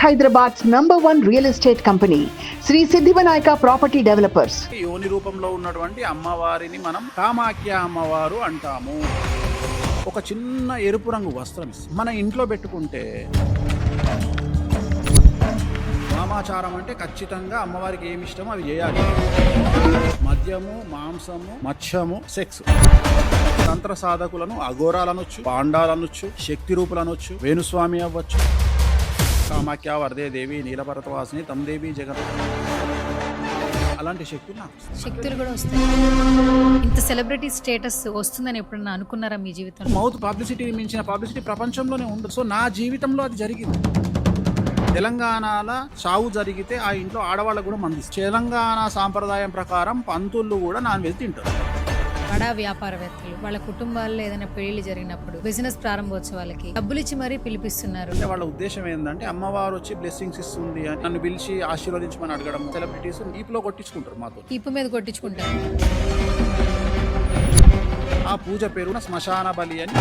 Hyderabad's #1 real estate company, Sri Siddhivinayaka Property Developers. యోని రూపంలో ఉన్నటువంటి అమ్మవారిని మనం కామాఖ్య అమ్మవారు అంటాము. ఒక చిన్న ఎరుపు రంగు వస్త్రం మన ఇంట్లో పెట్టుకుంటే వామాచారం అంటే ఖచ్చితంగా అమ్మవారికి ఏమి ఇష్టమో అవి చేయాలి. మద్యము, మాంసము, మత్స్యము, సెక్స్. తంత్ర సాధకులను అఘోరాలనొచ్చు, పాండాలనొచ్చు, శక్తి రూపులనొచ్చు, వేణుస్వామి అవ్వచ్చు, కామాఖ్య, వరదే దేవి, నీలపర్వతవాసిని, తమ్దేవి, జగన్, అలాంటి శక్తులు నాకు శక్తులు కూడా వస్తాయి. ఇంత సెలబ్రిటీ స్టేటస్ వస్తుందని ఎప్పుడన్నా అనుకున్నారా మీ జీవితంలో? మౌత్ పబ్లిసిటీ మించిన పబ్లిసిటీ ప్రపంచంలోనే ఉండదు. సో నా జీవితంలో అది జరిగింది. తెలంగాణలో చావు జరిగితే ఆ ఇంట్లో ఆడవాళ్ళకు కూడా మంది. తెలంగాణ సాంప్రదాయం ప్రకారం పంతుళ్ళు కూడా నాన్ వెజ్ తింటారు. బడా వ్యాపారవేత్తలు వాళ్ళ కుటుంబాల్లో ఏదైనా పెళ్లి జరిగినప్పుడు బిజినెస్ ప్రారంభోత్సవాలకి డబ్బులు ఇచ్చి మరీ పిలిపిస్తున్నారు. అంటే వాళ్ళ ఉద్దేశం ఏంటంటే అమ్మవారు వచ్చి బ్లెస్సింగ్స్ ఇస్తుంది అని నన్ను పిలిచి ఆశీర్వదించమని అడగడం. సెలబ్రిటీస్ ఈపులో కొట్టించుకుంటారు, మాతో ఈపు మీద కొట్టించుకుంటారు. ఆ పూజ పేరున శ్మశాన బలి అని.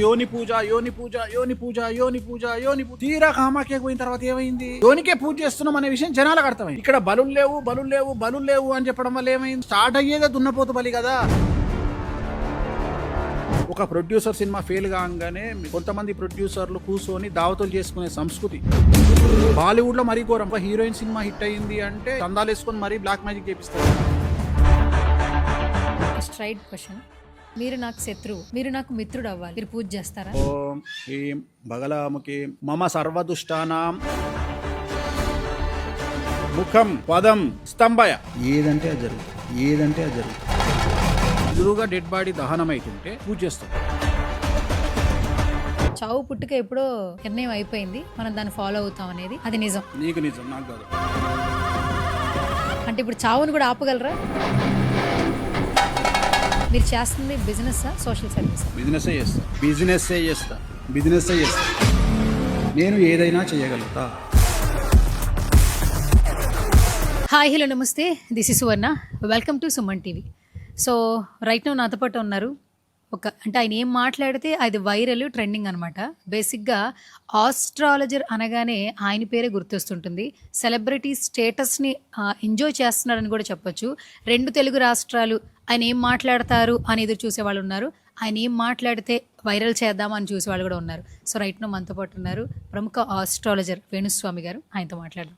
యోని పూజ, యోని పూజ, యోని పూజ, యోని పూజ, యోని పూజ. తీరా కామాఖ్యకు పోయిన తర్వాత ఏమైంది? యోనికే పూజ చేస్తున్నాం అనే విషయం జనాలకు అర్థమైంది. ఇక్కడ బలులు లేవు, బలులు లేవు, బలులు లేవు అని చెప్పడం వల్ల ఏమైంది? స్టార్ట్ అయ్యేదే దున్నపోతు బలి కదా. ఒక ప్రొడ్యూసర్ సినిమా ఫెయిల్ కాగానే కొంతమంది ప్రొడ్యూసర్లు కూర్చొని దావతులు చేసుకునే సంస్కృతి బాలీవుడ్ లో మరీ ఘోరం. ఒక హీరోయిన్ సినిమా హిట్ అయ్యింది అంటే చందాలు వేసుకొని మరీ బ్లాక్ మ్యాజిక్ చేపిస్తారు. స్ట్రైట్ క్వశ్చన్, మీరు నాకు శత్రువు, మీరు నాకు మిత్రుడు అవ్వాలి, మీరు పూజ చేస్తారా? ఓం హ్రీం బగలాముఖి మమ సర్వదుష్టానాం ముఖం పదం స్తంభయ. ఏదంటే అది జరుగుతుంది, ఏదంటే అది జరుగుతుంది. ఎదురుగా డెడ్ బాడీ దహనం అవుతుంటే పూజ చేస్తాం. చావు పుట్టుక ఎప్పుడో నిర్ణయం అయిపోయింది, మనం దాన్ని ఫాలో అవుతాం అనేది అది నిజం. నీకు నిజం, నాకు కాదు. అంటే ఇప్పుడు చావును కూడా ఆపగలరా? మీరు చేస్తుంది బిజినెస్, సోషల్ సర్వీస్? బిజినెస్ చేస్తా, బిజినెస్ చేస్తా, బిజినెస్ చేస్తా. నేను ఏదైనా చేయగలుగుతా. హాయ్, హలో, నమస్తే. This is Suvarna. Welcome to Suman TV. So right now నాతో పాటు ఉన్నారు అంటే ఆయన ఏం మాట్లాడితే అది వైరల్, ట్రెండింగ్ అనమాట. బేసిక్గా ఆస్ట్రాలజర్ అనగానే ఆయన పేరే గుర్తొస్తుంటుంది. సెలబ్రిటీ స్టేటస్ని ఎంజాయ్ చేస్తున్నారని కూడా చెప్పొచ్చు. 2 తెలుగు రాష్ట్రాలు ఆయన ఏం మాట్లాడతారు అని ఎదురు చూసేవాళ్ళు ఉన్నారు, ఆయన ఏం మాట్లాడితే వైరల్ చేద్దామని చూసేవాళ్ళు కూడా ఉన్నారు. సో రైట్ నౌ మనతో పాటు ఉన్నారు ప్రముఖ ఆస్ట్రాలజర్ వేణుస్వామి గారు. ఆయనతో మాట్లాడదాం.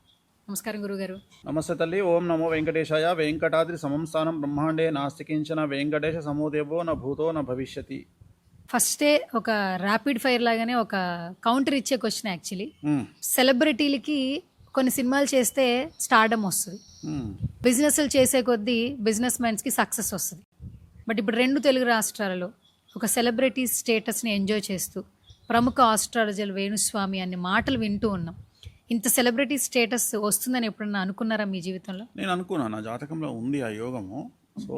నమస్కారం గురుగారు. నమస్తే తల్లి. ఓం నమో వెంకటేశాయ. వెంకటాద్రి సమం స్థానం బ్రహ్మాండే నాస్తికించిన వెంకటేశ సమోదేవో న భూతో న భవిష్యతి. ఫస్టే ఒక ర్యాపిడ్ ఫైర్ లాగానే ఒక కౌంటర్ ఇచ్చే క్వశ్చన్. యాక్చువల్లీ సెలబ్రిటీలకి కొన్ని సినిమాలు చేస్తే స్టార్డమ్ వస్తుంది, బిజినెస్లు చేసే కొద్దీ బిజినెస్ మ్యాన్స్కి సక్సెస్ వస్తుంది. బట్ ఇప్పుడు 2 తెలుగు రాష్ట్రాలలో ఒక సెలబ్రిటీ స్టేటస్ని ఎంజాయ్ చేస్తూ ప్రముఖ ఆస్ట్రాలజర్ వేణుస్వామి అనే మాటలు వింటూ ఉన్నాం. ఇంత సెలబ్రిటీ స్టేటస్ వస్తుందని ఎప్పుడన్నా అనుకున్నారా మీ జీవితంలో? నేను అనుకున్నాను, నా జాతకంలో ఉంది ఆ యోగము. సో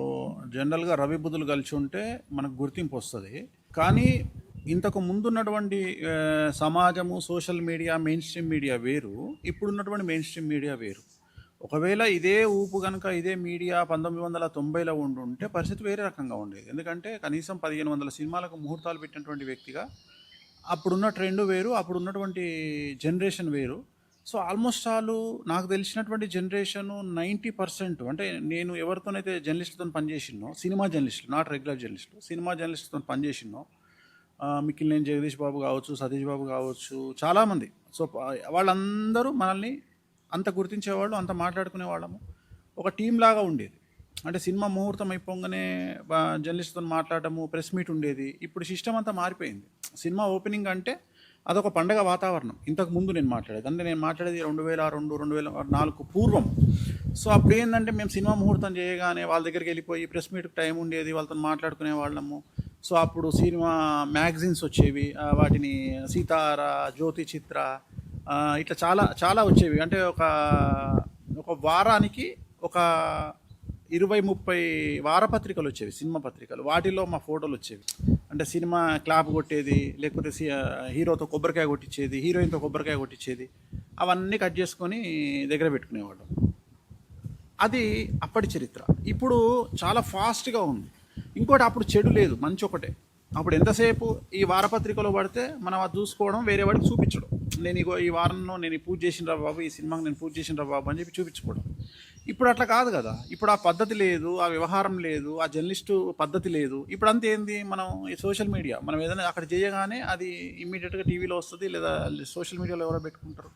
జనరల్గా రవి బుధులు కలిసి ఉంటే మనకు గుర్తింపు వస్తుంది. కానీ ఇంతకు ముందున్నటువంటి సమాజము, social media, main stream media వేరు, ఇప్పుడున్నటువంటి మెయిన్ స్ట్రీమ్ మీడియా వేరు. ఒకవేళ ఇదే ఊపు కనుక ఇదే మీడియా 1990లో ఉండుంటే పరిస్థితి వేరే రకంగా ఉండేది. ఎందుకంటే కనీసం 1500 సినిమాలకు ముహూర్తాలు పెట్టినటువంటి వ్యక్తిగా అప్పుడున్న ట్రెండ్ వేరు, అప్పుడున్నటువంటి జనరేషన్ వేరు. సో ఆల్మోస్ట్ నాకు తెలిసినటువంటి జనరేషను 90%, అంటే నేను ఎవరితోనైతే జర్నలిస్టులతో పనిచేసినో, సినిమా జర్నలిస్టులు, నాట్ రెగ్యులర్ జర్నలిస్టులు, సినిమా జర్నలిస్టులతో పనిచేసినో, మిక్కిలినేని జగదీష్ బాబు కావచ్చు, సతీష్ బాబు కావచ్చు, చాలామంది. సో వాళ్ళందరూ మనల్ని అంత గుర్తించేవాళ్ళు, అంత మాట్లాడుకునే వాళ్ళము. ఒక టీం లాగా ఉండేది. అంటే సినిమా ముహూర్తం అయిపోగానే జర్నలిస్ట్తో మాట్లాడటము, ప్రెస్ మీట్ ఉండేది. ఇప్పుడు సిస్టమ్ అంతా మారిపోయింది. సినిమా ఓపెనింగ్ అంటే అదొక పండగ వాతావరణం. ఇంతకు ముందు నేను మాట్లాడేది, అంటే నేను మాట్లాడేది 2002, 2004 పూర్వం. సో అప్పుడు ఏంటంటే మేము సినిమా ముహూర్తం చేయగానే వాళ్ళ దగ్గరికి వెళ్ళిపోయి ప్రెస్ మీట్కి టైం ఉండేది, వాళ్ళతో మాట్లాడుకునే వాళ్ళము. సో అప్పుడు సినిమా మ్యాగజైన్స్ వచ్చేవి, వాటిని సీతార, జ్యోతి చిత్ర, ఇట్లా చాలా చాలా వచ్చేవి. అంటే ఒక వారానికి ఒక 20-30 వారపత్రికలు వచ్చేవి, సినిమా పత్రికలు. వాటిలో మా ఫోటోలు వచ్చేవి. అంటే సినిమా క్లాప్ కొట్టేది, లేకపోతే హీరోతో కొబ్బరికాయ కొట్టించేది, హీరోయిన్తో కొబ్బరికాయ కొట్టించేది, అవన్నీ కట్ చేసుకొని దగ్గర పెట్టుకునేవాళ్ళం. అది అప్పటి చరిత్ర. ఇప్పుడు చాలా ఫాస్ట్గా ఉంది. ఇంకోటి, అప్పుడు చెడు లేదు, మంచి ఒకటే. అప్పుడు ఎంతసేపు ఈ వారపత్రికలో పడితే మనం అది చూసుకోవడం, వేరే వాడికి చూపించడం. నేను ఇగో ఈ వారంలో నేను ఈ పూజ చేసిన రా బాబు, ఈ సినిమాకి నేను పూజ చేసిన రా బాబు అని చెప్పి చూపించుకోవడం. ఇప్పుడు అట్లా కాదు కదా. ఇప్పుడు ఆ పద్ధతి లేదు, ఆ వ్యవహారం లేదు, ఆ జర్నలిస్టు పద్ధతి లేదు. ఇప్పుడు అంతా ఏంది, మనం ఈ సోషల్ మీడియా మనం ఏదైనా అక్కడ చేయగానే అది ఇమ్మీడియట్గా టీవీలో వస్తుంది, లేదా సోషల్ మీడియాలో ఎవరో పెట్టుకుంటారు.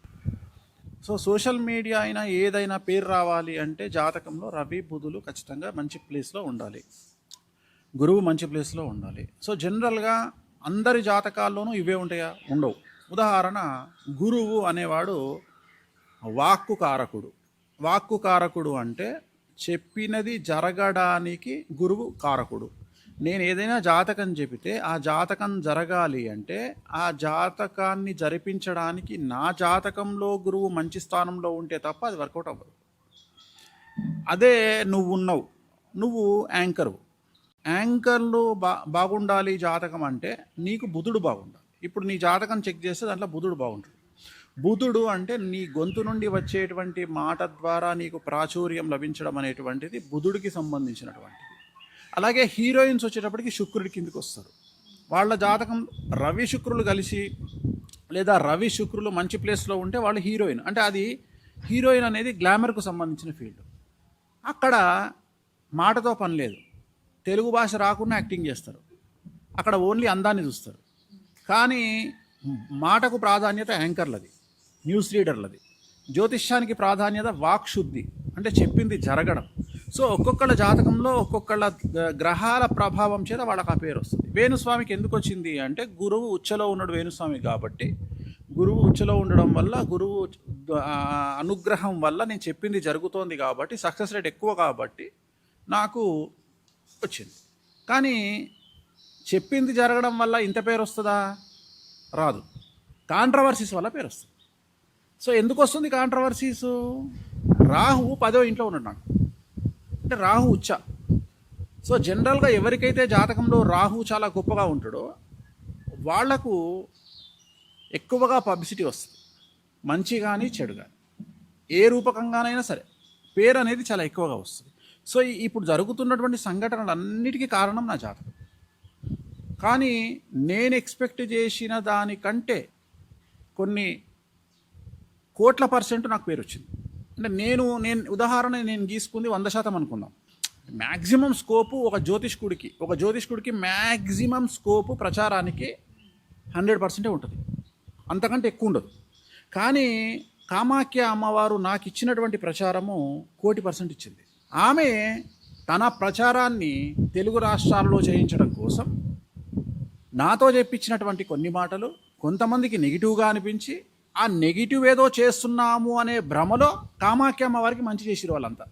సో సోషల్ మీడియా అయినా ఏదైనా పేరు రావాలి అంటే జాతకంలో రవి బుధులు ఖచ్చితంగా మంచి ప్లేస్లో ఉండాలి, గురువు మంచి ప్లేస్లో ఉండాలి. సో జనరల్గా అందరి జాతకాల్లోనూ ఇవే ఉంటాయా? ఉండవు. ఉదాహరణ, గురువు అనేవాడు వాక్కు కారకుడు. వాక్కు కారకుడు అంటే చెప్పినది జరగడానికి గురువు కారకుడు. నేను ఏదైనా జాతకం చెబితే ఆ జాతకం జరగాలి అంటే ఆ జాతకాన్ని జరిపించడానికి నా జాతకంలో గురువు మంచి స్థానంలో ఉంటే తప్ప అది వర్కౌట్ అవ్వదు. అదే నువ్వు యాంకర్లు బాగుండాలి జాతకం అంటే నీకు బుధుడు బాగుండాలి. ఇప్పుడు నీ జాతకం చెక్ చేస్తే దాంట్లో బుధుడు బాగుంటుంది. బుధుడు అంటే నీ గొంతు నుండి వచ్చేటువంటి మాట ద్వారా నీకు ప్రాచుర్యం లభించడం అనేటువంటిది బుధుడికి సంబంధించినటువంటిది. అలాగే హీరోయిన్స్ వచ్చేటప్పటికి శుక్రుడి కిందికి వస్తారు. వాళ్ళ జాతకం రవి శుక్రులు కలిసి లేదా రవి శుక్రులు మంచి ప్లేస్లో ఉంటే వాళ్ళు హీరోయిన్. అంటే అది హీరోయిన్ అనేది గ్లామర్కు సంబంధించిన ఫీల్డ్. అక్కడ మాటతో పని లేదు, తెలుగు భాష రాకుండా యాక్టింగ్ చేస్తారు. అక్కడ ఓన్లీ అందాన్ని చూస్తారు. కానీ మాటకు ప్రాధాన్యత యాంకర్లది, న్యూస్ రీడర్లది. జ్యోతిష్యానికి ప్రాధాన్యత వాక్శుద్ధి, అంటే చెప్పింది జరగడం. సో ఒక్కొక్కళ్ళ జాతకంలో ఒక్కొక్కళ్ళ గ్రహాల ప్రభావం చేత వాళ్ళకి ఆ పేరు వస్తుంది. వేణుస్వామికి ఎందుకు వచ్చింది అంటే గురువు ఉచ్చలో ఉన్నాడు వేణుస్వామి కాబట్టి, గురువు ఉచ్చలో ఉండడం వల్ల, గురువు అనుగ్రహం వల్ల నేను చెప్పింది జరుగుతోంది కాబట్టి, సక్సెస్ రేట్ ఎక్కువ కాబట్టి నాకు వచ్చింది. కానీ చెప్పింది జరగడం వల్ల ఇంత పేరు వస్తుందా? రాదు. కాంట్రవర్సీస్ వల్ల పేరు వస్తుంది. సో ఎందుకు వస్తుంది కాంట్రవర్సీసు? రాహు 10వ ఇంట్లో ఉన్నాడు నాకు, అంటే రాహు ఉచ్చ. సో జనరల్గా ఎవరికైతే జాతకంలో రాహు చాలా గొప్పగా ఉంటాడో వాళ్లకు ఎక్కువగా పబ్లిసిటీ వస్తుంది, మంచి కానీ చెడు కానీ, ఏ రూపకంగానైనా సరే పేరు అనేది చాలా ఎక్కువగా వస్తుంది. సో ఇప్పుడు జరుగుతున్నటువంటి సంఘటనలన్నిటికీ కారణం నా జాతకం. కానీ నేను ఎక్స్పెక్ట్ చేసిన దానికంటే కొన్ని కోట్ల % నాకు పేరు వచ్చింది. అంటే నేను ఉదాహరణ నేను గీసుకుంది 100% అనుకుందాం. మ్యాక్సిమం స్కోపు ఒక జ్యోతిష్కుడికి మ్యాక్సిమం స్కోపు ప్రచారానికి 100% ఉంటుంది, అంతకంటే ఎక్కువ ఉండదు. కానీ కామాఖ్య అమ్మవారు నాకు ఇచ్చినటువంటి ప్రచారము 1,00,00,000% ఇచ్చింది. ఆమె తన ప్రచారాన్ని తెలుగు రాష్ట్రాల్లో చేయించడం కోసం నాతో చెప్పించినటువంటి కొన్ని మాటలు కొంతమందికి నెగిటివ్గా అనిపించి, ఆ నెగిటివ్ ఏదో చేస్తున్నాము అనే భ్రమలో కామాఖ్య అమ్మవారికి మంచి చేసిరు వాళ్ళంతా.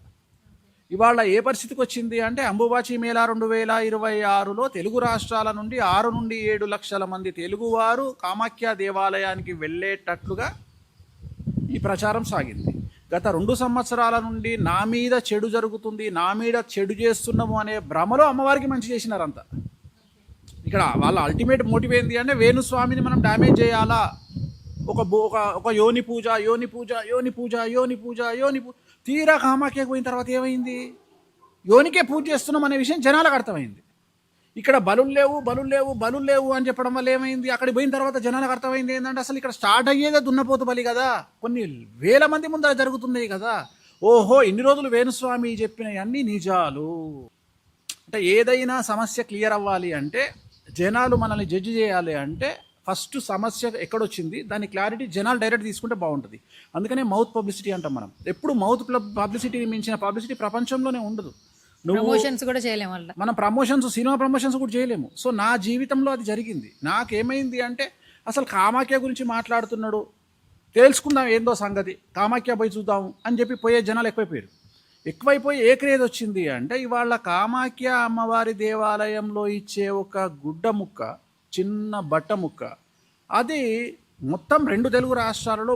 ఇవాళ ఏ పరిస్థితికి వచ్చింది అంటే, అంబుబాచి మేళా 2026లో తెలుగు రాష్ట్రాల నుండి 6 నుండి 7 లక్షల మంది తెలుగువారు కామాఖ్య దేవాలయానికి వెళ్ళేటట్లుగా ఈ ప్రచారం సాగింది. గత 2 సంవత్సరాల నుండి నా మీద చెడు జరుగుతుంది, నా మీద చెడు చేస్తున్నాము అనే భ్రమలో అమ్మవారికి మంచి చేసినారంతా. ఇక్కడ వాళ్ళ అల్టిమేట్ మోటివ్ ఏంటి అంటే, వేణుస్వామిని మనం డ్యామేజ్ చేయాలా, ఒక యోని పూజ. తీరా కామాఖ్యకు పోయిన తర్వాత ఏమైంది? యోనికే పూజ చేస్తున్నాం అనే విషయం జనాలకు అర్థమైంది. ఇక్కడ బలులు లేవు అని చెప్పడం వల్ల ఏమైంది? అక్కడికి పోయిన తర్వాత జనాలకు అర్థమైంది ఏంటంటే, అసలు ఇక్కడ స్టార్ట్ అయ్యేదే దున్నపోతు బలి కదా, కొన్ని వేల మంది ముందర జరుగుతున్నాయి కదా. ఓహో, ఇన్ని రోజులు వేణుస్వామి చెప్పినవి అన్నీ నిజాలు. అంటే ఏదైనా సమస్య క్లియర్ అవ్వాలి అంటే, జనాలు మనల్ని జడ్జి చేయాలి అంటే, ఫస్ట్ సమస్య ఎక్కడొచ్చింది దాని క్లారిటీ జనాలు డైరెక్ట్ తీసుకుంటే బాగుంటుంది. అందుకనే మౌత్ పబ్లిసిటీ అంటాం మనం. ఎప్పుడు మౌత్ పబ్లిసిటీ మించిన పబ్లిసిటీ ప్రపంచంలోనే ఉండదు. ప్రమోషన్స్ కూడా చేయలేము, మనం సినిమా ప్రమోషన్స్ కూడా చేయలేము. సో నా జీవితంలో అది జరిగింది. నాకేమైంది అంటే, అసలు కామాఖ్య గురించి మాట్లాడుతున్నాడు, తెలుసుకుందాం ఏందో సంగతి, కామాఖ్య పోయి చూద్దాం అని చెప్పి పోయే జనాలు ఎక్కువైపోయి ఏ క్రేజ్ వచ్చింది అంటే, ఇవాళ కామాఖ్య అమ్మవారి దేవాలయంలో ఇచ్చే ఒక గుడ్డ ముక్క, చిన్న బట్ట ముక్క, అది మొత్తం 2 తెలుగు రాష్ట్రాలలో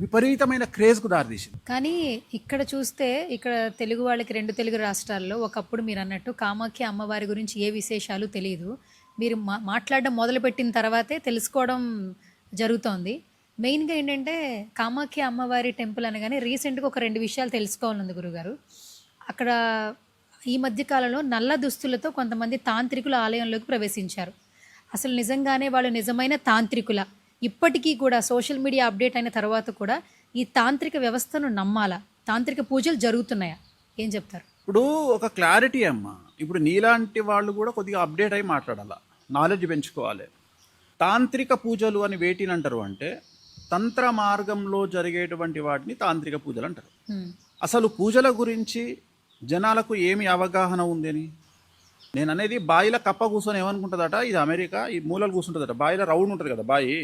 విపరీతమైన క్రేజ్కు దారితీసింది. కానీ ఇక్కడ చూస్తే, ఇక్కడ తెలుగు వాళ్ళకి 2 తెలుగు రాష్ట్రాల్లో ఒకప్పుడు మీరు అన్నట్టు కామాఖ్య అమ్మవారి గురించి ఏ విశేషాలు తెలియదు. మీరు మాట్లాడడం మొదలుపెట్టిన తర్వాతే తెలుసుకోవడం జరుగుతోంది. మెయిన్గా ఏంటంటే, కామాఖ్య అమ్మవారి టెంపుల్ అనగానే రీసెంట్గా ఒక 2 విషయాలు తెలుసుకోవాలంది గురుగారు. అక్కడ ఈ మధ్యకాలంలో నల్ల దుస్తులతో కొంతమంది తాంత్రికుల ఆలయంలోకి ప్రవేశించారు. అసలు నిజంగానే వాళ్ళు నిజమైన తాంత్రికుల, ఇప్పటికీ కూడా సోషల్ మీడియా అప్డేట్ అయిన తర్వాత కూడా ఈ తాంత్రిక వ్యవస్థను నమ్మాలా? తాంత్రిక పూజలు జరుగుతున్నాయా? ఏం చెప్తారు? ఇప్పుడు ఒక క్లారిటీ అమ్మా, ఇప్పుడు నీలాంటి వాళ్ళు కూడా కొద్దిగా అప్డేట్ అయి మాట్లాడాలా, నాలెడ్జ్ పెంచుకోవాలి. తాంత్రిక పూజలు అని వేటిని అంటారు అంటే తంత్ర మార్గంలో జరిగేటువంటి వాటిని తాంత్రిక పూజలు అంటారు. అసలు పూజల గురించి జనాలకు ఏమి అవగాహన ఉందని నేను అనేది, బావిలో కప్ప కూర్చొని ఏమనుకుంటుందట, ఇది అమెరికా, ఈ మూలలు కూర్చుంటుందట, బావిలో రౌండ్ ఉంటుంది కదా బావి,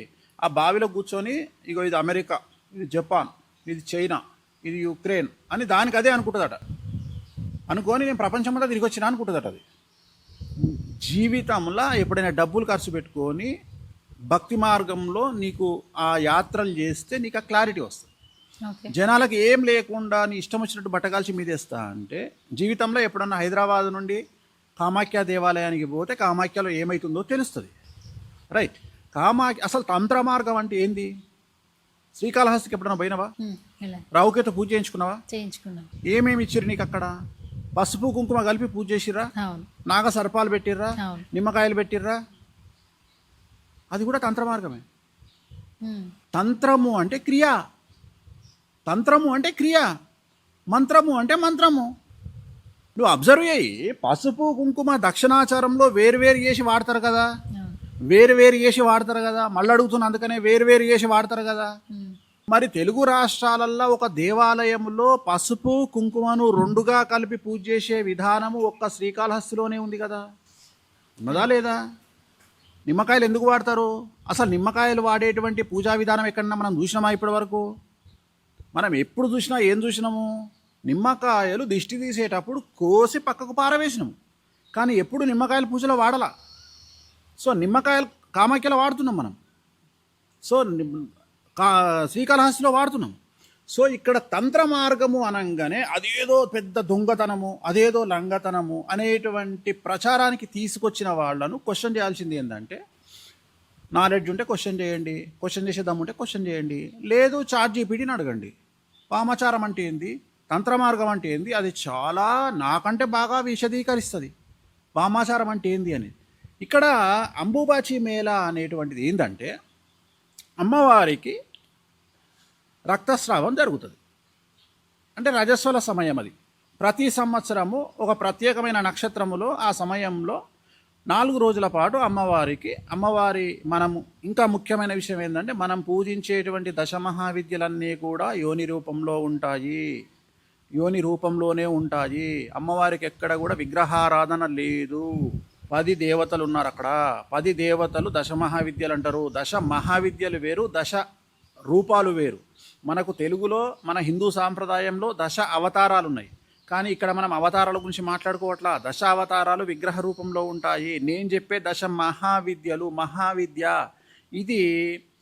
ఆ బావిలో కూర్చొని ఇగో ఇది అమెరికా, ఇది జపాన్, ఇది చైనా, ఇది యుక్రెయిన్ అని దానికి అదే అనుకుంటుందట. అనుకొని నేను ప్రపంచంలో తిరిగి వచ్చినా అనుకుంటుందట. అది జీవితంలో ఎప్పుడైనా డబ్బులు ఖర్చు పెట్టుకొని భక్తి మార్గంలో నీకు ఆ యాత్రలు చేస్తే నీకు ఆ క్లారిటీ వస్తుంది. జనాలకు ఏం లేకుండా నీ ఇష్టం వచ్చినట్టు బట్టగాల్చి మీదేస్తా అంటే, జీవితంలో ఎప్పుడన్నా హైదరాబాద్ నుండి కామాఖ్య దేవాలయానికి పోతే కామాఖ్యలో ఏమవుతుందో తెలుస్తుంది. రైట్, అసలు తంత్ర మార్గం అంటే ఏంది? శ్రీకాళహస్తికి ఎప్పుడన్నా పోయినావా? రావుకేతో పూజ చేయించుకున్నావా? ఏమేమి ఇచ్చిర్రు నీకు అక్కడ? పసుపు కుంకుమ కలిపి పూజ చేసిర్రా? నాగ సర్పాలు పెట్టిర్రా? నిమ్మకాయలు పెట్టిర్రా? అది కూడా తంత్ర మార్గమే. తంత్రము అంటే క్రియ, తంత్రము అంటే క్రియ, మంత్రము అంటే మంత్రము. నువ్వు అబ్జర్వ్ చేయి, పసుపు కుంకుమ దక్షిణాచారంలో వేరు చేసి వాడతారు కదా, వేరు చేసి వాడతారు కదా. మళ్ళీ అడుగుతున్నా, అందుకనే వేరు చేసి వాడతారు కదా. మరి తెలుగు రాష్ట్రాలల్లో ఒక దేవాలయంలో పసుపు కుంకుమను రెండుగా కలిపి పూజ చేసే విధానము ఒక్క శ్రీకాళహస్తిలోనే ఉంది కదా, ఉన్నదా లేదా? నిమ్మకాయలు ఎందుకు వాడతారు? అసలు నిమ్మకాయలు వాడేటువంటి పూజా విధానం ఎక్కడన్నా మనం చూసినామా ఇప్పటి వరకు? మనం ఎప్పుడు చూసినా ఏం చూసినాము? నిమ్మకాయలు దిష్టి తీసేటప్పుడు కోసి పక్కకు పారవేసినాము, కానీ ఎప్పుడు నిమ్మకాయల పూజలో వాడలా. సో నిమ్మకాయలు కామాఖ్యలో వాడుతున్నాం మనం, సో శ్రీకాళహస్తిలో వాడుతున్నాం. సో ఇక్కడ తంత్ర మార్గము అనగానే అదేదో పెద్ద దొంగతనము, అదేదో లంగతనము అనేటువంటి ప్రచారానికి తీసుకొచ్చిన వాళ్ళను క్వశ్చన్ చేయాల్సింది ఏంటంటే, నాలెడ్జ్ ఉంటే క్వశ్చన్ చేయండి, క్వశ్చన్ చేసే దమ్ముంటే క్వశ్చన్ చేయండి, లేదు ChatGPTని అడగండి. వామాచారం అంటే ఏంది, తంత్ర మార్గం అంటే ఏంది, అది చాలా నాకంటే బాగా విశదీకరిస్తుంది వామాచారం అంటే ఏంది అని. ఇక్కడ అంబుబాచి మేళా అనేటువంటిది ఏంటంటే, అమ్మవారికి రక్తస్రావం జరుగుతుంది. అంటే రజస్వల సమయం అది. ప్రతి సంవత్సరము ఒక ప్రత్యేకమైన నక్షత్రములో ఆ సమయంలో 4 రోజుల పాటు అమ్మవారి మనము ఇంకా ముఖ్యమైన విషయం ఏంటంటే, మనం పూజించేటువంటి దశమహావిద్యలన్నీ కూడా యోని రూపంలో ఉంటాయి, యోని రూపంలోనే ఉంటాయి. అమ్మవారికి ఎక్కడ కూడా విగ్రహారాధన లేదు. 10 దేవతలు ఉన్నారు అక్కడ. 10 దేవతలు దశమహావిద్యలు అంటారు. దశ మహావిద్యలు వేరు, దశ రూపాలు వేరు. మనకు తెలుగులో మన హిందూ సాంప్రదాయంలో దశ అవతారాలు ఉన్నాయి, కానీ ఇక్కడ మనం అవతారాల గురించి మాట్లాడుకోవట్లా. దశ అవతారాలు విగ్రహ రూపంలో ఉంటాయి. నేను చెప్పే దశ మహావిద్యలు, మహావిద్య ఇది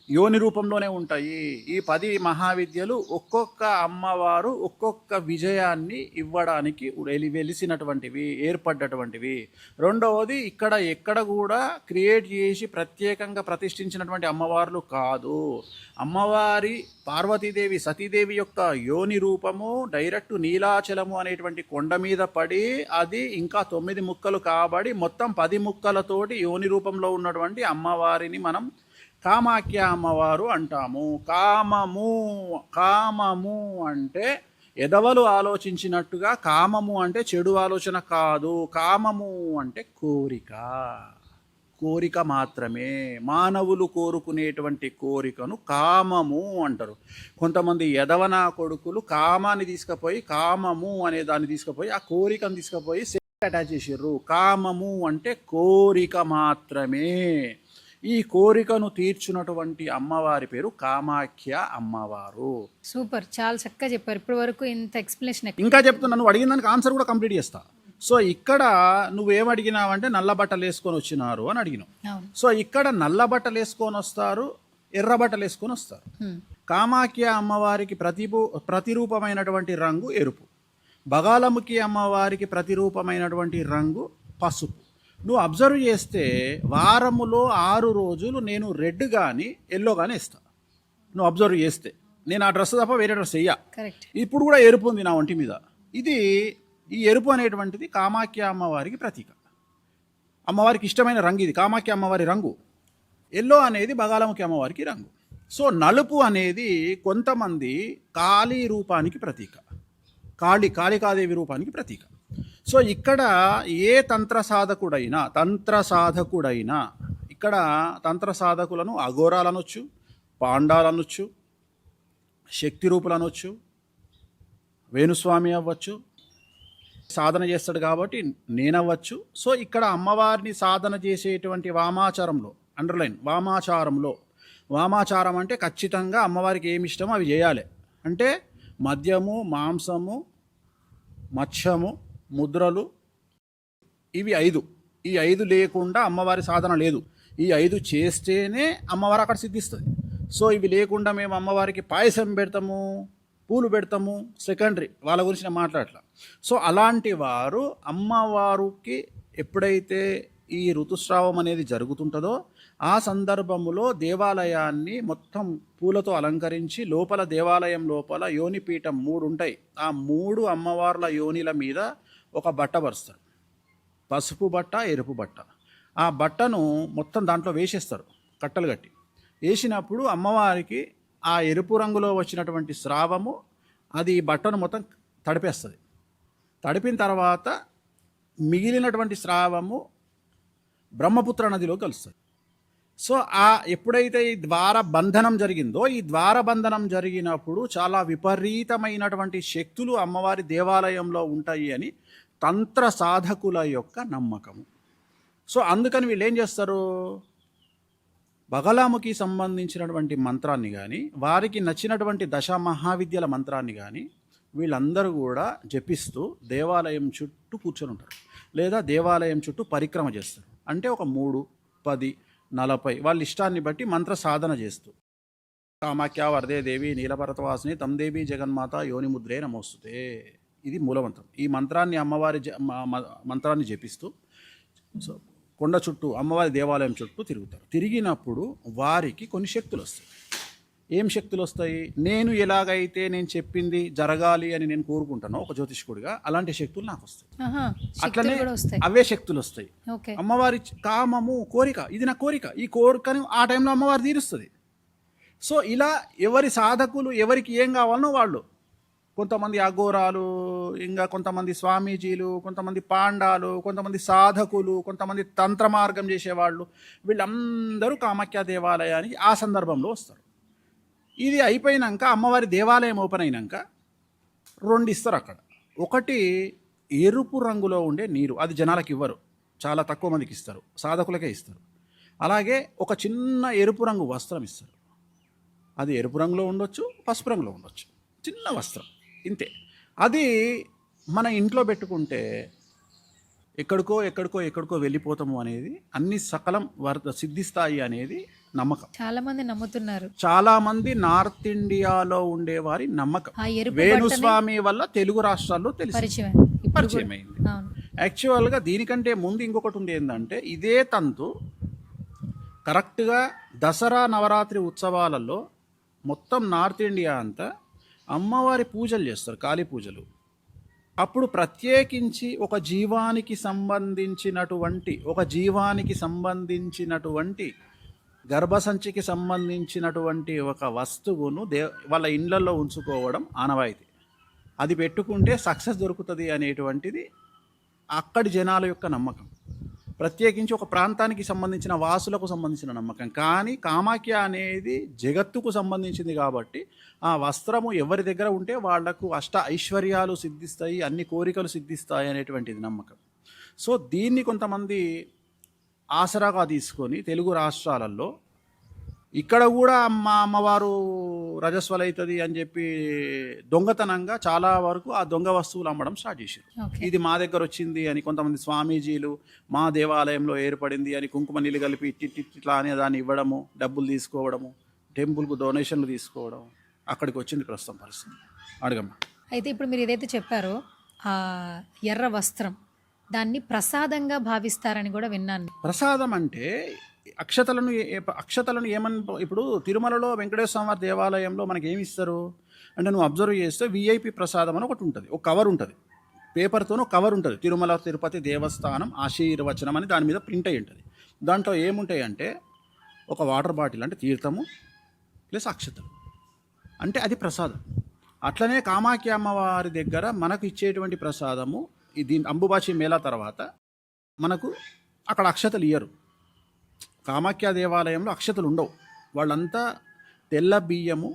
యోని రూపంలోనే ఉంటాయి. ఈ 10 మహావిద్యలు ఒక్కొక్క అమ్మవారు ఒక్కొక్క విజయాన్ని ఇవ్వడానికి వెలిసినటువంటివి, ఏర్పడ్డటువంటివి. రెండవది, ఇక్కడ ఎక్కడ కూడా క్రియేట్ చేసి ప్రత్యేకంగా ప్రతిష్ఠించినటువంటి అమ్మవార్లు కాదు. అమ్మవారి పార్వతీదేవి సతీదేవి యొక్క యోని రూపము డైరెక్ట్ నీలాచలము అనేటువంటి కొండ మీద పడి, అది ఇంకా 9 ముక్కలు కాబడి మొత్తం 10 ముక్కలతోటి యోని రూపంలో ఉన్నటువంటి అమ్మవారిని మనం కామాఖ్య అమ్మవారు అంటాము. కామము అంటే ఎదవలు ఆలోచించినట్టుగా కామము అంటే చెడు ఆలోచన కాదు. కామము అంటే కోరిక మాత్రమే. మానవులు కోరుకునేటువంటి కోరికను కామము అంటారు. కొంతమంది ఎదవనా కొడుకులు కామాన్ని తీసుకుపోయి, కామము అనే దాన్ని తీసుకుపోయి, ఆ కోరికను తీసుకుపోయి అటాచ్ చేసారు. కామము అంటే కోరిక మాత్రమే. ఈ కోరికను తీర్చున్నటువంటి అమ్మవారి పేరు కామాఖ్య అమ్మవారు. సూపర్, చాలా చక్కగా చెప్పారు. ఇప్పటి వరకు ఇంత ఎక్స్ప్లెనేషన్ ఇంకా చెప్తున్నా, నువ్వు అడిగిన దానికి ఆన్సర్ కూడా కంప్లీట్ చేస్తా. సో ఇక్కడ నువ్వేమడిగినావంటే నల్ల బట్టలు వేసుకొని వచ్చినారు అని అడిగినావు. సో ఇక్కడ నల్ల బట్టలు వేసుకొని వస్తారు, ఎర్ర బట్టలు వేసుకొని వస్తారు. కామాఖ్య అమ్మవారికి ప్రతిరూపమైనటువంటి రంగు ఎరుపు, బగాలముఖి అమ్మవారికి ప్రతిరూపమైనటువంటి రంగు పసుపు. నువ్వు అబ్జర్వ్ చేస్తే వారములో 6 రోజులు నేను రెడ్ కానీ ఎల్లో కానీ ఇస్తాను. నువ్వు అబ్జర్వ్ చేస్తే నేను ఆ డ్రెస్ తప్ప వేరే డ్రెస్ వెయ్యా. ఇప్పుడు కూడా ఎరుపు ఉంది నా ఒంటి మీద. ఈ ఎరుపు అనేటువంటిది కామాఖ్య అమ్మవారికి ప్రతీక. అమ్మవారికి ఇష్టమైన రంగు ఇది, కామాఖ్య అమ్మవారి రంగు. ఎల్లో అనేది బగాలముఖి అమ్మవారికి రంగు. సో నలుపు అనేది కొంతమంది కాళీ రూపానికి ప్రతీక, కాళికాదేవి రూపానికి ప్రతీక. సో ఇక్కడ ఏ తంత్ర సాధకుడైనా ఇక్కడ తంత్ర సాధకులను అఘోరాలనొచ్చు, పాండాలనొచ్చు, శక్తి రూపులనొచ్చు, వేణుస్వామి అవ్వచ్చు, సాధన చేస్తాడు కాబట్టి నేనవ్వచ్చు. సో ఇక్కడ అమ్మవారిని సాధన చేసేటువంటి వామాచారంలో, అండర్లైన్ వామాచారం అంటే ఖచ్చితంగా అమ్మవారికి ఏమి ఇష్టమో అవి చేయాలి. అంటే మద్యము, మాంసము, మత్స్యము, ముద్రలు, ఇవి 5. ఈ 5 లేకుండా అమ్మవారి సాధన లేదు. ఈ 5 చేస్తేనే అమ్మవారు అక్కడ సిద్ధిస్తుంది. సో ఇవి లేకుండా మేము అమ్మవారికి పాయసం పెడతాము, పూలు పెడతాము, సెకండరీ, వాళ్ళ గురించి నేను మాట్లాడట్లా. సో అలాంటి వారు అమ్మవారికి ఎప్పుడైతే ఈ ఋతుస్రావం అనేది జరుగుతుంటుందో ఆ సందర్భంలో దేవాలయాన్ని మొత్తం పూలతో అలంకరించి లోపల, దేవాలయం లోపల యోనిపీఠం 3 ఉంటాయి. ఆ 3 అమ్మవార్ల యోనిల మీద ఒక బట్ట పరుస్తారు, పసుపు బట్ట, ఎరుపు బట్ట. ఆ బట్టను మొత్తం దాంట్లో వేసేస్తారు, కట్టలు కట్టి. వేసినప్పుడు అమ్మవారికి ఆ ఎరుపు రంగులో వచ్చినటువంటి స్రావము అది ఈ బట్టను మొత్తం తడిపేస్తుంది. తడిపిన తర్వాత మిగిలినటువంటి స్రావము బ్రహ్మపుత్ర నదిలో కలుస్తుంది. సో ఎప్పుడైతే ఈ ద్వారబంధనం జరిగిందో, ఈ ద్వారబంధనం జరిగినప్పుడు చాలా విపరీతమైనటువంటి శక్తులు అమ్మవారి దేవాలయంలో ఉంటాయి అని తంత్ర సాధకుల యొక్క నమ్మకము. సో అందుకని వీళ్ళు ఏం చేస్తారు, బగలాముఖి సంబంధించినటువంటి మంత్రాన్ని కానీ, వారికి నచ్చినటువంటి దశమహావిద్యల మంత్రాన్ని కానీ వీళ్ళందరూ కూడా జపిస్తూ దేవాలయం చుట్టూ కూర్చొని ఉంటారు, లేదా దేవాలయం చుట్టూ పరిక్రమ చేస్తారు. అంటే ఒక 3, 10, 40 వాళ్ళ ఇష్టాన్ని బట్టి మంత్ర సాధన చేస్తూ కామాఖ్య వరదే దేవి నీలపర్వతవాసిని తం దేవి జగన్మాత యోనిముద్రే నమోస్తుతే, ఇది మూలమంత్రం. ఈ మంత్రాన్ని అమ్మవారి మంత్రాన్ని జపిస్తూ సో కొండ చుట్టూ, అమ్మవారి దేవాలయం చుట్టూ తిరుగుతారు. తిరిగినప్పుడు వారికి కొన్ని శక్తులు వస్తాయి. ఏం శక్తులు వస్తాయి? నేను ఎలాగైతే నేను చెప్పింది జరగాలి అని నేను కోరుకుంటానో ఒక జ్యోతిష్కుడిగా, అలాంటి శక్తులు నాకు వస్తాయి. అట్లనే అవే శక్తులు వస్తాయి. అమ్మవారి కామము, కోరిక, ఇది నా కోరిక, ఈ కోరికను ఆ టైంలో అమ్మవారు తీరుస్తుంది. సో ఇలా ఎవరి సాధకులు ఎవరికి ఏం కావాలనో వాళ్ళు, కొంతమంది అఘోరాలు, ఇంకా కొంతమంది స్వామీజీలు, కొంతమంది పాండాలు, కొంతమంది సాధకులు, కొంతమంది తంత్ర మార్గం చేసేవాళ్ళు, వీళ్ళందరూ కామాఖ్య దేవాలయానికి ఆ సందర్భంలో వస్తారు. ఇది అయిపోయినాక అమ్మవారి దేవాలయం ఓపెన్ అయినాక 2 ఇస్తారు అక్కడ. ఒకటి ఎరుపు రంగులో ఉండే నీరు, అది జనాలకు ఇవ్వరు, చాలా తక్కువ మందికి ఇస్తారు, సాధకులకే ఇస్తారు. అలాగే ఒక చిన్న ఎరుపు రంగు వస్త్రం ఇస్తారు. అది ఎరుపు రంగులో ఉండొచ్చు, పసుపు రంగులో ఉండొచ్చు, చిన్న వస్త్రం, ఇంతే. అది మన ఇంట్లో పెట్టుకుంటే ఎక్కడికో వెళ్ళిపోతాము అనేది, అన్ని సకలం సిద్ధిస్తాయి అనేది నమ్మకం. చాలా మంది నమ్ముతున్నారు. చాలా మంది నార్త్ ఇండియాలో ఉండేవారి నమ్మకం. వేణుస్వామి వల్ల తెలుగు రాష్ట్రాల్లో పరిచయం అయింది. యాక్చువల్గా దీనికంటే ముందు ఇంకొకటి ఉంది, ఏంటంటే ఇదే తంతు కరెక్ట్గా దసరా నవరాత్రి ఉత్సవాలలో మొత్తం నార్త్ ఇండియా అంతా అమ్మవారి పూజలు చేస్తారు, కాళీ పూజలు. అప్పుడు ప్రత్యేకించి ఒక జీవానికి సంబంధించినటువంటి గర్భసంచికి సంబంధించినటువంటి ఒక వస్తువును వాళ్ళ ఇండ్లలో ఉంచుకోవడం ఆనవాయితీ. అది పెట్టుకుంటే సక్సెస్ దొరుకుతుంది అనేటువంటిది అక్కడి జనాల యొక్క నమ్మకం. ప్రత్యేకించి ఒక ప్రాంతానికి సంబంధించిన వాసులకు సంబంధించిన నమ్మకం. కానీ కామాఖ్య అనేది జగత్తుకు సంబంధించింది కాబట్టి ఆ వస్త్రము ఎవరి దగ్గర ఉంటే వాళ్లకు అష్ట ఐశ్వర్యాలు సిద్ధిస్తాయి, అన్ని కోరికలు సిద్ధిస్తాయి అనేటువంటిది నమ్మకం. సో దీన్ని కొంతమంది ఆసరాగా తీసుకొని తెలుగు రాష్ట్రాలలో ఇక్కడ కూడా అమ్మవారు రజస్వలైతుంది అని చెప్పి దొంగతనంగా చాలా వరకు ఆ దొంగ వస్తువులు అమ్మడం స్టార్ట్ చేశారు. ఇది మా దగ్గర వచ్చింది అని కొంతమంది స్వామీజీలు మా దేవాలయంలో ఏర్పడింది అని కుంకుమ నీళ్ళు కలిపి ఇట్లా అని దాన్ని ఇవ్వడము, డబ్బులు తీసుకోవడము, టెంపుల్కు డొనేషన్లు తీసుకోవడం, అక్కడికి వచ్చింది ప్రస్తుతం పరిస్థితి. అడగమ్మా. అయితే ఇప్పుడు మీరు ఏదైతే చెప్పారో ఆ ఎర్ర వస్త్రం, దాన్ని ప్రసాదంగా భావిస్తారని కూడా విన్నాను. ప్రసాదం అంటే అక్షతలను ఏమని, ఇప్పుడు తిరుమలలో వెంకటేశ్వర స్వామి వారి దేవాలయంలో మనకి ఏమి ఇస్తారు అంటే, నువ్వు అబ్జర్వ్ చేస్తే విఐపి ప్రసాదం అని ఒకటి ఉంటుంది, ఒక కవర్ ఉంటుంది, పేపర్తోనూ కవర్ ఉంటుంది, తిరుమల తిరుపతి దేవస్థానం ఆశీర్వచనం అని దాని మీద ప్రింట్ అయి ఉంటుంది. దాంట్లో ఏముంటాయి అంటే ఒక వాటర్ బాటిల్ అంటే తీర్థము ప్లస్ అక్షతలు, అంటే అది ప్రసాదం. అట్లనే కామాఖ్య అమ్మవారి దగ్గర మనకు ఇచ్చేటువంటి ప్రసాదము ఇది అంబుబాచి మేళా తర్వాత మనకు అక్కడ అక్షతలు ఇయ్యరు. కామాఖ్య దేవాలయంలో అక్షతలు ఉండవు. వాళ్ళంతా తెల్ల బియ్యము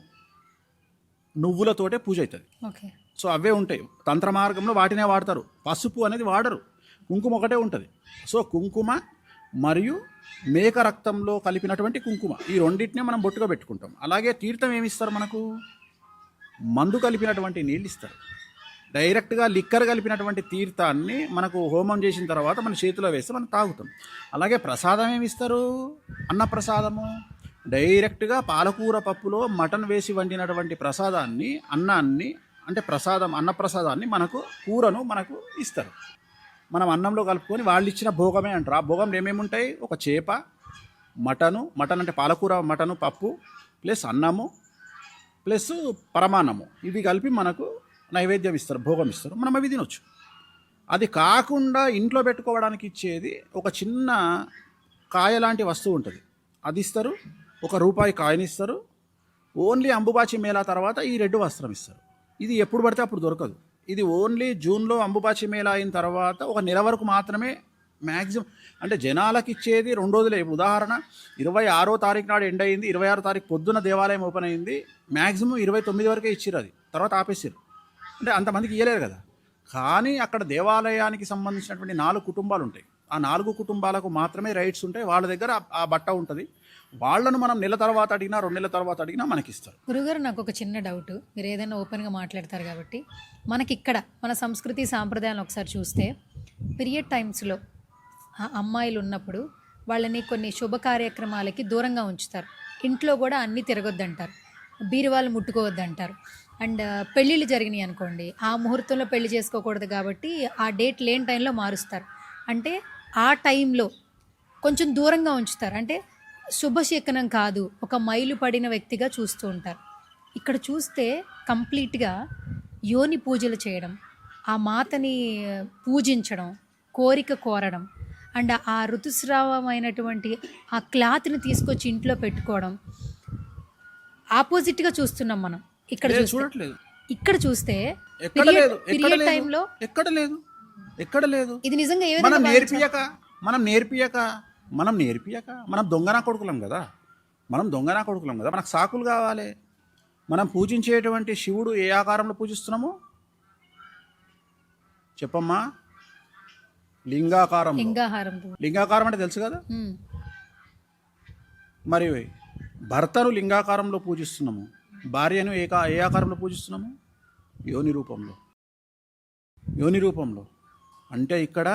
నువ్వులతోటే పూజ అవుతుంది. ఓకే. సో అవే ఉంటాయి. తంత్ర మార్గంలో వాటినే వాడతారు. పసుపు అనేది వాడరు, కుంకుమ ఒకటే ఉంటుంది. సో కుంకుమ మరియు మేక రక్తంలో కలిపినటువంటి కుంకుమ, ఈ రెండింటినే మనం బొట్టుగా పెట్టుకుంటాం. అలాగే తీర్థం ఏమి ఇస్తారు మనకు? మందు కలిపినటువంటి నీళ్ళు ఇస్తారు. డైరెక్ట్గా లిక్కర్ కలిపినటువంటి తీర్థాన్ని మనకు హోమం చేసిన తర్వాత మన చేతిలో వేస్తే మనం తాగుతాం. అలాగే ప్రసాదం ఏమి ఇస్తారు? అన్నప్రసాదము. డైరెక్ట్గా పాలకూర పప్పులో మటన్ వేసి వండినటువంటి ప్రసాదాన్ని, అన్నాన్ని, అంటే ప్రసాదం అన్నప్రసాదాన్ని మనకు కూరను మనకు ఇస్తారు. మనం అన్నంలో కలుపుకొని వాళ్ళు ఇచ్చిన భోగమే అంటారు. ఆ భోగంలో ఏమేమి ఉంటాయి? ఒక చేప, మటన్ అంటే పాలకూర, మటను, పప్పు ప్లస్ అన్నము ప్లస్ పరమాన్నము, ఇవి కలిపి మనకు నైవేద్యం ఇస్తారు, భోగం ఇస్తారు. మనం అవి తినొచ్చు. అది కాకుండా ఇంట్లో పెట్టుకోవడానికి ఇచ్చేది ఒక చిన్న కాయ లాంటి వస్తువు ఉంటుంది, అది ఇస్తారు. ₹1 కాయని ఇస్తారు. ఓన్లీ అంబుబాచి మేళా తర్వాత ఈ రెడ్ వస్త్రం ఇస్తారు. ఇది ఎప్పుడు పడితే అప్పుడు దొరకదు. ఇది ఓన్లీ జూన్లో అంబుబాచి మేళా అయిన తర్వాత ఒక నెల వరకు మాత్రమే మ్యాక్సిమం. అంటే జనాలకు ఇచ్చేది 2 రోజులే. ఉదాహరణ 26వ తారీఖు నాడు ఎండ్ అయింది, 26వ తారీఖు పొద్దున్న దేవాలయం ఓపెన్ అయింది, మ్యాక్సిమం 29 వరకే ఇచ్చిర్రు. అది తర్వాత ఆపేసారు. అంటే అంతమందికి ఇవ్వలేరు కదా. కానీ అక్కడ దేవాలయానికి సంబంధించినటువంటి 4 కుటుంబాలు ఉంటాయి. ఆ 4 కుటుంబాలకు మాత్రమే రైట్స్ ఉంటాయి. వాళ్ళ దగ్గర ఆ బట్ట ఉంటుంది. వాళ్ళను మనం నెల తర్వాత అడిగినా 2 నెలల తర్వాత అడిగినా మనకి ఇస్తారు. గురుగారు, నాకు ఒక చిన్న డౌట్. మీరు ఏదైనా ఓపెన్గా మాట్లాడతారు కాబట్టి, మనకి ఇక్కడ మన సంస్కృతి సాంప్రదాయాలను ఒకసారి చూస్తే పీరియడ్ టైమ్స్లో అమ్మాయిలు ఉన్నప్పుడు వాళ్ళని కొన్ని శుభ కార్యక్రమాలకి దూరంగా ఉంచుతారు. ఇంట్లో కూడా అన్నీ తిరగొద్దంటారు, బీరువాళ్ళు ముట్టుకోవద్దంటారు. అండ్ పెళ్ళిళ్ళు జరిగినాయి అనుకోండి, ఆ ముహూర్తంలో పెళ్లి చేసుకోకూడదు కాబట్టి ఆ డేట్ లేని టైంలో మారుస్తారు. అంటే ఆ టైంలో కొంచెం దూరంగా ఉంచుతారు. అంటే శుభశకనం కాదు, ఒక మైలు పడిన వ్యక్తిగా చూస్తూ ఉంటారు. ఇక్కడ చూస్తే కంప్లీట్గా యోని పూజలు చేయడం, ఆ మాతని పూజించడం, కోరిక కోరడం, అండ్ ఆ ఋతుస్రావమైనటువంటి ఆ క్లాత్ని తీసుకొచ్చి ఇంట్లో పెట్టుకోవడం ఆపోజిట్గా చూస్తున్నాం మనం. ఇక్కడ చూడట్లేదు. ఇక్కడ చూస్తే ఎక్కడ లేదు, పీరియడ్ టైంలో ఎక్కడ లేదు. ఇది నిజంగా ఏ మనం నేర్పియక మనం దొంగనా కొడుకులం కదా. మనకు సాకులు కావాలి. మనం పూజించేటువంటి శివుడు ఏ ఆకారంలో పూజిస్తున్నాము చెప్పమ్మా? లింగాకారం అంటే తెలుసు కదా. మరి భర్తను లింగాకారంలో పూజిస్తున్నాము, భార్యను ఏ ఆకారంలో పూజిస్తున్నాము? యోని రూపంలో. అంటే ఇక్కడ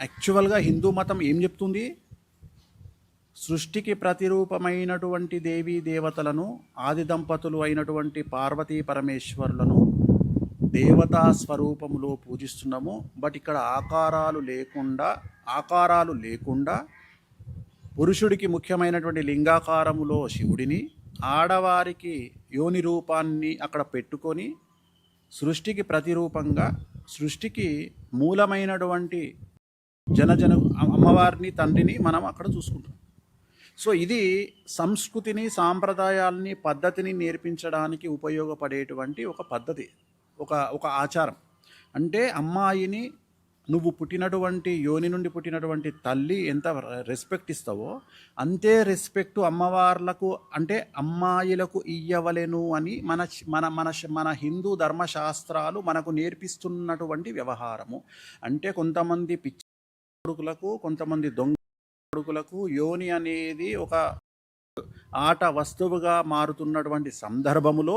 యాక్చువల్గా హిందూ మతం ఏం చెప్తుంది? సృష్టికి ప్రతిరూపమైనటువంటి దేవీ దేవతలను, ఆది దంపతులు అయినటువంటి పార్వతీ పరమేశ్వరులను దేవతా స్వరూపములో పూజిస్తున్నాము. బట్ ఇక్కడ ఆకారాలు లేకుండా పురుషుడికి ముఖ్యమైనటువంటి లింగాకారములో శివుడిని, ఆడవారికి యోని రూపాన్ని అక్కడ పెట్టుకొని సృష్టికి ప్రతిరూపంగా, సృష్టికి మూలమైనటువంటి అమ్మవారిని, తండ్రిని మనం అక్కడ చూసుకుంటాం. సో ఇది సంస్కృతిని, సాంప్రదాయాల్ని, పద్ధతిని నేర్పించడానికి ఉపయోగపడేటువంటి ఒక పద్ధతి, ఒక ఆచారం. అంటే అమ్మాయిని నువ్వు పుట్టినటువంటి యోని నుండి పుట్టినటువంటి తల్లి ఎంత రెస్పెక్ట్ ఇస్తావో అంతే రెస్పెక్ట్ అమ్మవార్లకు, అంటే అమ్మాయిలకు ఇయ్యవలెను అని మన హిందూ ధర్మశాస్త్రాలు మనకు నేర్పిస్తున్నటువంటి వ్యవహారము. అంటే కొంతమంది పిచ్చి కొడుకులకు, కొంతమంది దొంగ కొడుకులకు యోని అనేది ఒక ఆట వస్తువుగా మారుతున్నటువంటి సందర్భములో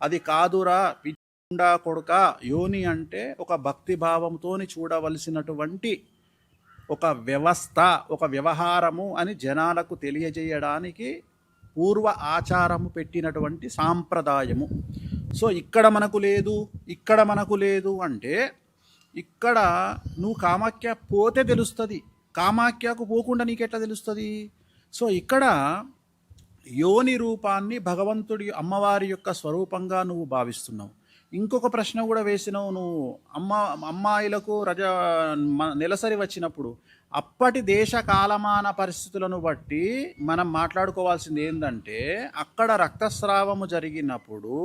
అది కాదురా పిచ్చుండా కొడుక, యోని అంటే ఒక భక్తి భావంతోని చూడవలసినటువంటి ఒక వ్యవస్థ, ఒక వ్యవహారము అని జనాలకు తెలియజేయడానికి పూర్వ ఆచారము పెట్టినటువంటి సాంప్రదాయము. సో ఇక్కడ మనకు లేదు అంటే ఇక్కడ నువ్వు కామాఖ్య పోతే తెలుస్తుంది, కామాఖ్యకు పోకుండా నీకెట్లా తెలుస్తుంది? సో ఇక్కడ యోని రూపాన్ని భగవంతుడి, అమ్మవారి యొక్క స్వరూపంగా నువ్వు భావిస్తున్నావు. ఇంకొక ప్రశ్న కూడా వేసినావు నువ్వు, అమ్మాయిలకు నెలసరి వచ్చినప్పుడు అప్పటి దేశ కాలమాన పరిస్థితులను బట్టి మనం మాట్లాడుకోవాల్సింది ఏంటంటే, అక్కడ రక్తస్రావము జరిగినప్పుడు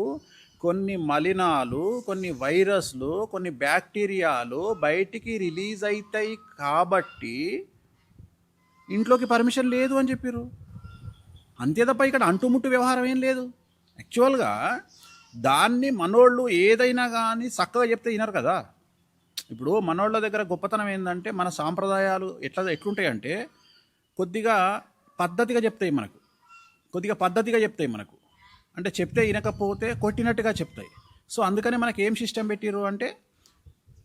కొన్ని మలినాలు, కొన్ని వైరస్లు, కొన్ని బ్యాక్టీరియాలు బయటికి రిలీజ్ అవుతాయి కాబట్టి ఇంట్లోకి పర్మిషన్ లేదు అని చెప్పారు. అంతే తప్ప ఇక్కడ అంటుముట్టు వ్యవహారం ఏం లేదు. యాక్చువల్గా దాన్ని మనోళ్ళు ఏదైనా కానీ చక్కగా చెప్తే వినరు కదా. ఇప్పుడు మనోళ్ళ దగ్గర గొప్పతనం ఏంటంటే, మన సాంప్రదాయాలు ఎట్లుంటాయి అంటే కొద్దిగా పద్ధతిగా చెప్తాయి మనకు, అంటే చెప్తే వినకపోతే కొట్టినట్టుగా చెప్తాయి. సో అందుకని మనకి ఏం సిస్టమ్ పెట్టిరు అంటే,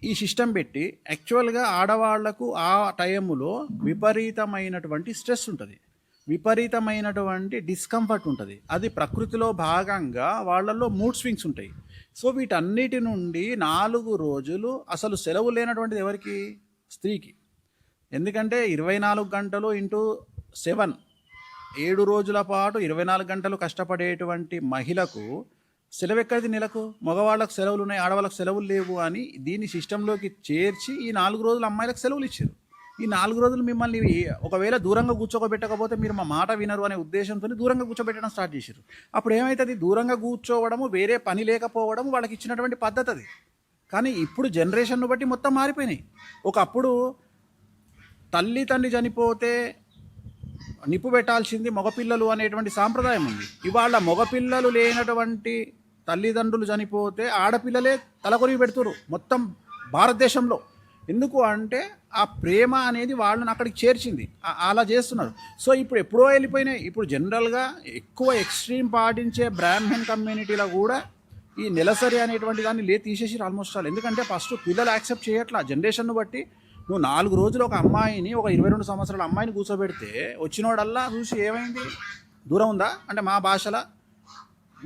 ఈ సిస్టమ్ పెట్టి యాక్చువల్గా ఆడవాళ్లకు ఆ టైంలో విపరీతమైనటువంటి స్ట్రెస్ ఉంటుంది, విపరీతమైనటువంటి డిస్కంఫర్ట్ ఉంటుంది. అది ప్రకృతిలో భాగంగా వాళ్ళల్లో మూడ్ స్వింగ్స్ ఉంటాయి. సో వీటన్నిటి నుండి 4 రోజులు అసలు సెలవు లేనటువంటిది ఎవరికి? స్త్రీకి. ఎందుకంటే 24 గంటలు ఇంటూ 7, 7 రోజుల పాటు 24 గంటలు కష్టపడేటువంటి మహిళకు సెలవు ఎక్కడిది నెలకు? మగవాళ్ళకు సెలవులు ఉన్నాయి, ఆడవాళ్ళకు సెలవులు లేవు అని దీన్ని సిస్టంలోకి చేర్చి ఈ 4 రోజులు అమ్మాయిలకు సెలవులు ఇచ్చారు. ఈ 4 రోజులు మిమ్మల్ని ఒకవేళ దూరంగా కూర్చోబెట్టకపోతే మీరు మా మాట వినరు అనే ఉద్దేశంతో దూరంగా కూర్చోబెట్టడం స్టార్ట్ చేశారు. అప్పుడు ఏమవుతుంది? దూరంగా కూర్చోవడము, వేరే పని లేకపోవడం వాళ్ళకి ఇచ్చినటువంటి పద్ధతి అది. కానీ ఇప్పుడు జనరేషన్ను బట్టి మొత్తం మారిపోయినాయి. ఒకప్పుడు తల్లి తండ్రి చనిపోతే నిప్పు పెట్టాల్సింది మగపిల్లలు అనేటువంటి సాంప్రదాయం ఉంది. ఇవాళ మగపిల్లలు లేనటువంటి తల్లిదండ్రులు చనిపోతే ఆడపిల్లలే తలకొరిగి పెడుతున్నారు మొత్తం భారతదేశంలో. ఎందుకు అంటే ఆ ప్రేమ అనేది వాళ్ళని అక్కడికి చేర్చింది, అలా చేస్తున్నారు. సో ఇప్పుడు ఎప్పుడో వెళ్ళిపోయినాయి. ఇప్పుడు జనరల్గా ఎక్కువ ఎక్స్ట్రీమ్ పాటించే బ్రాహ్మణ్ కమ్యూనిటీలో కూడా ఈ నెలసరి అనేటువంటి దాన్ని తీసేసి ఆల్మోస్ట్ ఆల్. ఎందుకంటే ఫస్ట్ పిల్లలు యాక్సెప్ట్ చేయట్లా. జనరేషన్ను బట్టి నువ్వు 4 రోజులు ఒక అమ్మాయిని, ఒక 22 సంవత్సరాల అమ్మాయిని కూర్చోబెడితే వచ్చినోడల్లా చూసి ఏమైంది? దూరం ఉందా అంటే, మా భాషలో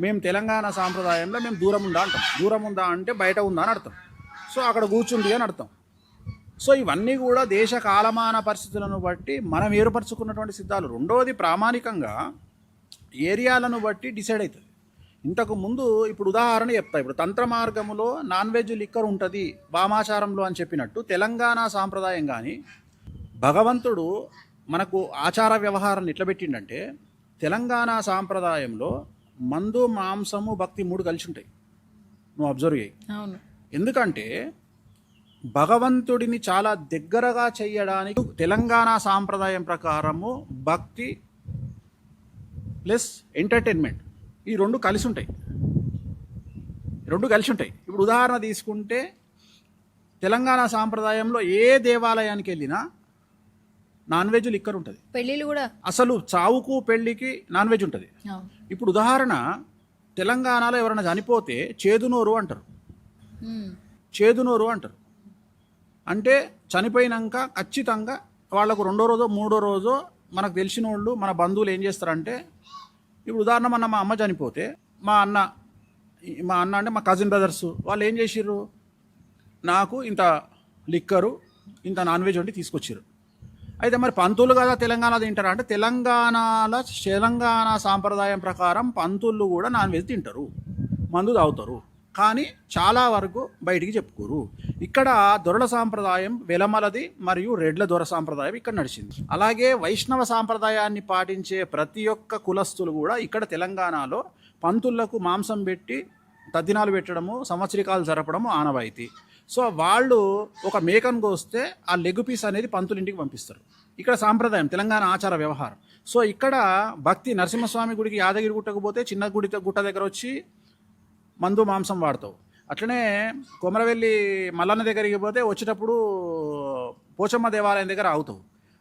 మేము తెలంగాణ సాంప్రదాయంలో మేము దూరం ఉందా అంటాం. దూరం ఉందా అంటే బయట ఉందా అని అర్థం. సో అక్కడ కూర్చుంది అని అర్థం. సో ఇవన్నీ కూడా దేశ కాలమాన పరిస్థితులను బట్టి మనం ఏర్పరచుకున్నటువంటి సిద్ధాలు. రెండవది ప్రామాణికంగా ఏరియాలను బట్టి డిసైడ్ అవుతుంది. ఇంతకు ముందు ఇప్పుడు ఉదాహరణ చెప్తా. ఇప్పుడు తంత్ర మార్గములో నాన్ వెజ్ లిక్కర్ ఉంటుంది వామాచారంలో అని చెప్పినట్టు తెలంగాణ సాంప్రదాయం కానీ భగవంతుడు మనకు ఆచార వ్యవహారాన్ని ఎట్లా పెట్టిండంటే, తెలంగాణ సాంప్రదాయంలో మందు, మాంసము, భక్తి 3 కలిసి ఉంటాయి. నువ్వు అబ్జర్వ్ చేయి. ఎందుకంటే భగవంతుడిని చాలా దగ్గరగా చేయడానికి తెలంగాణ సాంప్రదాయం ప్రకారము భక్తి ప్లస్ ఎంటర్టైన్మెంట్ ఈ 2 కలిసి ఉంటాయి. ఇప్పుడు ఉదాహరణ తీసుకుంటే తెలంగాణ సాంప్రదాయంలో ఏ దేవాలయానికి వెళ్ళినా నాన్ వెజ్ లిక్కర్ ఉంటుంది. పెళ్ళిళ్ళు కూడా అసలు చావుకు పెళ్లికి నాన్ వెజ్ ఉంటుంది. ఇప్పుడు ఉదాహరణ తెలంగాణలో ఎవరైనా చనిపోతే చేదునోరు అంటారు. అంటే చనిపోయినాక ఖచ్చితంగా వాళ్ళకు 2వ రోజో 3వ రోజో మనకు తెలిసిన వాళ్ళు మన బంధువులు ఏం చేస్తారంటే, ఇప్పుడు ఉదాహరణ మా అమ్మ చనిపోతే మా అన్న అంటే మా కజిన్ బ్రదర్స్ వాళ్ళు ఏం చేసిర్రు, నాకు ఇంత లిక్కరు ఇంత నాన్ వెజ్ వండి తీసుకొచ్చారు. అయితే మరి పంతులు కదా తెలంగాణ తింటారా అంటే, తెలంగాణ సాంప్రదాయం ప్రకారం పంతుళ్ళు కూడా నాన్ వెజ్ తింటారు, మందు తాగుతారు. కానీ చాలా వరకు బయటికి చెప్పుకోరు. ఇక్కడ దొరల సాంప్రదాయం వెలమలది మరియు రెడ్ల దొర సాంప్రదాయం ఇక్కడ నడిచింది. అలాగే వైష్ణవ సాంప్రదాయాన్ని పాటించే ప్రతి ఒక్క కులస్తులు కూడా ఇక్కడ తెలంగాణలో పంతులకు మాంసం పెట్టి తద్దినాలు పెట్టడము, సంవత్సరికాలు జరపడము ఆనవాయితీ. సో వాళ్ళు ఒక మేకను కోస్తే ఆ లెగ్ పీస్ అనేది పంతులింటికి పంపిస్తారు. ఇక్కడ సాంప్రదాయం, తెలంగాణ ఆచార వ్యవహారం. సో ఇక్కడ భక్తి నరసింహస్వామి గుడికి యాదగిరి గుట్టకు పోతే చిన్న గుట్ట దగ్గర వచ్చి మందు మాంసం వాడతావు. అట్లనే కొమరవెల్లి మల్లన్న దగ్గరికి పోతే వచ్చేటప్పుడు పోచమ్మ దేవాలయం దగ్గర ఆగుతావు.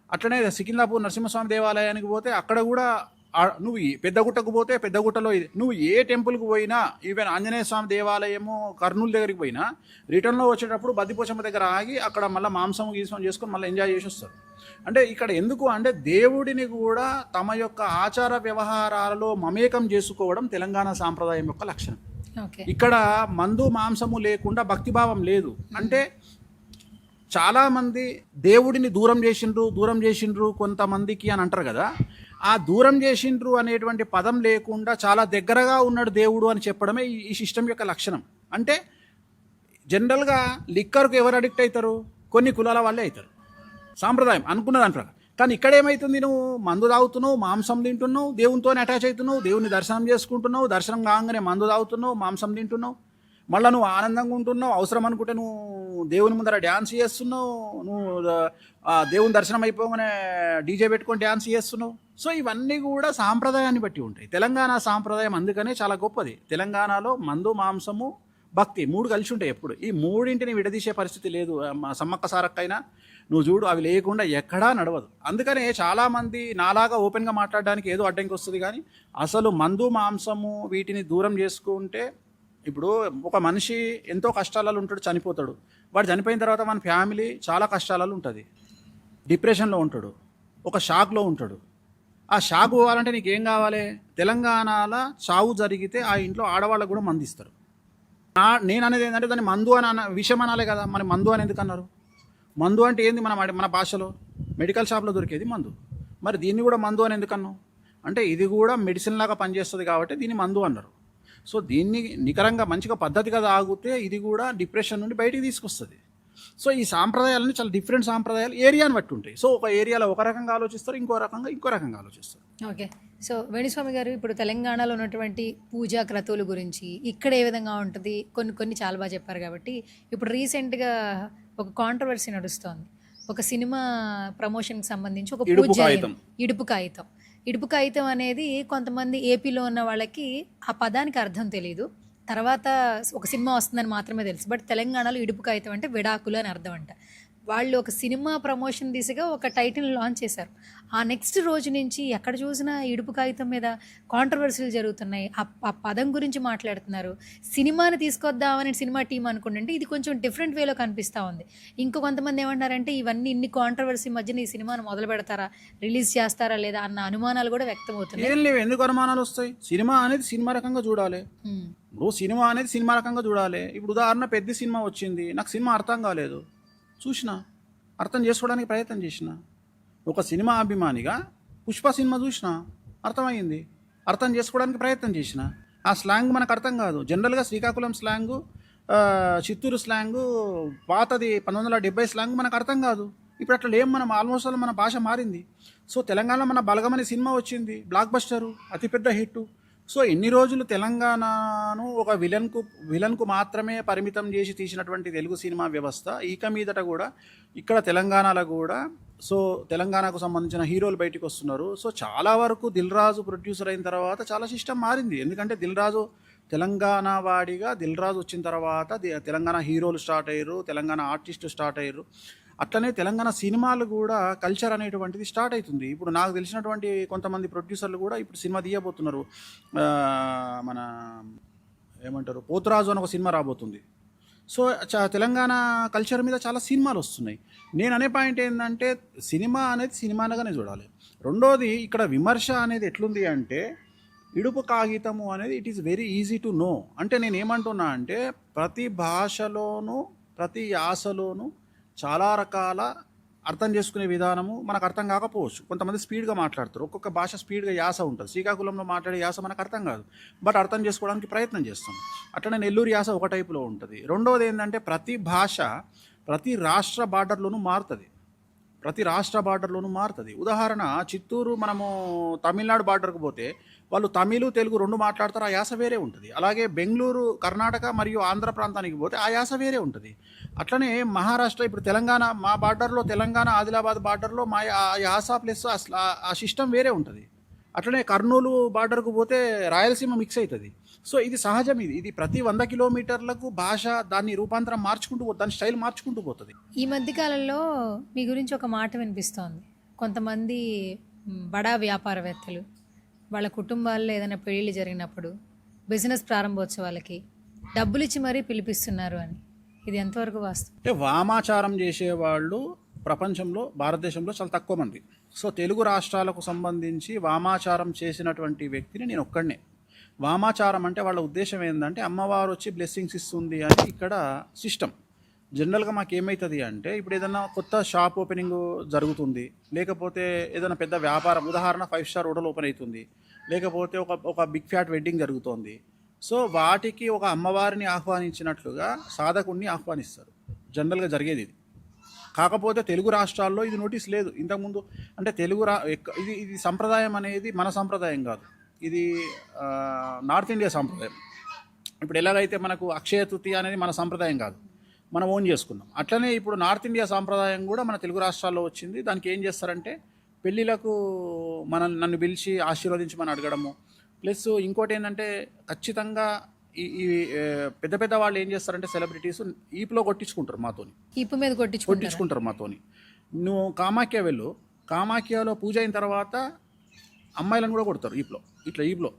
అట్లనే సికింద్రాపూర్ నరసింహస్వామి దేవాలయానికి పోతే అక్కడ కూడా నువ్వు పెద్దగుట్టకు పోతే పెద్దగుట్టలో నువ్వు ఏ టెంపుల్కి పోయినా, ఈవెన్ ఆంజనేయ స్వామి దేవాలయము కర్నూలు దగ్గరికి పోయినా రిటర్న్లో వచ్చేటప్పుడు బద్దిపోచమ్మ దగ్గర ఆగి అక్కడ మళ్ళీ మాంసం గీసం చేసుకొని మళ్ళీ ఎంజాయ్ చేసి వస్తారు. అంటే ఇక్కడ ఎందుకు అంటే దేవుడిని కూడా తమ యొక్క ఆచార వ్యవహారాలలో మమేకం చేసుకోవడం తెలంగాణ సాంప్రదాయం యొక్క లక్షణం. ఇక్కడ మందు మాంసము లేకుండా భక్తిభావం లేదు. అంటే చాలామంది దేవుడిని దూరం చేసిండ్రు కొంతమందికి అని అంటారు కదా. ఆ దూరం చేసిండ్రు అనేటువంటి పదం లేకుండా చాలా దగ్గరగా ఉన్నాడు దేవుడు అని చెప్పడమే ఈ సిస్టమ్ యొక్క లక్షణం. అంటే జనరల్గా లిక్కర్కు ఎవరు అడిక్ట్ అవుతారు? కొన్ని కులాల వాళ్ళే అవుతారు. సాంప్రదాయం అనుకున్న దాని ప్రకారం. కానీ ఇక్కడ ఏమవుతుంది, నువ్వు మందు తాగుతున్నావు, మాంసం తింటున్నావు, దేవునితోనే అటాచ్ అవుతున్నావు, దేవుని దర్శనం చేసుకుంటున్నావు, దర్శనం కాగానే మందు తాగుతున్నావు, మాంసం తింటున్నావు, మళ్ళీ నువ్వు ఆనందంగా ఉంటున్నావు, అవసరం అనుకుంటే నువ్వు దేవుని ముందర డ్యాన్స్ చేస్తున్నావు, నువ్వు దేవుని దర్శనం అయిపోగానే డీజే పెట్టుకొని డ్యాన్స్ చేస్తున్నావు. సో ఇవన్నీ కూడా సాంప్రదాయాన్ని బట్టి ఉంటాయి. తెలంగాణ సాంప్రదాయం అందుకనే చాలా గొప్పది. తెలంగాణలో మందు, మాంసము, భక్తి 3 కలిసి ఉంటాయి ఎప్పుడు. ఈ 3ంటిని విడదీసే పరిస్థితి లేదు. సమ్మక్క సారక్కైనా నువ్వు చూడు, అవి లేకుండా ఎక్కడా నడవదు. అందుకనే చాలామంది నాలాగా ఓపెన్గా మాట్లాడడానికి ఏదో అడ్డంకి వస్తుంది. కానీ అసలు మందు, మాంసము వీటిని దూరం చేసుకుంటే, ఇప్పుడు ఒక మనిషి ఎంతో కష్టాలలో ఉంటాడు, చనిపోతాడు. వాడు చనిపోయిన తర్వాత మన ఫ్యామిలీ చాలా కష్టాలలో ఉంటుంది, డిప్రెషన్లో ఉంటాడు, ఒక షాక్లో ఉంటాడు. ఆ షాక్ పోవాలంటే నీకేం కావాలి? తెలంగాణలో చావు జరిగితే ఆ ఇంట్లో ఆడవాళ్ళకు కూడా మందు ఇస్తారు. నేను అనేది ఏంటంటే దాన్ని మందు అని విషయం అనాలే కదా. మరి మందు అని ఎందుకు అన్నారు? మందు అంటే ఏంది? మన భాషలో మెడికల్ షాప్లో దొరికేది మందు. మరి దీన్ని కూడా మందు అని ఎందుకు అన్నావు? అంటే ఇది కూడా మెడిసిన్ లాగా పనిచేస్తుంది కాబట్టి దీన్ని మందు అన్నారు. సో దీన్ని నికరంగా మంచిగా పద్ధతిగా తాగితే ఇది కూడా డిప్రెషన్ నుండి బయటికి తీసుకొస్తుంది. సో ఈ సాంప్రదాయాలని చాలా డిఫరెంట్ సాంప్రదాయాలు ఏరియాని బట్టి ఉంటాయి. సో ఒక ఏరియాలో ఒక రకంగా ఆలోచిస్తారు, ఇంకో రకంగా ఆలోచిస్తారు. ఓకే. సో వేణుస్వామి గారు, ఇప్పుడు తెలంగాణలో ఉన్నటువంటి పూజా క్రతువుల గురించి ఇక్కడ ఏ విధంగా ఉంటుంది, కొన్ని చాలా బాగా చెప్పారు. కాబట్టి ఇప్పుడు రీసెంట్గా ఒక కాంట్రవర్సీ నడుస్తోంది. ఒక సినిమా ప్రమోషన్కి సంబంధించి ఒక పూజ, ఇడుపు కాగితం అనేది కొంతమంది ఏపీలో ఉన్న వాళ్ళకి ఆ పదానికి అర్థం తెలియదు. తర్వాత ఒక సినిమా వస్తుందని మాత్రమే తెలుసు. బట్ తెలంగాణలో ఇడుపు కాగితం అంటే విడాకులు అని అర్థం అంట. వాళ్ళు ఒక సినిమా ప్రమోషన్ దిశగా ఒక టైటిల్ లాంచ్ చేశారు. ఆ నెక్స్ట్ రోజు నుంచి ఎక్కడ చూసినా ఇడుపు కాగితం మీద కాంట్రవర్సీలు జరుగుతున్నాయి. ఆ పదం గురించి మాట్లాడుతున్నారు. సినిమాని తీసుకొద్దామని సినిమా టీం అనుకుంటుంటే ఇది కొంచెం డిఫరెంట్ వేలో కనిపిస్తూ ఉంది. ఇంకో కొంతమంది ఏమంటారంటే ఇవన్నీ ఇన్ని కాంట్రవర్సీ మధ్యన ఈ సినిమాను మొదలు పెడతారా, రిలీజ్ చేస్తారా లేదా అన్న అనుమానాలు కూడా వ్యక్తం అవుతున్నాయి. ఏం లేవు, ఎందుకు అనుమానాలు వస్తాయి? సినిమా అనేది సినిమా రకంగా చూడాలి. ఇప్పుడు సినిమా అనేది సినిమా రకంగా చూడాలి. ఇప్పుడు ఉదాహరణ, పెద్ద సినిమా వచ్చింది, నాకు సినిమా అర్థం కాలేదు, చూసిన, అర్థం చేసుకోవడానికి ప్రయత్నం చేసిన. ఒక సినిమా అభిమానిగా పుష్ప సినిమా చూసిన, అర్థమైంది, అర్థం చేసుకోవడానికి ప్రయత్నం చేసిన. ఆ స్లాంగ్ మనకు అర్థం కాదు. జనరల్గా శ్రీకాకుళం స్లాంగు, చిత్తూరు స్లాంగు, పాతది 1970 స్లాంగ్ మనకు అర్థం కాదు. ఇప్పుడు అట్లా ఏం, మనం ఆల్మోస్ట్ మన భాష మారింది. సో తెలంగాణలో మన బలగమని సినిమా వచ్చింది, బ్లాక్ బస్టరు, అతిపెద్ద హిట్. సో ఎన్ని రోజులు తెలంగాణను ఒక విలన్కు మాత్రమే పరిమితం చేసి తీసినటువంటి తెలుగు సినిమా వ్యవస్థ ఇక మీదట కూడా ఇక్కడ తెలంగాణలో కూడా, సో తెలంగాణకు సంబంధించిన హీరోలు బయటకు వస్తున్నారు. సో చాలా వరకు దిల్ రాజు ప్రొడ్యూసర్ అయిన తర్వాత చాలా సిస్టమ్ మారింది. ఎందుకంటే దిల్ రాజు తెలంగాణ వాడిగా, దిల్ రాజు వచ్చిన తర్వాత తెలంగాణ హీరోలు స్టార్ట్ అయ్యారు, తెలంగాణ ఆర్టిస్టు స్టార్ట్ అయ్యారు. అట్లనే తెలంగాణ సినిమాలు కూడా కల్చర్ అనేటువంటిది స్టార్ట్ అవుతుంది. ఇప్పుడు నాకు తెలిసినటువంటి కొంతమంది ప్రొడ్యూసర్లు కూడా ఇప్పుడు సినిమా తీయబోతున్నారు. మన ఏమంటారు, పోతురాజు అని ఒక సినిమా రాబోతుంది. సో తెలంగాణ కల్చర్ మీద చాలా సినిమాలు వస్తున్నాయి. నేను అనే పాయింట్ ఏంటంటే సినిమా అనేది సినిమానగానే చూడాలి. రెండోది, ఇక్కడ విమర్శ అనేది ఎట్లుంది అంటే, ఇడుపు కాగితము అనేది it is very easy to know. అంటే నేను ఏమంటున్నా అంటే, ప్రతి భాషలోనూ ప్రతి యాసలోనూ చాలా రకాల అర్థం చేసుకునే విధానము మనకు అర్థం కాకపోవచ్చు. కొంతమంది స్పీడ్గా మాట్లాడతారు, ఒక్కొక్క భాష స్పీడ్గా యాస ఉంటుంది. శ్రీకాకుళంలో మాట్లాడే యాస మనకు అర్థం కాదు, బట్ అర్థం చేసుకోవడానికి ప్రయత్నం చేస్తాం. అట్లనే నెల్లూరు యాస ఒక టైపులో ఉంటుంది. రెండోది ఏంటంటే, ప్రతి భాష ప్రతి రాష్ట్ర బార్డర్లోనూ మారుతుంది. ఉదాహరణ, చిత్తూరు మనము తమిళనాడు బార్డర్కి పోతే వాళ్ళు తమిళ్, తెలుగు 2 మాట్లాడతారు, ఆ యాస వేరే ఉంటుంది. అలాగే బెంగళూరు, కర్ణాటక మరియు ఆంధ్ర ప్రాంతానికి పోతే ఆ యాస వేరే ఉంటుంది. అట్లనే మహారాష్ట్ర, ఇప్పుడు తెలంగాణ, మా బార్డర్లో తెలంగాణ ఆదిలాబాద్ బార్డర్లో మా యాస ప్లస్ ఆ సిస్టమ్ వేరే ఉంటుంది. అట్లనే కర్నూలు బార్డర్కు పోతే రాయలసీమ మిక్స్ అవుతుంది. సో ఇది సహజం. ఇది ప్రతి 100 కిలోమీటర్లకు భాష దాన్ని రూపాంతరం మార్చుకుంటూ పోతుంది, దాని స్టైల్ మార్చుకుంటూ పోతుంది. ఈ మధ్యకాలంలో మీ గురించి ఒక మాట వినిపిస్తోంది. కొంతమంది బడా వ్యాపారవేత్తలు వాళ్ళ కుటుంబాల్లో ఏదైనా పెళ్ళిళ్ళు జరిగినప్పుడు బిజినెస్ ప్రారంభోత్సవాలకి డబ్బులు ఇచ్చి మరీ పిలిపిస్తున్నారు అని. ఇది ఎంతవరకు వాస్తవం? అంటే వామాచారం చేసేవాళ్ళు ప్రపంచంలో, భారతదేశంలో చాలా తక్కువ మంది. సో తెలుగు రాష్ట్రాలకు సంబంధించి వామాచారం చేసినటువంటి వ్యక్తిని నేను ఒక్కడనే. వామాచారం అంటే వాళ్ళ ఉద్దేశం ఏంటంటే, అమ్మవారు వచ్చి బ్లెస్సింగ్స్ ఇస్తుంది అని ఇక్కడ సిస్టమ్. జనరల్గా మాకు ఏమవుతుంది అంటే, ఇప్పుడు ఏదైనా కొత్త షాప్ ఓపెనింగ్ జరుగుతుంది, లేకపోతే ఏదైనా పెద్ద వ్యాపారం, ఉదాహరణ 5 స్టార్ హోటల్ ఓపెన్ అవుతుంది, లేకపోతే ఒక బిగ్ ఫ్యాట్ వెడ్డింగ్ జరుగుతోంది. సో వాటికి ఒక అమ్మవారిని ఆహ్వానించినట్లుగా సాధకుడిని ఆహ్వానిస్తారు. జనరల్గా జరిగేది ఇది. కాకపోతే తెలుగు రాష్ట్రాల్లో ఇది నోటీస్ లేదు ఇంతకుముందు. అంటే ఇది సంప్రదాయం అనేది మన సంప్రదాయం కాదు, ఇది నార్త్ ఇండియా సంప్రదాయం. ఇప్పుడు ఎలాగైతే మనకు అక్షయ తృతీయ అనేది మన సంప్రదాయం కాదు, మనం ఓన్ చేసుకున్నాం. అట్లనే ఇప్పుడు నార్త్ ఇండియా సాంప్రదాయం కూడా మన తెలుగు రాష్ట్రాల్లో వచ్చింది. దానికి ఏం చేస్తారంటే పెళ్ళిళ్ళకు నన్ను పిలిచి ఆశీర్వదించమని అడగడము. ప్లస్ ఇంకోటి ఏంటంటే ఖచ్చితంగా ఈ పెద్ద పెద్ద వాళ్ళు ఏం చేస్తారంటే సెలబ్రిటీస్ ఈపులో కొట్టించుకుంటారు మాతోని, ఈపు మీద కొట్టించుకుంటారు మాతోని. నువ్వు కామాఖ్య వెళ్ళు, కామాఖ్యలో పూజ అయిన తర్వాత అమ్మాయిలను కూడా కొడతారు ఈపులో.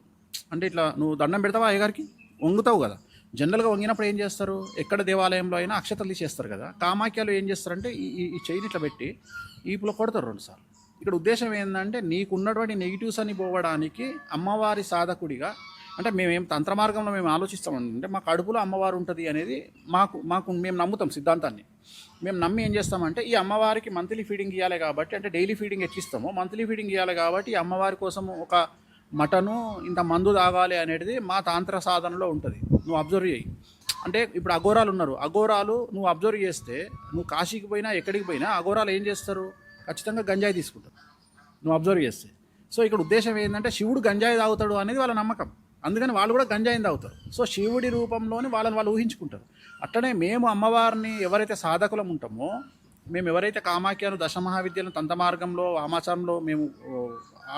అంటే ఇట్లా నువ్వు దండం పెడతావా అయ్యగారికి, వంగుతావు కదా. జనరల్గా వంగినప్పుడు ఏం చేస్తారు, ఎక్కడ దేవాలయంలో అయినా అక్షతలు తీసేస్తారు కదా. కామాఖ్యలో ఏం చేస్తారంటే ఈ చైన్ ఇట్లా పెట్టి ఈపులో కొడతారు 2 సార్లు. ఇక్కడ ఉద్దేశం ఏంటంటే నీకున్నటువంటి నెగిటివ్స్ అని పోవడానికి అమ్మవారి సాధకుడిగా, అంటే మేమేం తంత్ర మార్గంలో మేము ఆలోచిస్తామంటే మా కడుపులో అమ్మవారు ఉంటుంది అనేది మేము నమ్ముతాం సిద్ధాంతాన్ని. మేము నమ్మి ఏం చేస్తామంటే ఈ అమ్మవారికి మంత్లీ ఫీడింగ్ ఇవ్వాలి కాబట్టి, అంటే డైలీ ఫీడింగ్ ఎట్లిస్తామో మంత్లీ ఫీడింగ్ ఇవ్వాలి కాబట్టి ఈ అమ్మవారి కోసం ఒక మటను ఇంత మందు తాగాలి అనేది మా తాంత్ర సాధనలో ఉంటుంది. నువ్వు అబ్జర్వ్ చేయి. అంటే ఇప్పుడు అఘోరాలు ఉన్నారు, అఘోరాలు నువ్వు అబ్జర్వ్ చేస్తే నువ్వు కాశీకి పోయినా ఎక్కడికి పోయినా అఘోరాలు ఏం చేస్తారు, ఖచ్చితంగా గంజాయి తీసుకుంటారు నువ్వు అబ్జర్వ్ చేస్తే. సో ఇక్కడ ఉద్దేశం ఏంటంటే శివుడు గంజాయి తాగుతాడు అనేది వాళ్ళ నమ్మకం, అందుకని వాళ్ళు కూడా గంజాయిని తాగుతారు. సో శివుడి రూపంలోని వాళ్ళు ఊహించుకుంటారు. అట్లనే మేము అమ్మవారిని ఎవరైతే సాధకులం ఉంటామో, మేము ఎవరైతే కామాఖ్యను దశమహావిద్యలను తంత మార్గంలో వామాచారంలో మేము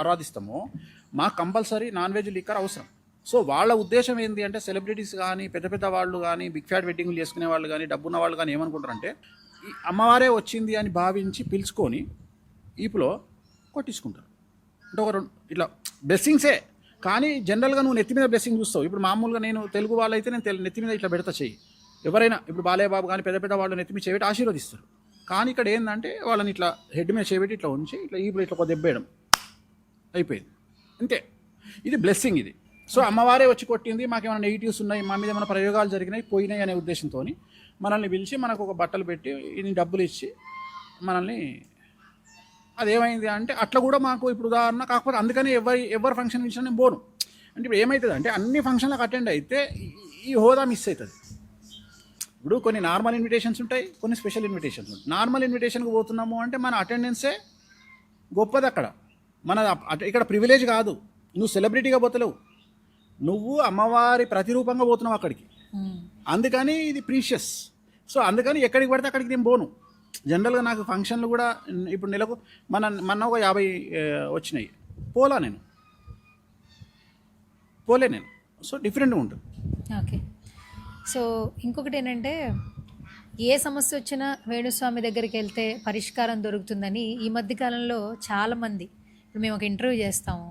ఆరాధిస్తామో మాకు కంపల్సరీ నాన్ వెజ్ లిక్కర్ అవసరం. సో వాళ్ళ ఉద్దేశం ఏంటి అంటే సెలబ్రిటీస్ కానీ పెద్ద పెద్ద వాళ్ళు కానీ బిగ్ ఫ్యాట్ వెడ్డింగ్లు చేసుకునే వాళ్ళు కానీ డబ్బున్న వాళ్ళు కానీ ఏమనుకుంటారంటే ఈ అమ్మవారే వచ్చింది అని భావించి పిలుచుకొని ఈపులో కొట్టించుకుంటారు. అంటే ఒక ఇట్లా బ్లెస్సింగ్సే, కానీ జనరల్గా నువ్వు నెత్తి మీద బ్లెస్సింగ్ చూస్తావు. ఇప్పుడు మామూలుగా నేను తెలుగు వాళ్ళైతే నేను నెత్తి మీద ఇట్లా పెడతా చెయ్యి, ఎవరైనా ఇప్పుడు బాలయ్య బాబు కానీ పెద్ద పెద్ద వాళ్ళు నెత్తి మీద చేయబెట్టి ఆశీర్వదిస్తారు. కానీ ఇక్కడ ఏంటంటే వాళ్ళని ఇట్లా హెడ్ మీద చేయబెట్టి ఇట్లా ఉంచి ఇట్లా ఈపులో ఇట్లా ఒక దెబ్బేయడం అయిపోయింది అంతే. ఇది బ్లెస్సింగ్ ఇది. సో అమ్మవారే వచ్చి కొట్టింది, మాకేమైనా నెగిటివ్స్ ఉన్నాయి, మా మీద ఏమైనా ప్రయోగాలు జరిగినాయి పోయినాయి అనే ఉద్దేశంతో మనల్ని పిలిచి మనకు ఒక బట్టలు పెట్టి ఇన్ని డబ్బులు ఇచ్చి మనల్ని, అదేమైంది అంటే అట్లా కూడా మాకు ఇప్పుడు ఉదాహరణ. కాకపోతే అందుకని ఎవరి ఫంక్షన్ ఇచ్చినా నేను పోను. అంటే ఇప్పుడు ఏమవుతుంది అంటే అన్ని ఫంక్షన్లకు అటెండ్ అయితే ఈ హోదా మిస్ అవుతుంది. ఇప్పుడు కొన్ని నార్మల్ ఇన్విటేషన్స్ ఉంటాయి, కొన్ని స్పెషల్ ఇన్విటేషన్స్ ఉంటాయి. నార్మల్ ఇన్విటేషన్కి పోతున్నాము అంటే మన అటెండెన్సే గొప్పది. అక్కడ ఇక్కడ ప్రివిలేజ్ కాదు, నువ్వు సెలబ్రిటీగా పోతలేవు, నువ్వు అమ్మవారి ప్రతిరూపంగా పోతున్నావు అక్కడికి. అందుకని ఇది ప్రీషియస్. సో అందుకని ఎక్కడికి పడితే అక్కడికి నేను పోను. జనరల్గా నాకు ఫంక్షన్లు కూడా ఇప్పుడు నెలకు మొన్న ఒక 50 వచ్చినాయి, పోలే నేను. సో డిఫరెంట్గా ఉంటుంది. ఓకే. సో ఇంకొకటి ఏంటంటే ఏ సమస్య వచ్చినా వేణుస్వామి దగ్గరికి వెళ్తే పరిష్కారం దొరుకుతుందని ఈ మధ్యకాలంలో చాలామంది, ఇప్పుడు మేము ఒక ఇంటర్వ్యూ చేస్తాము,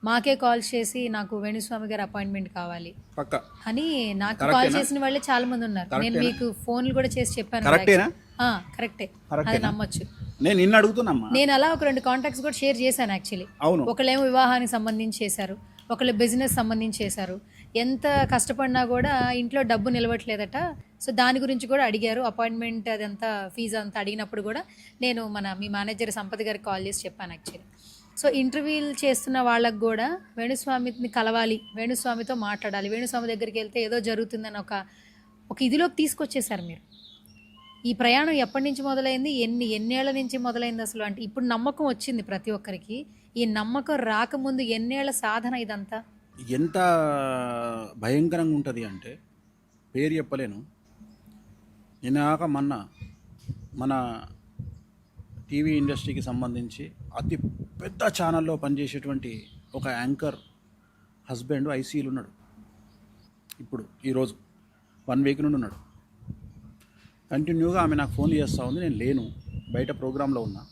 మాకే కాల్ చేసి నాకు వేణుస్వామి గారి అపాయింట్మెంట్ కావాలి అని నాకు కాల్ చేసిన వాళ్ళే చాలా మంది ఉన్నారు. నేను మీకు ఫోన్లు కూడా చేసి చెప్పాను. కరెక్టే, అది నమ్మొచ్చు. నేను అలా ఒక 2 కాంటాక్ట్స్ కూడా షేర్ చేశాను యాక్చువల్లీ. ఒకళ్ళేమో వివాహానికి సంబంధించి చేశారు, ఒకళ్ళు బిజినెస్ సంబంధించి చేశారు. ఎంత కష్టపడినా కూడా ఇంట్లో డబ్బు నిలవట్లేదట. సో దాని గురించి కూడా అడిగారు. అపాయింట్మెంట్ అదంతా ఫీజు అంతా అడిగినప్పుడు కూడా నేను మీ మేనేజర్ సంపత్ గారికి కాల్ చేసి చెప్పాను యాక్చువల్లీ. సో ఇంటర్వ్యూలు చేస్తున్న వాళ్ళకు కూడా వేణుస్వామిని కలవాలి, వేణుస్వామితో మాట్లాడాలి, వేణుస్వామి దగ్గరికి వెళ్తే ఏదో జరుగుతుందని ఒక ఇదిలోకి తీసుకొచ్చేసారు మీరు. ఈ ప్రయాణం ఎప్పటి నుంచి మొదలైంది, ఎన్నేళ్ల నుంచి మొదలైంది అసలు? అంటే ఇప్పుడు నమ్మకం వచ్చింది ప్రతి ఒక్కరికి, ఈ నమ్మకం రాకముందు ఎన్నేళ్ల సాధన ఇదంతా? ఎంత భయంకరంగా ఉంటుంది అంటే పేరు చెప్పలేను. నిన్నాక మన టీవీ ఇండస్ట్రీకి సంబంధించి అతి పెద్ద ఛానల్లో పనిచేసేటువంటి ఒక యాంకర్ హస్బెండ్ ఐసీయూలో ఉన్నాడు. ఇప్పుడు ఈరోజు 1 వీక్ నుండి ఉన్నాడు. కంటిన్యూగా ఆమె నాకు ఫోన్ చేస్తూ ఉంది, నేను లేను, బయట ప్రోగ్రాంలో ఉన్నా.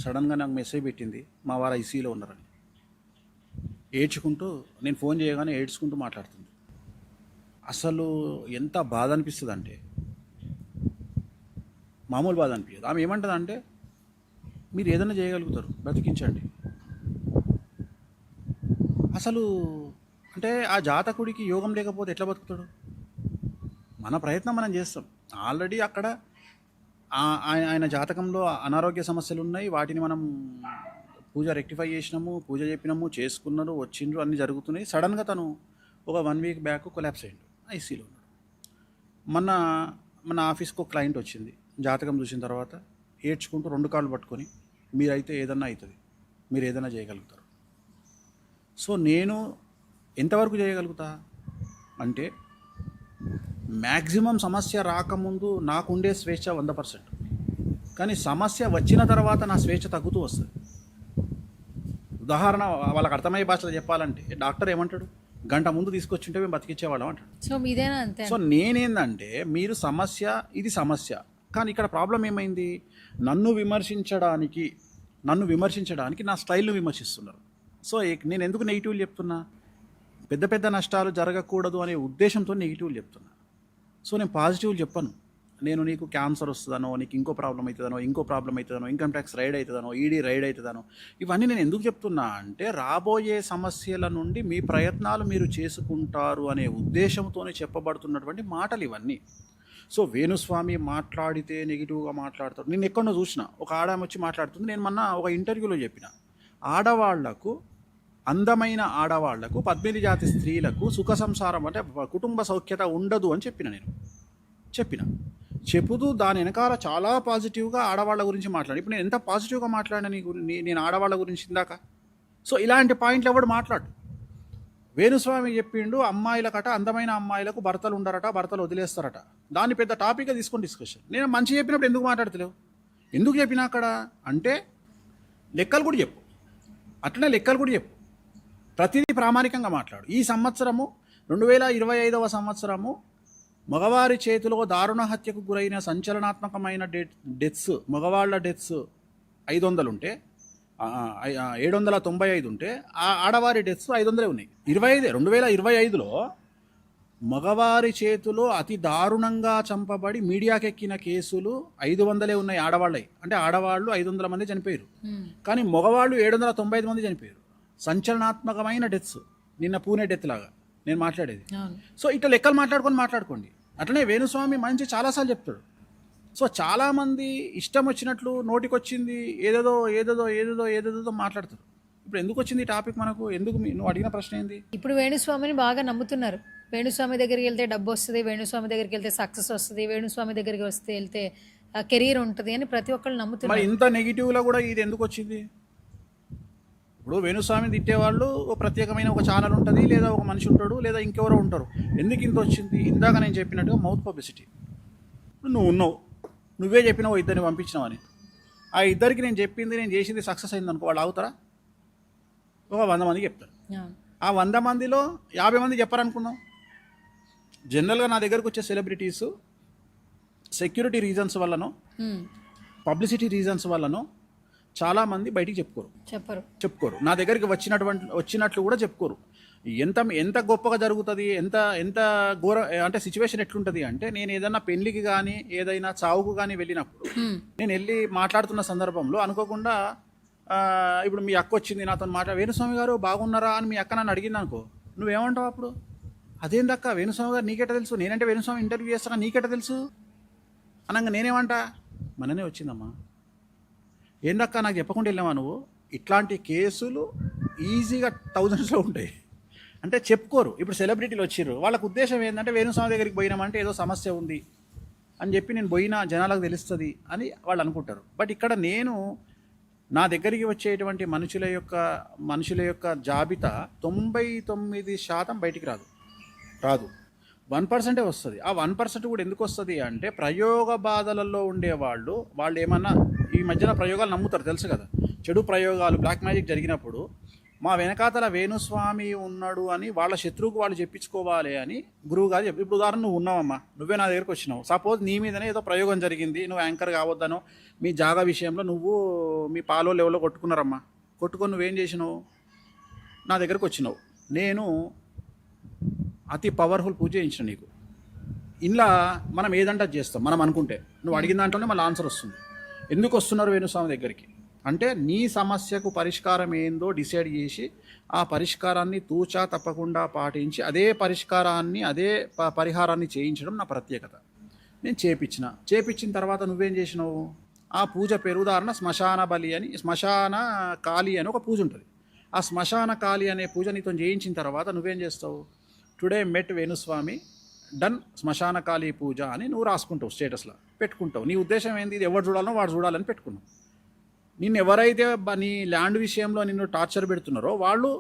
సడన్గా నాకు మెసేజ్ పెట్టింది, మా వారు ఐసీయూలో ఉన్నారని. ఏడ్చుకుంటూ, నేను ఫోన్ చేయగానే ఏడ్చుకుంటూ మాట్లాడుతుంది. అసలు ఎంత బాధ అనిపిస్తుంది అంటే మామూలు బాధ అనిపించదు. ఆమె ఏమంటుంది అంటే, మీరు ఏదైనా చేయగలుగుతారు, బ్రతికించండి. అసలు అంటే ఆ జాతకుడికి యోగం లేకపోతే ఎట్లా బతుకుతాడు? మన ప్రయత్నం మనం చేస్తాం. ఆల్రెడీ అక్కడ ఆయన జాతకంలో అనారోగ్య సమస్యలు ఉన్నాయి, వాటిని మనం పూజ రెక్టిఫై చేసినాము, పూజ చెప్పినాము, చేసుకున్నారు, వచ్చిండ్రు, అన్నీ జరుగుతున్నాయి. సడన్గా తను ఒక 1 వీక్ బ్యాక్ కొలాప్స్ అయ్యిండు, ఐసీలో ఉన్నాడు. మన ఆఫీస్కి ఒక క్లయింట్ వచ్చింది, జాతకం చూసిన తర్వాత ఏడ్చుకుంటూ 2 కాళ్ళు పట్టుకొని మీరైతే ఏదన్నా అవుతుంది, మీరు ఏదైనా చేయగలుగుతారు. సో నేను ఎంతవరకు చేయగలుగుతా అంటే మ్యాక్సిమం సమస్య రాకముందు నాకుండే స్వేచ్ఛ 100%, కానీ సమస్య వచ్చిన తర్వాత నా స్వేచ్ఛ తగ్గుతూ వస్తుంది. ఉదాహరణ వాళ్ళకి అర్థమయ్యే భాషలో చెప్పాలంటే డాక్టర్ ఏమంటాడు, గంట ముందు తీసుకొచ్చింటే మేము బతికిచ్చేవాళ్ళం అంటాడు. సో మీదేనా అంతే? సో నేనేందంటే మీరు సమస్య, ఇది సమస్య, కానీ ఇక్కడ ప్రాబ్లం ఏమైంది, నన్ను విమర్శించడానికి నా స్టైల్ను విమర్శిస్తున్నారు. సో నేను ఎందుకు నెగిటివ్లు చెప్తున్నా, పెద్ద పెద్ద నష్టాలు జరగకూడదు అనే ఉద్దేశంతో నెగిటివ్లు చెప్తున్నా. సో నేను పాజిటివ్లు చెప్పను. నేను నీకు క్యాన్సర్ వస్తుందనో, నీకు ఇంకో ప్రాబ్లం అవుతుందనో, ఇన్కమ్ ట్యాక్స్ రైడ్ అవుతుందనో, ఈడీ రైడ్ అవుతుందనో, ఇవన్నీ నేను ఎందుకు చెప్తున్నా అంటే రాబోయే సమస్యల నుండి మీ ప్రయత్నాలు మీరు చేసుకుంటారు అనే ఉద్దేశంతోనే చెప్పబడుతున్నటువంటి మాటలు ఇవన్నీ. సో వేణుస్వామి మాట్లాడితే నెగిటివ్గా మాట్లాడతాడు. నేను ఎక్కడో చూసిన ఒక ఆడామె వచ్చి మాట్లాడుతుంది. నేను మొన్న ఒక ఇంటర్వ్యూలో చెప్పిన, అందమైన ఆడవాళ్లకు 18 జాతి స్త్రీలకు సుఖ సంసారం అంటే కుటుంబ సౌఖ్యత ఉండదు అని చెప్పిన చెబుతూ దాని వెనకాల చాలా పాజిటివ్గా ఆడవాళ్ళ గురించి మాట్లాడి, ఇప్పుడు నేను ఎంత పాజిటివ్గా మాట్లాడినా నేను ఆడవాళ్ళ గురించి ఇందాక. సో ఇలాంటి పాయింట్లు ఎవడు మాట్లాడు. వేణుస్వామి చెప్పిండు అమ్మాయిలకట, అందమైన అమ్మాయిలకు భర్తలు ఉండరట, భర్తలు వదిలేస్తారట. దాన్ని పెద్ద టాపిక్గా తీసుకొని డిస్కషన్. నేను మంచి చెప్పినప్పుడు ఎందుకు మాట్లాడతలేవు, ఎందుకు చెప్పినా అక్కడ అంటే లెక్కలు కూడా చెప్పు, అట్లనే లెక్కలు కూడా చెప్పు, ప్రతిదీ ప్రామాణికంగా మాట్లాడు. ఈ సంవత్సరము 2025వ సంవత్సరము మగవారి చేతిలో దారుణ హత్యకు గురైన సంచలనాత్మకమైన డెత్స్, మగవాళ్ళ డెత్స్ 500 ఉంటే 795 ఉంటే ఆడవారి డెత్స్ 500 ఉన్నాయి. 2025లో మగవారి చేతిలో అతి దారుణంగా చంపబడి మీడియాకెక్కిన కేసులు 500 ఉన్నాయి ఆడవాళ్ళవి. అంటే ఆడవాళ్ళు 500 మంది చనిపోయారు, కానీ మగవాళ్ళు 795 మంది చనిపోయారు. సంచలనాత్మకమైన డెత్స్. నిన్న పూణే డెత్ లాగా నేను మాట్లాడేది. సో ఇట్లా లెక్కలు మాట్లాడుకోండి. అట్లనే వేణుస్వామి మంచి చాలాసార్లు చెప్తాడు. సో చాలామంది ఇష్టం వచ్చినట్లు నోటికొచ్చింది ఏదేదో మాట్లాడతారు. ఇప్పుడు ఎందుకు వచ్చింది ఈ టాపిక్ మనకు, ఎందుకు నువ్వు అడిగిన ప్రశ్న ఏంది? ఇప్పుడు వేణుస్వామిని బాగా నమ్ముతున్నారు. వేణుస్వామి దగ్గరికి వెళ్తే డబ్బు వస్తుంది, వేణుస్వామి దగ్గరికి వెళ్తే సక్సెస్ వస్తుంది, వేణుస్వామి దగ్గరికి వెళ్తే కెరీర్ ఉంటుంది అని ప్రతి ఒక్కళ్ళు నమ్ముతున్నారు. మరి ఇంత నెగిటివ్లో కూడా ఇది ఎందుకు వచ్చింది? ఇప్పుడు వేణుస్వామిని తిట్టేవాళ్ళు ప్రత్యేకమైన ఒక ఛానల్ ఉంటుంది, లేదా ఒక మనిషి ఉంటాడు, లేదా ఇంకెవరో ఉంటారు. ఎందుకు ఇంత వచ్చింది? ఇందాక నేను చెప్పినట్టుగా మౌత్ పబ్లిసిటీ. నువ్వు ఉన్నావు, నువ్వే చెప్పినావు 2 పంపించినావని. ఆ 2 నేను చెప్పింది, నేను చేసింది సక్సెస్ అయింది అనుకో, వాళ్ళు ఆగుతారా? ఒక 100 మందికి చెప్తారు. ఆ 100 మందిలో 50 మంది చెప్పారనుకున్నాం. జనరల్గా నా దగ్గరకు వచ్చే సెలబ్రిటీస్ సెక్యూరిటీ రీజన్స్ వల్లనో, పబ్లిసిటీ రీజన్స్ వల్లనో చాలామంది బయటికి చెప్పుకోరు. నా దగ్గరికి వచ్చినట్లు కూడా చెప్పుకోరు. ఎంత గొప్పగా జరుగుతుంది, ఎంత ఘోర అంటే సిచ్యువేషన్ ఎట్లుంటుంది అంటే, నేను ఏదైనా పెళ్లికి కానీ ఏదైనా చావుకు కానీ వెళ్ళినప్పుడు నేను వెళ్ళి మాట్లాడుతున్న సందర్భంలో అనుకోకుండా ఇప్పుడు మీ అక్క వచ్చింది నాతో వేణుస్వామి గారు బాగున్నారా అని మీ అక్క నన్ను అడిగింది అనుకో, నువ్వేమంటావు అప్పుడు? అదేందక్క వేణుస్వామి గారు నీకెట తెలుసు, నేనంటే వేణుస్వామి ఇంటర్వ్యూ చేస్తాను నీకెట తెలుసు అనగా నేనేమంటా, మననే వచ్చిందమ్మా, ఏందక్క నాకు చెప్పకుండా వెళ్ళావా నువ్వు? ఇట్లాంటి కేసులు ఈజీగా థౌజండ్స్లో ఉంటాయి. అంటే చెప్పుకోరు. ఇప్పుడు సెలబ్రిటీలు వచ్చిర్రు, వాళ్ళకు ఉద్దేశం ఏంటంటే వేణుస్వామి దగ్గరికి పోయినామంటే ఏదో సమస్య ఉంది అని చెప్పి నేను పోయినా జనాలకు తెలుస్తుంది అని వాళ్ళు అనుకుంటారు. బట్ ఇక్కడ నేను నా దగ్గరికి వచ్చేటువంటి మనుషుల యొక్క జాబితా 99% బయటికి రాదు 1% వస్తుంది. ఆ 1% కూడా ఎందుకు వస్తుంది అంటే, ప్రయోగ బాధలలో ఉండేవాళ్ళు ఏమన్నా ఈ మధ్యన ప్రయోగాలు నమ్ముతారు, తెలుసు కదా, చెడు ప్రయోగాలు బ్లాక్ మ్యాజిక్ జరిగినప్పుడు మా వెనకాతల వేణుస్వామి ఉన్నాడు అని వాళ్ళ శత్రువుకు వాళ్ళు చెప్పించుకోవాలి అని గురువు గారు చెప్పి. ఇప్పుడు ఉదాహరణ నువ్వు ఉన్నావమ్మా, నువ్వే నా దగ్గరకు వచ్చినావు, సపోజ్ నీ మీదనే ఏదో ప్రయోగం జరిగింది, నువ్వు యాంకర్ కావద్దనో మీ జాగా విషయంలో నువ్వు మీ పాలో లెవెల్లో కొట్టుకున్నారమ్మా, కొట్టుకొని నువ్వేం చేసినావు, నా దగ్గరకు వచ్చినావు, నేను అతి పవర్ఫుల్ పూజ చేయించిన నీకు. ఇలా మనం ఏదంటే చేస్తాం మనం అనుకుంటే, నువ్వు అడిగిన దాంట్లోనే మళ్ళీ ఆన్సర్ వస్తుంది. ఎందుకు వస్తున్నారు వేణుస్వామి దగ్గరికి అంటే, నీ సమస్యకు పరిష్కారం ఏందో డిసైడ్ చేసి ఆ పరిష్కారాన్ని తూచా తప్పకుండా పాటించి అదే పరిహారాన్ని చేయించడం నా ప్రత్యేకత. నేను చేపించిన తర్వాత నువ్వేం చేసినావు, ఆ పూజ పేరు ఉదాహరణ శ్మశాన కాళీ అని ఒక పూజ ఉంటుంది. ఆ శ్మశాన కాళీ అనే పూజ నీతో చేయించిన తర్వాత నువ్వేం చేస్తావు, టుడే మెట్ వేణుస్వామి డన్ శ్మశాన కాళీ పూజ అని నువ్వు రాసుకుంటావు, స్టేటస్లో పెట్టుకుంటావు. నీ ఉద్దేశం ఏంది? ఇది ఎవరు చూడాలనో వాడు చూడాలని పెట్టుకున్నావు. నిన్ను ఎవరైతే నీ ల్యాండ్ విషయంలో నిన్ను టార్చర్ పెడుతున్నారో వాళ్ళు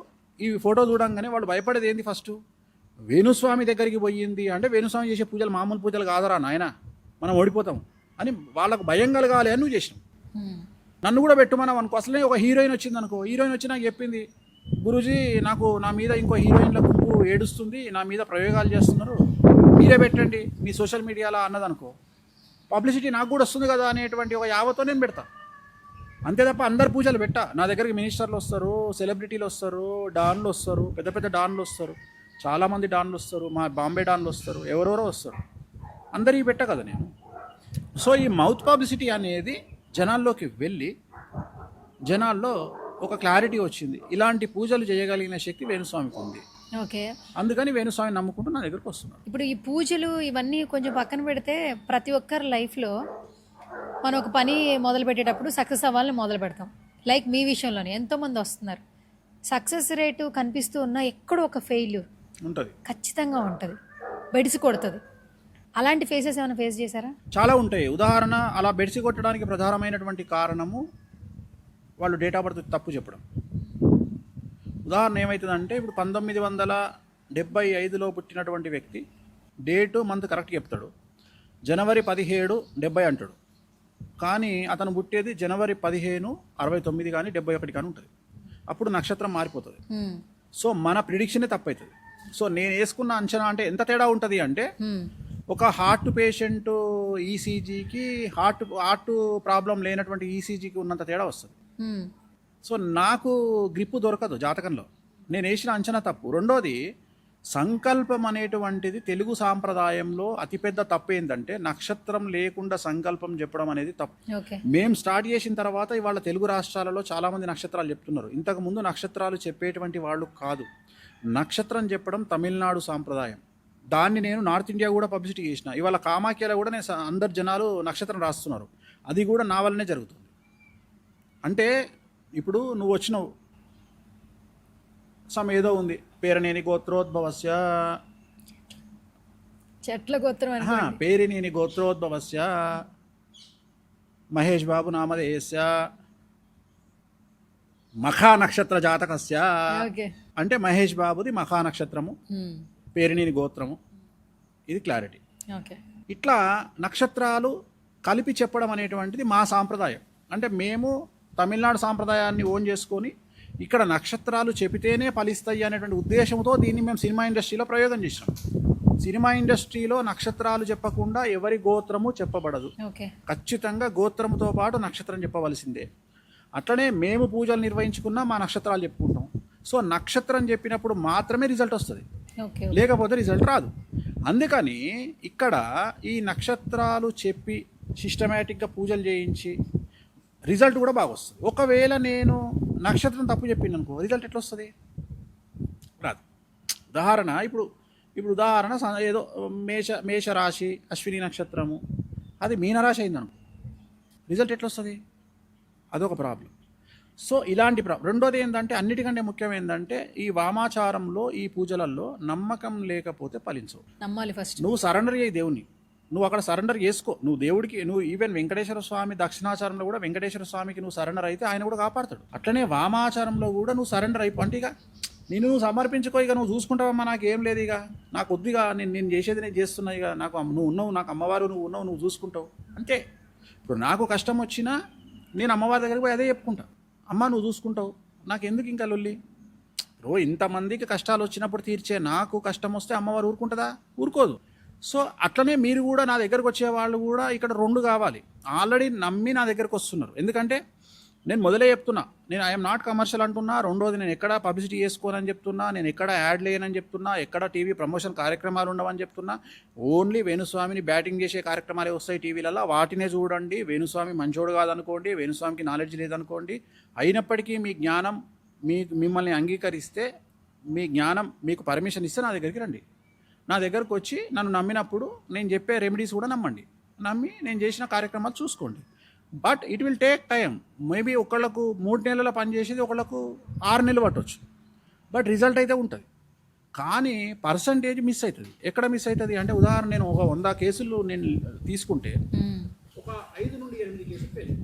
ఈ ఫోటో చూడంగానే వాళ్ళు భయపడేది ఏంది? ఫస్ట్ వేణుస్వామి దగ్గరికి పోయింది అంటే వేణుస్వామి చేసే పూజలు మామూలు పూజలు కాదరా నాయన, మనం ఓడిపోతాం అని వాళ్ళకు భయం కలగాలి అని నువ్వు చేసినావు. నన్ను కూడా పెట్టుమన్నావు అనుకో. అసలే ఒక హీరోయిన్ వచ్చింది అనుకో, హీరోయిన్ వచ్చి నాకు చెప్పింది, గురూజీ నాకు నా మీద ఇంకో హీరోయిన్ల గుంపు ఏడుస్తుంది, నా మీద ప్రయోగాలు చేస్తున్నారు, మీరే పెట్టండి మీ సోషల్ మీడియాలో అన్నదనుకో, పబ్లిసిటీ నాకు కూడా వస్తుంది కదా అనేటువంటి ఒక యావతో నేను పెడతా. అంతే తప్ప అందరు పూజలు పెట్టా. నా దగ్గరికి మినిస్టర్లు వస్తారు, సెలబ్రిటీలు వస్తారు, డాన్లు వస్తారు, పెద్ద పెద్ద డాన్లు వస్తారు, చాలామంది డాన్లు వస్తారు, మా బాంబే డాన్లు వస్తారు, ఎవరెవరో వస్తారు, అందరికీ పెట్టా కదా నేను. సో ఈ మౌత్ పబ్లిసిటీ అనేది జనాల్లోకి వెళ్ళి జనాల్లో ఒక క్లారిటీ వచ్చింది, ఇలాంటి పూజలు చేయగలిగిన శక్తి వేణుస్వామికి ఉంది. ఓకే, అందుకని వేణుస్వామి నమ్ముకుంటూ నా దగ్గరకు వస్తున్నారు. ఇప్పుడు ఈ పూజలు ఇవన్నీ కొంచెం పక్కన పెడితే ప్రతి ఒక్కరి లైఫ్లో మనం ఒక పని మొదలు పెట్టేటప్పుడు సక్సెస్ అవ్వాలని మొదలు పెడతాం. లైక్ మీ విషయంలోనే ఎంతోమంది వస్తున్నారు, సక్సెస్ రేటు కనిపిస్తూ ఉన్నా ఎక్కడో ఒక ఫెయిల్యూర్ ఉంటుంది, ఖచ్చితంగా ఉంటుంది, బెడిసి కొడుతుంది. అలాంటి ఫేసెస్ ఏమైనా ఫేస్ చేశారా? చాలా ఉంటాయి. ఉదాహరణ, అలా బెడిసి కొట్టడానికి ప్రధానమైనటువంటి కారణము వాళ్ళు డేట్ ఆఫ్ బర్త్ తప్పు చెప్పడం. ఉదాహరణ ఏమవుతుందంటే, ఇప్పుడు 1975లో పుట్టినటువంటి వ్యక్తి డేటు మంత్ కరెక్ట్ చెప్తాడు, జనవరి 17, 70 అంటాడు. కానీ అతను పుట్టేది జనవరి 15, 69 కానీ 71 కానీ ఉంటుంది. అప్పుడు నక్షత్రం మారిపోతుంది. సో మన ప్రిడిక్షనే తప్పవుతుంది. సో నేను వేసుకున్న అంచనా అంటే ఎంత తేడా ఉంటుంది అంటే, ఒక హార్ట్ పేషెంట్ ఈసీజీకి హార్ట్ ప్రాబ్లం లేనటువంటి ఈసీజీకి ఉన్నంత తేడా వస్తుంది. సో నాకు గ్రిప్పు దొరకదు జాతకంలో, నేను వేసిన అంచనా తప్పు. రెండోది, సంకల్పం అనేటువంటిది తెలుగు సాంప్రదాయంలో అతిపెద్ద తప్పు ఏంటంటే, నక్షత్రం లేకుండా సంకల్పం చెప్పడం అనేది తప్పు. మేము స్టార్ట్ చేసిన తర్వాత ఇవాళ తెలుగు రాష్ట్రాలలో చాలామంది నక్షత్రాలు చెప్తున్నారు. ఇంతకుముందు నక్షత్రాలు చెప్పేటువంటి వాళ్ళు కాదు. నక్షత్రం చెప్పడం తమిళనాడు సాంప్రదాయం. దాన్ని నేను నార్త్ ఇండియా కూడా పబ్లిసిటీ చేసిన. ఇవాళ కామాఖ్యలో కూడా నేను అందరు జనాలు నక్షత్రం రాస్తున్నారు. అది కూడా నా వల్లనే జరుగుతుంది. అంటే ఇప్పుడు నువ్వు వచ్చినావు, ఏదో ఉంది, పేరనేని గోత్రోద్భవస్య, చెట్ల గోత్రం, పేరినేని గోత్రోద్భవస్య మహేష్ బాబు నామధేయస్య మఖా నక్షత్ర జాతకస్య అంటే మహేష్ బాబుది మఖా నక్షత్రము, పేరినేని గోత్రము. ఇది క్లారిటీ. ఇట్లా నక్షత్రాలు కలిపి చెప్పడం అనేటువంటిది మా సాంప్రదాయం. అంటే మేము తమిళనాడు సాంప్రదాయాన్ని ఓన్ చేసుకొని ఇక్కడ నక్షత్రాలు చెబితేనే ఫలిస్తాయి అనేటువంటి ఉద్దేశంతో దీన్ని మేము సినిమా ఇండస్ట్రీలో ప్రయోగం చేసినాం. సినిమా ఇండస్ట్రీలో నక్షత్రాలు చెప్పకుండా ఎవరి గోత్రము చెప్పబడదు. ఖచ్చితంగా గోత్రముతో పాటు నక్షత్రం చెప్పవలసిందే. అట్లనే మేము పూజలు నిర్వహించుకున్నా మా నక్షత్రాలు చెప్పుకుంటాం. సో నక్షత్రం చెప్పినప్పుడు మాత్రమే రిజల్ట్ వస్తుంది, లేకపోతే రిజల్ట్ రాదు. అందుకని ఇక్కడ ఈ నక్షత్రాలు చెప్పి సిస్టమేటిక్గా పూజలు చేయించి రిజల్ట్ కూడా బాగా వస్తుంది. ఒకవేళ నేను నక్షత్రం తప్పు చెప్పింది అనుకో, రిజల్ట్ ఎట్లా వస్తుంది? రాదు. ఉదాహరణ, ఇప్పుడు ఉదాహరణ ఏదో మేషరాశి అశ్విని నక్షత్రము, అది మీనరాశి అయిందనుకో, రిజల్ట్ ఎట్లా వస్తుంది? అదొక ప్రాబ్లం. సో ఇలాంటి రెండోది ఏంటంటే, అన్నిటికంటే ముఖ్యం ఏంటంటే, ఈ వామాచారంలో ఈ పూజలలో నమ్మకం లేకపోతే ఫలించవు. నమ్మాలి ఫస్ట్. నువ్వు సరెండర్ అయ్యి దేవుని, నువ్వు అక్కడ సరెండర్ చేసుకో. నువ్వు దేవుడికి, నువ్వు ఈవెన్ వెంకటేశ్వర స్వామి దక్షిణాచారంలో కూడా వెంకటేశ్వర స్వామికి నువ్వు సరెండర్ అయితే ఆయన కూడా కాపాడతాడు. అట్లనే వామాచారంలో కూడా నువ్వు సరెండర్ అయిపో. అంటే ఇక నువ్వు సమర్పించుకో, ఇక నువ్వు చూసుకుంటావమ్మా, నాకేం లేదు, ఇక నాకు వద్దుగా, నేను చేసేది నేను చేస్తున్నా, ఇక నాకు నువ్వు ఉన్నావు, నాకు అమ్మవారు నువ్వు ఉన్నావు, నువ్వు చూసుకుంటావు అంతే. ఇప్పుడు నాకు కష్టం వచ్చినా నేను అమ్మవారి దగ్గరికి పోయి అదే చెప్పుకుంటా, అమ్మ నువ్వు చూసుకుంటావు, నాకు ఎందుకు ఇంకా లొల్లి. ఇప్పుడు ఇంతమందికి కష్టాలు వచ్చినప్పుడు తీర్చే నాకు కష్టం వస్తే అమ్మవారు ఊరుకుంటుందా? ఊరుకోదు. సో అట్లనే మీరు కూడా నా దగ్గరకు వచ్చే వాళ్ళు కూడా ఇక్కడ రెండు కావాలి. ఆల్రెడీ నమ్మి నా దగ్గరకు వస్తున్నారు. ఎందుకంటే నేను మొదలే చెప్తున్నా, నేను ఐఎమ్ నాట్ కమర్షియల్ అంటున్నా. రెండోది, నేను ఎక్కడ పబ్లిసిటీ చేసుకోనని చెప్తున్నా, నేను ఎక్కడ యాడ్ లేనని చెప్తున్నా, ఎక్కడ టీవీ ప్రమోషన్ కార్యక్రమాలు ఉండవని చెప్తున్నా. ఓన్లీ వేణుస్వామిని బ్యాటింగ్ చేసే కార్యక్రమాలే వస్తాయి టీవీలలో, వాటినే చూడండి. వేణుస్వామి మంచోడు కాదనుకోండి, వేణుస్వామికి నాలెడ్జ్ లేదనుకోండి. అయినప్పటికీ మీ జ్ఞానం మిమ్మల్ని అంగీకరిస్తే, మీ జ్ఞానం మీకు పర్మిషన్ ఇస్తే నా దగ్గరికి రండి. నా దగ్గరకు వచ్చి నన్ను నమ్మినప్పుడు నేను చెప్పే రెమెడీస్ కూడా నమ్మండి. నమ్మి నేను చేసిన కార్యక్రమాలు చూసుకోండి. But it will take time. Maybe ఒకళ్ళకు 3 నెలల పని చేసేది ఒకళ్ళకు 6 నెలలు పట్టవచ్చు. బట్ రిజల్ట్ అయితే ఉంటుంది. కానీ పర్సంటేజ్ మిస్ అవుతుంది. ఎక్కడ మిస్ అవుతుంది అంటే, ఉదాహరణ నేను ఒక 100 కేసులు నేను తీసుకుంటే ఒక 5 నుండి 8 కేసులు ఫెయిల్.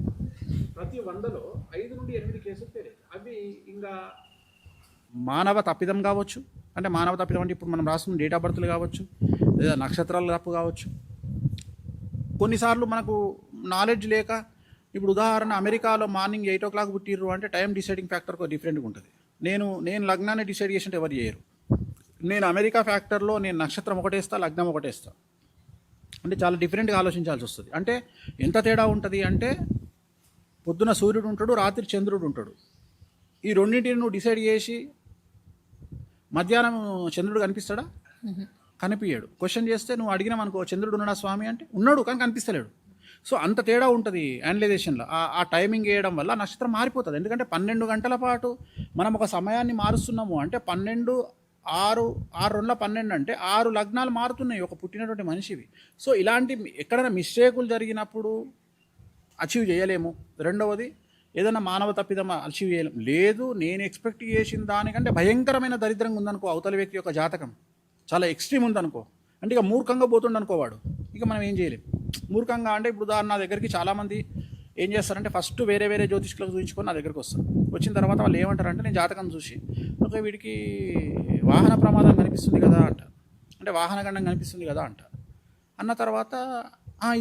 ప్రతి 100లో 5 నుండి 8 కేసులు ఫెయిల్. అవి ఇంకా మానవ తప్పిదం కావచ్చు. అంటే మానవ తప్పిదం అంటే ఇప్పుడు మనం రాస్తున్న డేట్ ఆఫ్ బర్త్లు కావచ్చు, లేదా నక్షత్రాల తప్పు కావచ్చు. కొన్నిసార్లు మనకు నాలెడ్జ్ లేక, ఇప్పుడు ఉదాహరణ అమెరికాలో మార్నింగ్ 8 o'clock పుట్టిర్రు అంటే టైం డిసైడింగ్ ఫ్యాక్టర్ డిఫరెంట్గా ఉంటుంది. నేను లగ్నాన్ని డిసైడ్ చేసినట్టు ఎవరు చేయరు. నేను అమెరికా ఫ్యాక్టర్లో నేను నక్షత్రం ఒకటేస్తా, లగ్నం ఒకటేస్తా. అంటే చాలా డిఫరెంట్గా ఆలోచించాల్సి వస్తుంది. అంటే ఎంత తేడా ఉంటుంది అంటే, పొద్దున సూర్యుడు ఉంటాడు, రాత్రి చంద్రుడు ఉంటాడు. ఈ రెండింటిని నువ్వు డిసైడ్ చేసి మధ్యాహ్నం చంద్రుడు కనిపిస్తాడా? కనిపించాడు. క్వశ్చన్ చేస్తే నువ్వు అడిగినాం అనుకో, చంద్రుడు ఉన్నాడా స్వామి అంటే, ఉన్నాడు కానీ కనిపిస్తలేడు. సో అంత తేడా ఉంటుంది అనలైజేషన్లో. ఆ టైమింగ్ వేయడం వల్ల నక్షత్రం మారిపోతుంది. ఎందుకంటే 12 గంటల పాటు మనం ఒక సమయాన్ని మారుస్తున్నాము అంటే 12 6 2 అంటే 6 లగ్నాలు మారుతున్నాయి ఒక పుట్టినటువంటి మనిషివి. సో ఇలాంటి ఎక్కడైనా మిస్టేకులు జరిగినప్పుడు అచీవ్ చేయలేము. రెండవది, ఏదైనా మానవ తప్పిదం అచీవ్ చేయలేము. లేదు, నేను ఎక్స్పెక్ట్ చేసిన దానికంటే భయంకరమైన దరిద్రంగా ఉందనుకో అవతల వ్యక్తి యొక్క జాతకం, చాలా ఎక్స్ట్రీమ్ ఉందనుకో, అంటే ఇక మూర్ఖంగా పోతుండనుకో వాడు, ఇక మనం ఏం చేయలేము. మూర్ఖంగా అంటే ఇప్పుడు ఉదాహరణ, నా దగ్గరికి చాలామంది ఏం చేస్తారంటే ఫస్ట్ వేరే జ్యోతిష్కులకు చూపించుకొని నా దగ్గరికి వస్తారు. వచ్చిన తర్వాత వాళ్ళు ఏమంటారంటే, నేను జాతకం చూసి ఓకే వీడికి వాహన ప్రమాదం కనిపిస్తుంది కదా అంటారు, అంటే వాహన గండం కనిపిస్తుంది కదా అంటారు. అన్న తర్వాత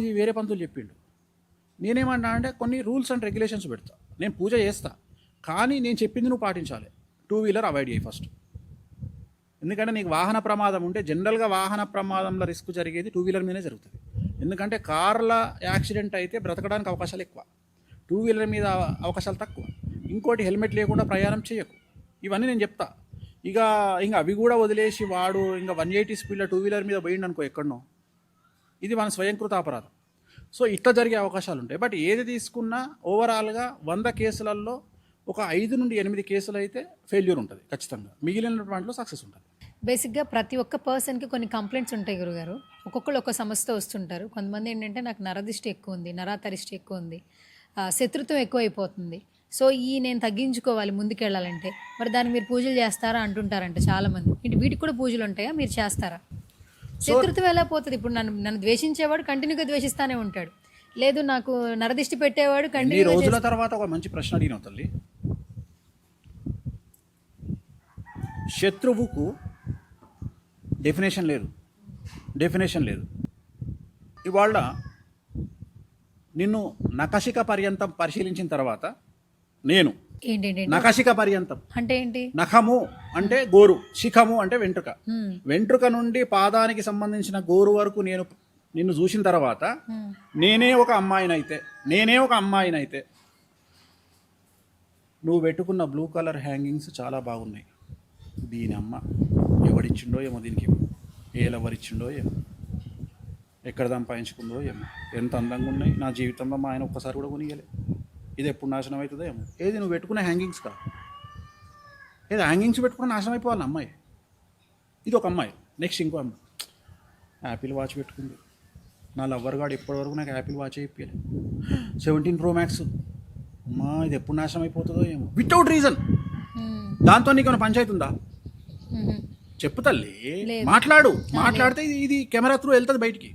ఇది వేరే పంతులు చెప్పిండు. నేనేమన్నా అంటే కొన్ని రూల్స్ అండ్ రెగ్యులేషన్స్ పెడతా. నేను పూజ చేస్తా, కానీ నేను చెప్పింది నువ్వు పాటించాలి. 2-wheeler అవాయిడ్ చేయి ఫస్ట్. ఎందుకంటే నీకు వాహన ప్రమాదం ఉంటే, జనరల్గా వాహన ప్రమాదంలో రిస్క్ జరిగేది 2-wheeler మీదే జరుగుతుంది. ఎందుకంటే కార్ల యాక్సిడెంట్ అయితే బ్రతకడానికి అవకాశాలు ఎక్కువ, 2-wheeler మీద అవకాశాలు తక్కువ. ఇంకోటి, హెల్మెట్ లేకుండా ప్రయాణం చేయకు. ఇవన్నీ నేను చెప్తా. ఇంకా అవి కూడా వదిలేసి వాడు ఇంకా 180 స్పీడ్లో 2-wheeler మీద పోయిండు అనుకో ఎక్కడనో, ఇది మన స్వయంకృత అపరాధం. సో ఇట్లా జరిగే అవకాశాలు ఉంటాయి. బట్ ఏది తీసుకున్నా ఓవరాల్గా 100 కేసులలో ఒక 5 నుండి 8 కేసులు అయితే ఫెయిల్యూర్ ఉంటుంది ఖచ్చితంగా. మిగిలిన వాటిలో సక్సెస్ ఉంటుంది. బేసిక్గా ప్రతి ఒక్క పర్సన్కి కొన్ని కంప్లైంట్స్ ఉంటాయి గురుగారు. ఒక్కొక్కరు ఒక సమస్యతో వస్తుంటారు. కొంతమంది ఏంటంటే, నాకు నరదిష్టి ఎక్కువ ఉంది, నరాతరిష్టి ఎక్కువ ఉంది, శత్రుత్వం ఎక్కువ అయిపోతుంది, సో నేను తగ్గించుకోవాలి ముందుకెళ్ళాలంటే, మరి దానికి మీరు పూజలు చేస్తారా అంటుంటారంట చాలామంది. వీటికి కూడా పూజలు ఉంటాయా, మీరు చేస్తారా? శత్రుత్వం ఎలా పోతుంది? ఇప్పుడు నన్ను ద్వేషించేవాడు కంటిన్యూగా ద్వేషిస్తానే ఉంటాడు, లేదు నాకు నరదిష్టి పెట్టేవాడు కంటిన్యూ. రోజుల తర్వాత ఒక మంచి ప్రశ్న అడిగిన తల్లి. శత్రువుకు డెఫినేషన్ లేదు. ఇవాళ నిన్ను నఖశిఖ పర్యంతం పరిశీలించిన తర్వాత, నేను ఏంటంటే నఖశిఖ పర్యంతం అంటే ఏంటి? నఖము అంటే గోరు, శిఖము అంటే వెంట్రుక. వెంట్రుక నుండి పాదానికి సంబంధించిన గోరు వరకు నిన్ను చూసిన తర్వాత, నేనే ఒక అమ్మాయినైతే నువ్వు పెట్టుకున్న బ్లూ కలర్ హ్యాంగింగ్స్ చాలా బాగున్నాయి, దీని అమ్మ ఎవడిచ్చిండో ఏమో, దీనికి ఎవరిచ్చిండో ఏమో, ఎక్కడ సంపాదించుకుందో ఏమో, ఎంత అందంగా ఉన్నాయి, నా జీవితంలో మా ఆయన ఒక్కసారి కూడా కొనియలే, ఇది ఎప్పుడు నాశనం అవుతుందో ఏమో. ఏది నువ్వు పెట్టుకునే హ్యాంగింగ్స్ కాదు, ఏది హ్యాంగింగ్స్ పెట్టుకుని నాశనం అయిపోవాలి అమ్మాయి. ఇది ఒక అమ్మాయి. నెక్స్ట్ ఇంకో అమ్మాయి యాపిల్ వాచ్ పెట్టుకుంది. నా లవ్వర్ గాడు ఇప్పటివరకు నాకు యాపిల్ వాచ్ అయిపోయాలి. 17 Pro Max, అమ్మా ఇది ఎప్పుడు నాశనం అయిపోతుందో ఏమో, వితౌట్ రీజన్. దాంతో నీకు పంచాయతీ ఉందా? చెప్పు తల్లి, మాట్లాడితే ఇది కెమెరా త్రూ వెళ్తుంది బయటికి.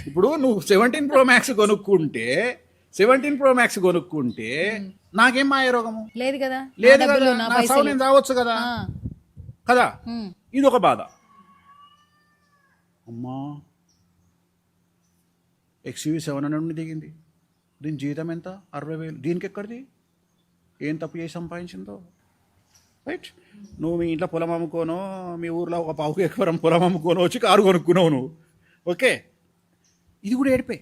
ఇప్పుడు నువ్వు 17 Pro Max కొనుక్కుంటే నాకేం మాయ రోగము లేదు కదా, నా సావు నేను రావచ్చు కదా. ఇది ఒక బాధ. అమ్మా XUV 700 నుండి దిగింది, దీని జీతం ఎంత? 60,000. దీనికి ఎక్కడిది? ఏం తప్పు చేసి సంపాదించిందో, రైట్? నువ్వు మీ ఇంట్లో పొలం అమ్ముకోనో, మీ ఊర్లో ఒక 1/2 ఎకరం పొలం అమ్ముకోనో వచ్చి కారు కొనుక్కున్నావు నువ్వు, ఓకే? ఇది కూడా ఏడిపోయి.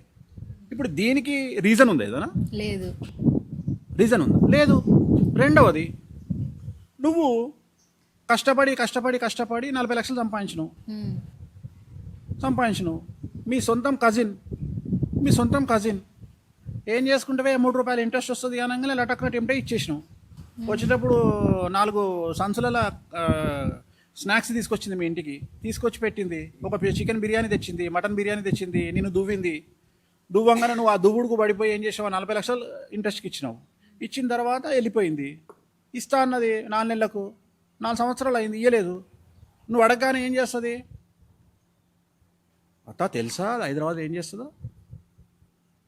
ఇప్పుడు దీనికి రీజన్ ఉందా? ఏదైనా రీజన్ ఉందా? లేదు. రెండవది, నువ్వు కష్టపడి 40 లక్షలు సంపాదించినావు. మీ సొంతం కజిన్ ఏం చేసుకుంటే 3 రూపాయలు ఇంట్రెస్ట్ వస్తుంది అనగానే లటక్న టెంప్టే ఇచ్చేసినావు. వచ్చేటప్పుడు 4 సంచుల స్నాక్స్ తీసుకొచ్చింది మీ ఇంటికి, తీసుకొచ్చి పెట్టింది. ఒక చికెన్ బిర్యానీ తెచ్చింది, మటన్ బిర్యానీ తెచ్చింది, నిన్ను దువ్వంగానే నువ్వు ఆ దువ్వుడుకు పడిపోయి ఏం చేసావు? 40 లక్షలు ఇంట్రెస్ట్కి ఇచ్చినావు. ఇచ్చిన తర్వాత వెళ్ళిపోయింది. ఇస్తా అన్నది 4 నెలలకు, 4 సంవత్సరాలు అయింది, ఇయ్యలేదు. నువ్వు అడగగానే ఏం చేస్తుంది? అత్త తెలుసా హైదరాబాద్ ఏం చేస్తుందో?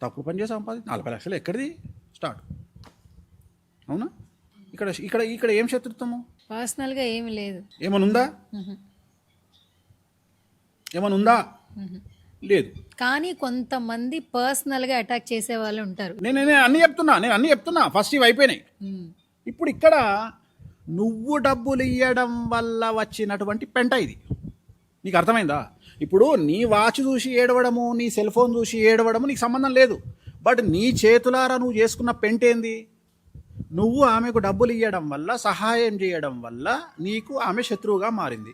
తక్కువ పని చేసి సంపాది 40 లక్షలు ఎక్కడిది స్టార్ట్. అవునా? ఇక్కడ ఇక్కడ ఇక్కడ ఏం శత్రుత్వము? పర్సనల్గా ఏమి లేదు. ఏమనుందా? ఏమనుందా? లేదు. కానీ కొంతమంది పర్సనల్గా అటాక్ చేసే వాళ్ళు ఉంటారు. నేను అన్నీ చెప్తున్నా. ఫస్ట్ ఇవి అయిపోయినాయి. ఇప్పుడు ఇక్కడ నువ్వు డబ్బులు ఇవ్వడం వల్ల వచ్చినటువంటి పెంట ఇది. నీకు అర్థమైందా? ఇప్పుడు నీ వాచ్ చూసి ఏడవడము, నీ సెల్ ఫోన్ చూసి ఏడవడము నీకు సంబంధం లేదు. బట్ నీ చేతులారా నువ్వు చేసుకున్న పెంట ఏంది? నువ్వు ఆమెకు డబ్బులు ఇవ్వడం వల్ల, సహాయం చేయడం వల్ల నీకు ఆమె శత్రువుగా మారింది.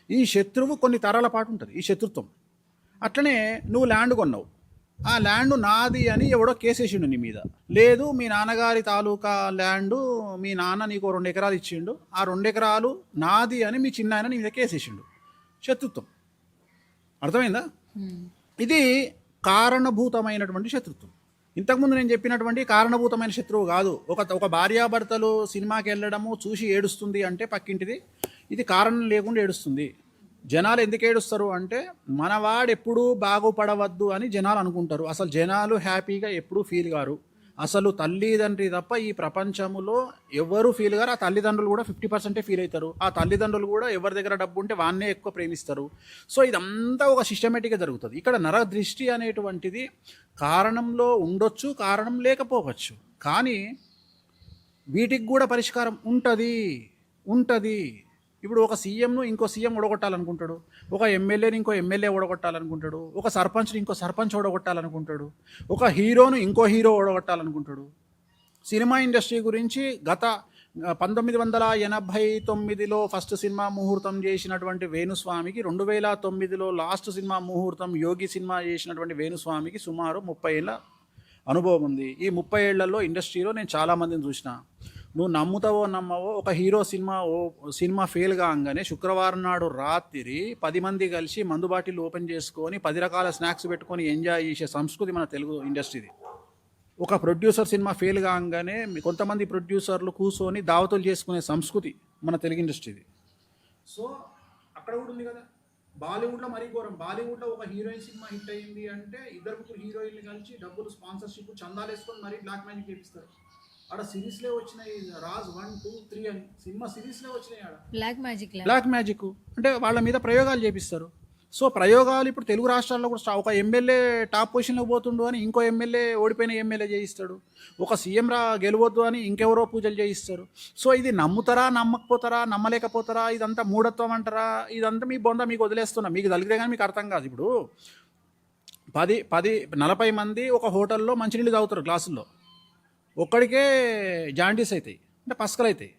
ఈ శత్రువు కొన్ని తరాల పాటు ఉంటుంది, ఈ శత్రుత్వం. అట్లనే నువ్వు ల్యాండ్ కొన్నావు, ఆ ల్యాండ్ నాది అని ఎవడో కేసేసిండు నీ మీద. లేదు, మీ నాన్నగారి తాలూకా ల్యాండు, మీ నాన్న నీకు 2 ఎకరాలు ఇచ్చిండు, ఆ 2 ఎకరాలు నాది అని మీ చిన్న ఆయన నీ మీద కేసేసిండు. శత్రుత్వం. అర్థమైందా? ఇది కారణభూతమైనటువంటి శత్రుత్వం. ఇంతకుముందు నేను చెప్పినటువంటి కారణభూతమైన శత్రువు కాదు. ఒక భార్యాభర్తలు సినిమాకి వెళ్ళడము చూసి ఏడుస్తుంది అంటే పక్కింటిది, ఇది కారణం లేకుండా ఏడుస్తుంది. జనాలు ఎందుకు ఏడుస్తారు అంటే మనవాడు ఎప్పుడూ బాగుపడవద్దు అని జనాలు అనుకుంటారు. అసలు జనాలు హ్యాపీగా ఎప్పుడూ ఫీల్ కారు. అసలు తల్లిదండ్రి తప్ప ఈ ప్రపంచంలో ఎవరు ఫీల్ గారు. ఆ తల్లిదండ్రులు కూడా 50% ఫీల్ అవుతారు. ఆ తల్లిదండ్రులు కూడా ఎవరి దగ్గర డబ్బు ఉంటే వాన్నే ఎక్కువ ప్రేమిస్తారు. సో ఇదంతా ఒక సిస్టమేటిక్గా జరుగుతుంది. ఇక్కడ నరదృష్టి అనేటువంటిది కారణంలో ఉండొచ్చు, కారణం లేకపోవచ్చు. కానీ వీటికి కూడా పరిష్కారం ఉంటుంది. ఇప్పుడు ఒక సీఎంను ఇంకో సీఎం ఓడగొట్టాలనుకుంటాడు, ఒక ఎమ్మెల్యేని ఇంకో ఎమ్మెల్యే ఓడగొట్టాలనుకుంటాడు, ఒక సర్పంచ్ని ఇంకో సర్పంచ్ ఓడగొట్టాలనుకుంటాడు, ఒక హీరోను ఇంకో హీరో ఓడగొట్టాలనుకుంటాడు. సినిమా ఇండస్ట్రీ గురించి గత 1989లో ఫస్ట్ సినిమా ముహూర్తం చేసినటువంటి వేణుస్వామికి 2009లో లాస్ట్ సినిమా ముహూర్తం యోగి సినిమా చేసినటువంటి వేణుస్వామికి సుమారు 30 ఏళ్ళ అనుభవం ఉంది. ఈ 30 ఏళ్లలో ఇండస్ట్రీలో నేను చాలామందిని చూసిన. నువ్వు నమ్ముతావో నమ్మవో, ఒక హీరో సినిమా ఫెయిల్ కాగానే శుక్రవారం నాడు రాత్రి 10 మంది కలిసి మందు బాటిల్ ఓపెన్ చేసుకొని 10 రకాల స్నాక్స్ పెట్టుకొని ఎంజాయ్ చేసే సంస్కృతి మన తెలుగు ఇండస్ట్రీది. ఒక ప్రొడ్యూసర్ సినిమా ఫెయిల్ కాగానే కొంతమంది ప్రొడ్యూసర్లు కూర్చొని దావతులు చేసుకునే సంస్కృతి మన తెలుగు ఇండస్ట్రీది. సో అక్కడ కూడా ఉంది కదా. బాలీవుడ్లో మరీ ఘోరం. బాలీవుడ్లో ఒక హీరోయిన్ సినిమా హిట్ అయింది అంటే 2-3 హీరోయిన్లు కలిసి డబ్బులు, స్పాన్సర్షిప్, చందాలు వేసుకొని మరీ బ్లాక్ మ్యాజిక్ చేపిస్తారు. ఆడ సిరీస్లే వచ్చినాయి, రాజ్ 1, 2, 3 అని సినిమా సిరీస్లే వచ్చినాయి. ఆడ బ్లాక్ మ్యాజిక్ అంటే వాళ్ళ మీద ప్రయోగాలు చేపిస్తారు. సో ప్రయోగాలు ఇప్పుడు తెలుగు రాష్ట్రాల్లో కూడా ఒక ఎమ్మెల్యే టాప్ పొజిషన్లో పోతుండు అని ఇంకో ఎమ్మెల్యే, ఓడిపోయిన ఎమ్మెల్యే చేయిస్తాడు. ఒక సీఎం గెలవద్దు అని ఇంకెవరో పూజలు చేయిస్తారు. సో ఇది నమ్ముతారా, నమ్మకపోతారా, నమ్మలేకపోతారా, ఇదంతా మూఢత్వం అంటారా, ఇదంతా మీ బొంద మీకు వదిలేస్తున్నా. మీకు తగిలితే కానీ మీకు అర్థం కాదు. ఇప్పుడు 40 మంది ఒక హోటల్లో మంచినీళ్ళు తాగుతారు గ్లాసుల్లో, ఒక్కడికే జాండీస్ అవుతాయి అంటే పసకలు అవుతాయి.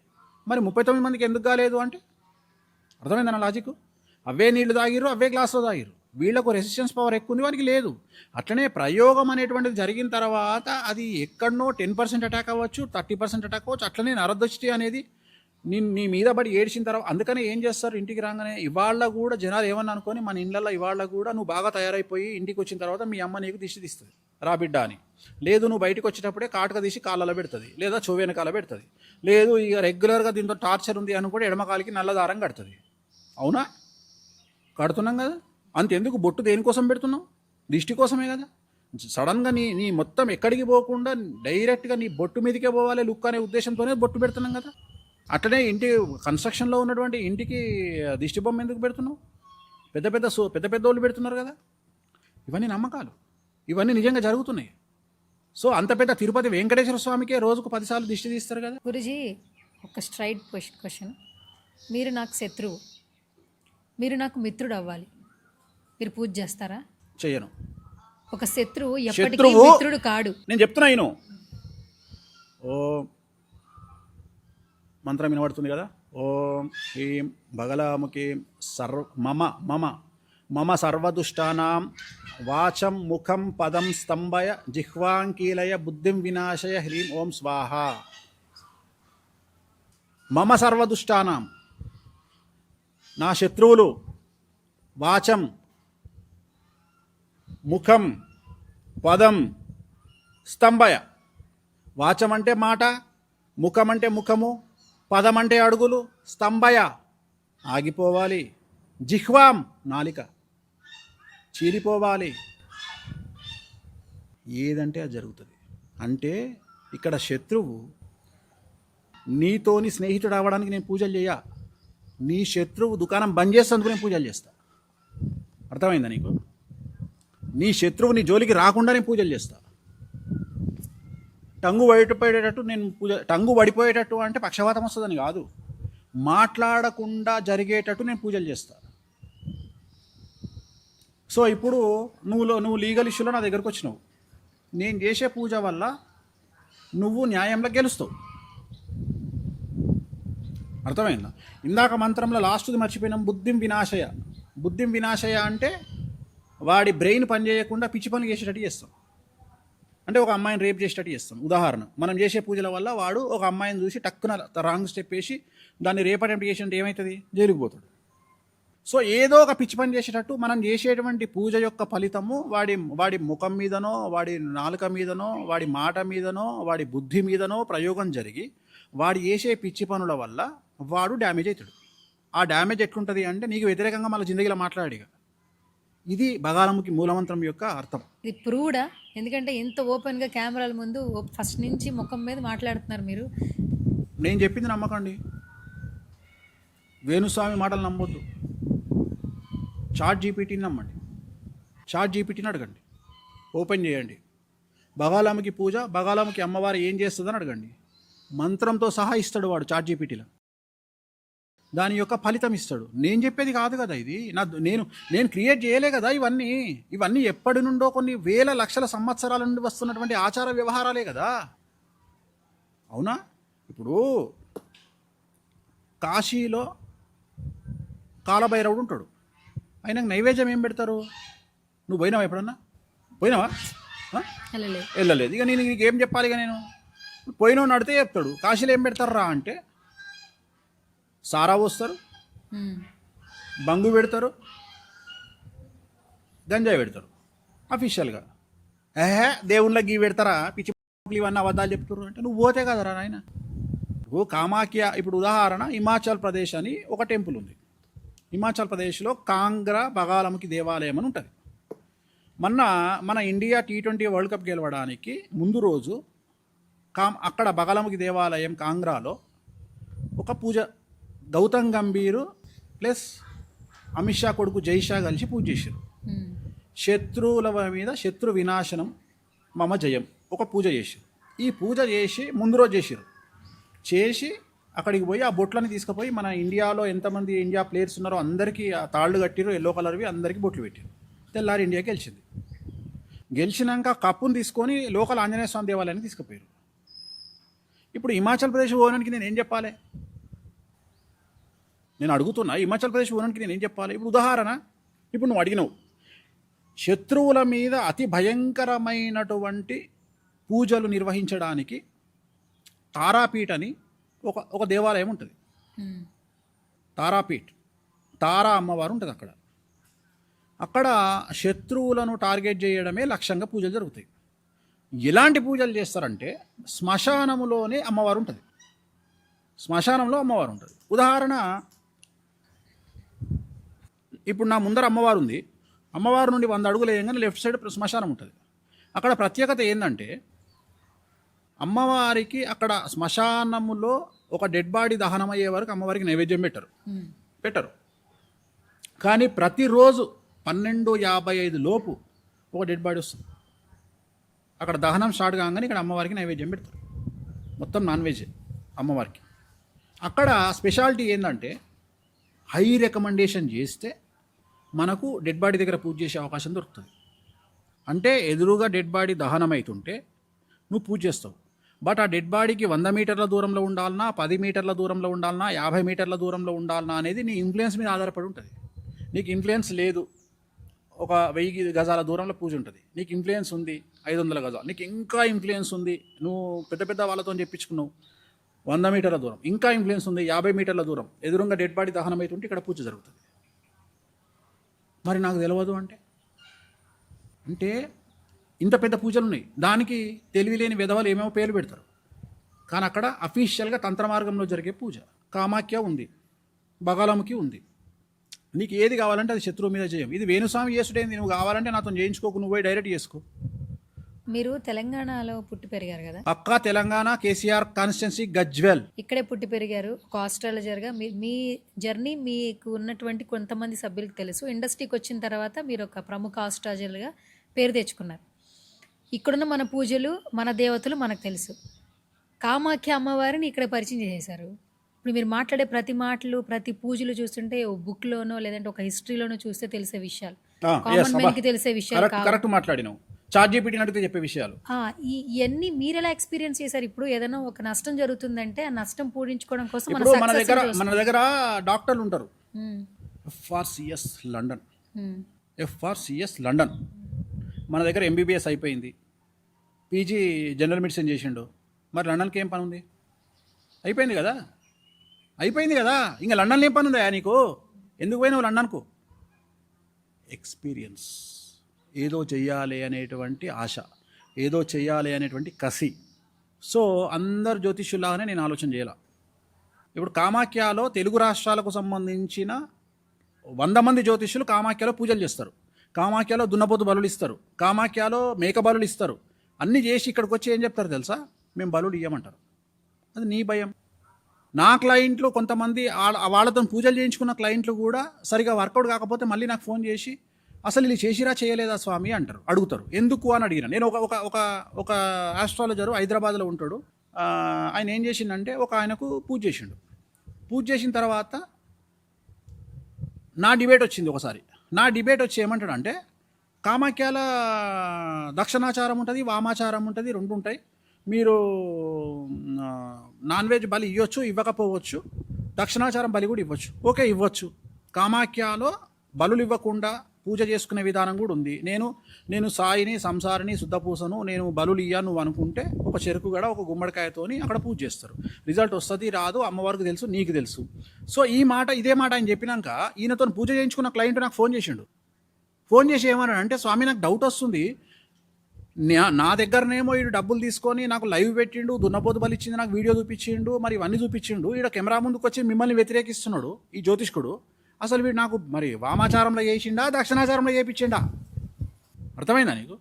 మరి 39 మందికి ఎందుకు కాలేదు అంటే అర్థమైందన్న లాజిక్. అవే నీళ్లు తాగిరు, అవే గ్లాసులో తాగిరు. వీళ్ళకు రెసిస్టెన్స్ పవర్ ఎక్కువ ఉంది, వానికి లేదు. అట్లనే ప్రయోగం అనేటువంటిది జరిగిన తర్వాత అది ఎక్కడనో 10% అటాక్ అవ్వచ్చు, 30% అటాక్ అవ్వచ్చు. అట్లనే నరదృష్టి అనేది నీ మీద పడి ఏడ్చిన తర్వాత అందుకనే ఏం చేస్తారు, ఇంటికి రాగానే ఇవాళ కూడా జనాలు ఏమన్నా అనుకొని మన ఇళ్ళల్లో ఇవాళ కూడా నువ్వు బాగా తయారైపోయి ఇంటికి వచ్చిన తర్వాత మీ అమ్మ నీకు దిష్టి తీస్తుంది, రా బిడ్డ అని. లేదు, నువ్వు బయటకు వచ్చేటప్పుడే కాటుక తీసి కాళ్ళలో పెడుతుంది, లేదా చెవెనకాల పెడుతుంది. లేదు, ఇక రెగ్యులర్గా దీంతో టార్చర్ ఉంది అని కూడా ఎడమకాలికి నల్లదారం కడుతుంది. అవునా? కడుతున్నాం కదా. అంతెందుకు బొట్టు దేనికోసం పెడుతున్నావు? దిష్టి కోసమే కదా. సడన్గా నీ మొత్తం ఎక్కడికి పోకుండా డైరెక్ట్గా నీ బొట్టు మీదకే పోవాలి లుక్ అనే ఉద్దేశంతోనే బొట్టు పెడుతున్నాం కదా. అట్లనే ఇంటి కన్స్ట్రక్షన్లో ఉన్నటువంటి ఇంటికి దిష్టి బొమ్మ ఎందుకు పెడుతున్నావు? పెద్ద వాళ్ళు పెడుతున్నారు కదా. ఇవన్నీ నమ్మకాలు, ఇవన్నీ నిజంగా జరుగుతున్నాయి. సో అంత పెద్ద తిరుపతి వెంకటేశ్వర స్వామికే రోజుకు 10 సార్లు దిష్టి తీస్తారు కదా. గురుజీ, ఒక స్ట్రైట్ క్వశ్చన్. మీరు నాకు శత్రువు, మీరు నాకు మిత్రుడు అవ్వాలి, మీరు పూజ చేస్తారా? చెయ్యను. ఒక శత్రువు ఎప్పటికీ మిత్రుడు కాడు. నేను చెప్తున్నా ఈయన మంత్రం వినబడుతుంది కదా. ఓం హ్రీం బగలాముఖీం మమ సర్వదుష్టానాం వాచం ముఖం పదం స్తంభయ జిహ్వాంకీలయ బుద్ధిం వినాశయ హ్రీం ఓం స్వాహ. మమ సర్వదుష్టానాం, నా శత్రువులు, వాచం, ముఖం, పదం స్తంభయ. వాచం అంటే మాట, ముఖం అంటే ముఖము, పదం అంటే అడుగులు, స్తంభయ ఆగిపోవాలి. జిహ్వాం నాలిక చీలిపోవాలి, ఏదంటే అది జరుగుతుంది. అంటే ఇక్కడ శత్రువు నీతోని స్నేహితుడు అవ్వడానికి నేను పూజలు చేయ, నీ శత్రువు దుకాణం బంద్ చేసేందుకు నేను పూజలు చేస్తా. అర్థమైందా నీకు? నీ శత్రువు నీ జోలికి రాకుండా నేను పూజలు చేస్తా. టంగు పడిపోయేటట్టు నేను టంగు పడిపోయేటట్టు అంటే పక్షవాతం వస్తుందని కాదు, మాట్లాడకుండా జరిగేటట్టు నేను పూజలు చేస్తా. సో ఇప్పుడు నువ్వు లీగల్ ఇష్యూలో నా దగ్గరకు వచ్చినావు, నేను చేసే పూజ వల్ల నువ్వు న్యాయంలో గెలుస్తావు. అర్థమైందా? ఇందాక మంత్రంలో లాస్ట్ది మర్చిపోయినాం, బుద్ధిం వినాశయ. బుద్ధిం వినాశయ అంటే వాడి బ్రెయిన్ పని చేయకుండా పిచ్చి పనులు చేసేటట్టు చేస్తాం. అంటే ఒక అమ్మాయిని రేప్ చేసేటట్టు చేస్తాం. ఉదాహరణ, మనం చేసే పూజల వల్ల వాడు ఒక అమ్మాయిని చూసి టక్కున రాంగ్ స్టెప్ వేసి దాన్ని రేప్ అటెంప్ట్ చేసినట్టు ఏమవుతుంది, జైలుకు పోతాడు. సో ఏదో ఒక పిచ్చి పని చేసేటట్టు మనం చేసేటువంటి పూజ యొక్క ఫలితము వాడి ముఖం మీదనో, వాడి నాలుక మీదనో, వాడి మాట మీదనో, వాడి బుద్ధి మీదనో ప్రయోగం జరిగి వాడు చేసే పిచ్చి పనుల వల్ల వాడు డ్యామేజ్ అవుతాడు. ఆ డ్యామేజ్ ఎట్లుంటుంది అంటే నీకు వ్యతిరేకంగా మళ్ళీ జిందగీలో మాట్లాడిగా. ఇది బగాలముకి మూలమంత్రం యొక్క అర్థం. ఇది ప్రూవ్డా? ఎందుకంటే ఇంత ఓపెన్గా కెమెరాల ముందు ఫస్ట్ నుంచి ముఖం మీద మాట్లాడుతున్నారు మీరు. నేను చెప్పింది నమ్మకండి, వేణుస్వామి మాటలు నమ్మొద్దు, చాట్ జీపీటీని నమ్మండి. చాట్ జీపీటీని అడగండి, ఓపెన్ చేయండి. బగాలమ్మకి పూజ, బగాలమ్మకి అమ్మవారు ఏం చేస్తుందని అడగండి. మంత్రంతో సహా ఇస్తాడు వాడు చాట్ జీపీటీలో, దాని యొక్క ఫలితం ఇస్తాడు. నేను చెప్పేది కాదు కదా ఇది, నేను క్రియేట్ చేయలే కదా ఇవన్నీ ఎప్పటి నుండో కొన్ని వేల లక్షల సంవత్సరాల నుండి వస్తున్నటువంటి ఆచార వ్యవహారాలే కదా. అవునా? ఇప్పుడు కాశీలో కాలభైరవుడు ఉంటాడు, ఆయనకు నైవేద్యం ఏం పెడతారు? నువ్వు పోయినావా? ఎప్పుడన్నా పోయినావా? వెళ్ళలేదు. ఇక నేను నీకు ఏం చెప్పాలి? ఇక నేను పోయినో నడితే చెప్తాడు. కాశీలో ఏం పెడతారు రా అంటే సారా పోస్తారు, బంగు పెడతారు, గంజాయి పెడతారు అఫీషియల్గా. దేవుళ్ళకి గీ పెడతారా? పిచ్చి ఇవన్నీ అబద్ధాలు చెప్తారు అంటే నువ్వు పోతే కదరా నాయన. నువ్వు కామాఖ్య, ఇప్పుడు ఉదాహరణ హిమాచల్ ప్రదేశ్ అని ఒక టెంపుల్ ఉంది. హిమాచల్ ప్రదేశ్లో కాంగ్రా బగాలముకి దేవాలయం అని ఉంటుంది. మన ఇండియా T20 వరల్డ్ కప్ గెలవడానికి ముందు రోజు అక్కడ బగాలముకి దేవాలయం కాంగ్రాలో ఒక పూజ, గౌతమ్ గంభీర్ ప్లస్ అమిత్ షా కొడుకు జై షా కలిసి పూజ చేశారు. శత్రువుల మీద శత్రు వినాశనం మమ జయం ఒక పూజ చేశారు. ఈ పూజ చేసి ముందు రోజు చేసి అక్కడికి పోయి ఆ బొట్లని తీసుకుపోయి మన ఇండియాలో ఎంతమంది ఇండియా ప్లేయర్స్ ఉన్నారో అందరికీ ఆ తాళ్ళు కట్టిరు, ఎల్లో కలర్వి, అందరికీ బొట్లు పెట్టారు. తెల్లారి ఇండియా గెలిచింది. గెలిచినాక కప్పును తీసుకొని లోకల్ ఆంజనేయ స్వామి దేవాలయానికి తీసుకుపోయారు. ఇప్పుడు హిమాచల్ ప్రదేశ్ పోవడానికి నేను ఏం చెప్పాలి? నేను అడుగుతున్నా, హిమాచల్ ప్రదేశ్ పోవడానికి నేను ఏం చెప్పాలి? ఇప్పుడు ఉదాహరణ, ఇప్పుడు నువ్వు అడిగినావు, శత్రువుల మీద అతి భయంకరమైనటువంటి పూజలు నిర్వహించడానికి తారాపీఠ్ అని ఒక దేవాలయం ఉంటుంది. తారాపీఠ్, తారా అమ్మవారు ఉంటుంది అక్కడ శత్రువులను టార్గెట్ చేయడమే లక్ష్యంగా పూజలు జరుగుతాయి. ఎలాంటి పూజలు చేస్తారంటే శ్మశానములోనే అమ్మవారు ఉంటుంది. శ్మశానంలో అమ్మవారు ఉంటుంది. ఉదాహరణ, ఇప్పుడు నా ముందర అమ్మవారు ఉంది, అమ్మవారు నుండి 100 అడుగులు వేయగానే లెఫ్ట్ సైడ్ శ్మశానం ఉంటుంది. అక్కడ ప్రత్యేకత ఏంటంటే అమ్మవారికి అక్కడ శ్మశానములో ఒక డెడ్ బాడీ దహనం అయ్యే వరకు అమ్మవారికి నైవేద్యం పెట్టరు. కానీ ప్రతిరోజు 12:55 లోపు ఒక డెడ్ బాడీ వస్తుంది. అక్కడ దహనం స్టార్ట్ కాగానే ఇక్కడ అమ్మవారికి నైవేద్యం పెడతారు. మొత్తం నాన్ వెజ్ అమ్మవారికి. అక్కడ స్పెషాలిటీ ఏంటంటే హై రికమెండేషన్ చేస్తే మనకు డెడ్ బాడీ దగ్గర పూజ చేసే అవకాశం దొరుకుతుంది. అంటే ఎదురుగా డెడ్ బాడీ దహనం అవుతుంటే నువ్వు పూజ చేస్తావు. బట్ ఆ డెడ్ బాడీకి 100 మీటర్ల దూరంలో ఉండాలన్నా, 10 మీటర్ల దూరంలో ఉండాలన్నా, 50 మీటర్ల దూరంలో ఉండాలన్నా అనేది నీ ఇన్ఫ్లుయెన్స్ మీద ఆధారపడి ఉంటుంది. నీకు ఇన్ఫ్లుయెన్స్ లేదు, ఒక 1000 గజాల దూరంలో పూజ ఉంటుంది. నీకు ఇన్ఫ్లుయెన్స్ ఉంది 500 గజాలు, నీకు ఇంకా ఇన్ఫ్లుయెన్స్ ఉంది, నువ్వు పెద్ద వాళ్ళతో చెప్పించుకున్నావు 100 మీటర్ల దూరం, ఇంకా ఇన్ఫ్లుయెన్స్ ఉంది 50 మీటర్ల దూరం, ఎదురుగా డెడ్ బాడీ దహనం అవుతుంటే ఇక్కడ పూజ జరుగుతుంది. మరి నాకు తెలియదు అంటే ఇంత పెద్ద పూజలు ఉన్నాయి, దానికి తెలివి లేని విధవలు ఏమేమో పేర్లు పెడతారు. కానీ అక్కడ అఫీషియల్గా తంత్ర మార్గంలో జరిగే పూజ. కామాఖ్య ఉంది, బగాలముకి ఉంది, నీకు ఏది కావాలంటే అది శత్రువు మీద చేయం. ఇది వేణుస్వామి చేసుడేంది, నువ్వు కావాలంటే నాతో చేయించుకోకు, నువ్వు పోయి డైరెక్ట్ చేసుకో. మీరు తెలంగాణలో పుట్టి పెరిగారు కదా, పక్కా తెలంగాణ, కేసీఆర్ కాన్స్టిట్యున్సీ, గజ్వెల్. ఇక్కడే పుట్టి పెరిగారు, ఒక ఆస్ట్రాలజర్గా మీ జర్నీ మీకు ఉన్నటువంటి కొంతమంది సభ్యులకు తెలుసు. ఇండస్ట్రీకి వచ్చిన తర్వాత మీరు ఒక ప్రముఖ ఆస్ట్రాలజర్గా పేరు తెచ్చుకున్నారు. ఇక్కడున్న మన పూజలు, మన దేవతలు మనకు తెలుసు. కామాఖ్య అమ్మవారిని ఇక్కడ పరిచయం చేశారు. ఇప్పుడు మీరు మాట్లాడే ప్రతి మాటలు, ప్రతి పూజలు చూస్తుంటే ఓ బుక్లోనో లేదంటే ఒక హిస్టరీలోనో చూస్తే తెలిసే విషయాలు, కామన్ మ్యాన్కి తెలిసే విషయాలు. కరెక్ట్ మాట్లాడినావు. చాట్‌జీపీటీ అడిగితే చెప్పే విషయాలు. ఇవన్నీ మీరు ఎలా ఎక్స్పీరియన్స్ చేశారు? ఇప్పుడు ఏదైనా ఒక నష్టం జరుగుతుందంటే ఆ నష్టం పూరించుకోవడం కోసం ఇప్పుడు మన దగ్గర డాక్టర్లు ఉంటారు. FRCS లండన్ మన దగ్గర MBBS అయిపోయింది, PG జనరల్ మెడిసిన్ చేసిండు. మరి లండన్కి ఏం పని ఉంది? అయిపోయింది కదా. ఇంకా లండన్లో ఏం పని ఉందా నీకు? ఎందుకు పోయినావు లండన్కు? ఎక్స్పీరియన్స్, ఏదో చెయ్యాలి అనేటువంటి ఆశ, ఏదో చెయ్యాలి అనేటువంటి కసి. సో అందరు జ్యోతిష్యులాగానే నేను ఆలోచన చేయాల. ఇప్పుడు కామాఖ్యలో తెలుగు రాష్ట్రాలకు సంబంధించిన 100 మంది జ్యోతిష్యులు కామాఖ్యలో పూజలు చేస్తారు, కామాఖ్యలో దున్నపోతు బలులు ఇస్తారు, కామాఖ్యలో మేక బలులు ఇస్తారు. అన్నీ చేసి ఇక్కడికి వచ్చి ఏం చెప్తారు తెలుసా? మేము బలులు ఇవ్వమంటారు. అది నీ భయం. నా క్లయింట్లు కొంతమంది వాళ్ళతో పూజలు చేయించుకున్న క్లయింట్లు కూడా సరిగా వర్కౌట్ కాకపోతే మళ్ళీ నాకు ఫోన్ చేసి అసలు ఇది చేసిరా చేయలేదా స్వామి అంటారు, అడుగుతారు. ఎందుకు అని అడిగిన నేను. ఒక ఆస్ట్రాలజరు హైదరాబాద్లో ఉంటాడు. ఆయన ఏం చేసిండంటే ఆయనకు పూజ చేసిండు. పూజ చేసిన తర్వాత నా డిబేట్ వచ్చింది ఒకసారి. నా డిబేట్ వచ్చి ఏమంటాడు అంటే, కామాఖ్యాల దక్షిణాచారం ఉంటుంది, వామాచారం ఉంటుంది, 2 ఉంటాయి. మీరు నాన్ వెజ్ బలి ఇవ్వచ్చు, ఇవ్వకపోవచ్చు. దక్షిణాచారం బలి కూడా ఇవ్వచ్చు. ఓకే, ఇవ్వచ్చు. కామాఖ్యలో బలులు ఇవ్వకుండా పూజ చేసుకునే విధానం కూడా ఉంది. నేను సాయిని, సంసారిని, శుద్ధపూసను నేను బలులు ఇయ్యాను నువ్వు అనుకుంటే ఒక చెరుకు గడ, ఒక గుమ్మడికాయతోని అక్కడ పూజ చేస్తారు. రిజల్ట్ వస్తుంది రాదు అమ్మవారికి తెలుసు, నీకు తెలుసు. సో ఇదే మాట ఆయన చెప్పినాక ఈయనతో పూజ చేయించుకున్న క్లయింట్ నాకు ఫోన్ చేసిండు. ఫోన్ చేసి ఏమన్నాడు అంటే, స్వామి నాకు డౌట్ వస్తుంది, నా దగ్గరనేమో వీడు డబ్బులు తీసుకొని నాకు లైవ్ పెట్టిండు, దున్నపోతు బలి ఇచ్చింది, నాకు వీడియో చూపించిండు, మరి ఇవన్నీ చూపించిండు. ఈడ కెమెరా ముందుకు వచ్చి మిమ్మల్ని వ్యతిరేకిస్తున్నాడు ఈ జ్యోతిష్కుడు. అసలు వీడు నాకు మరి వామాచారంలో చేసిండా, దక్షిణాచారంలో చేయించిండా? అర్థమైందా నీకు?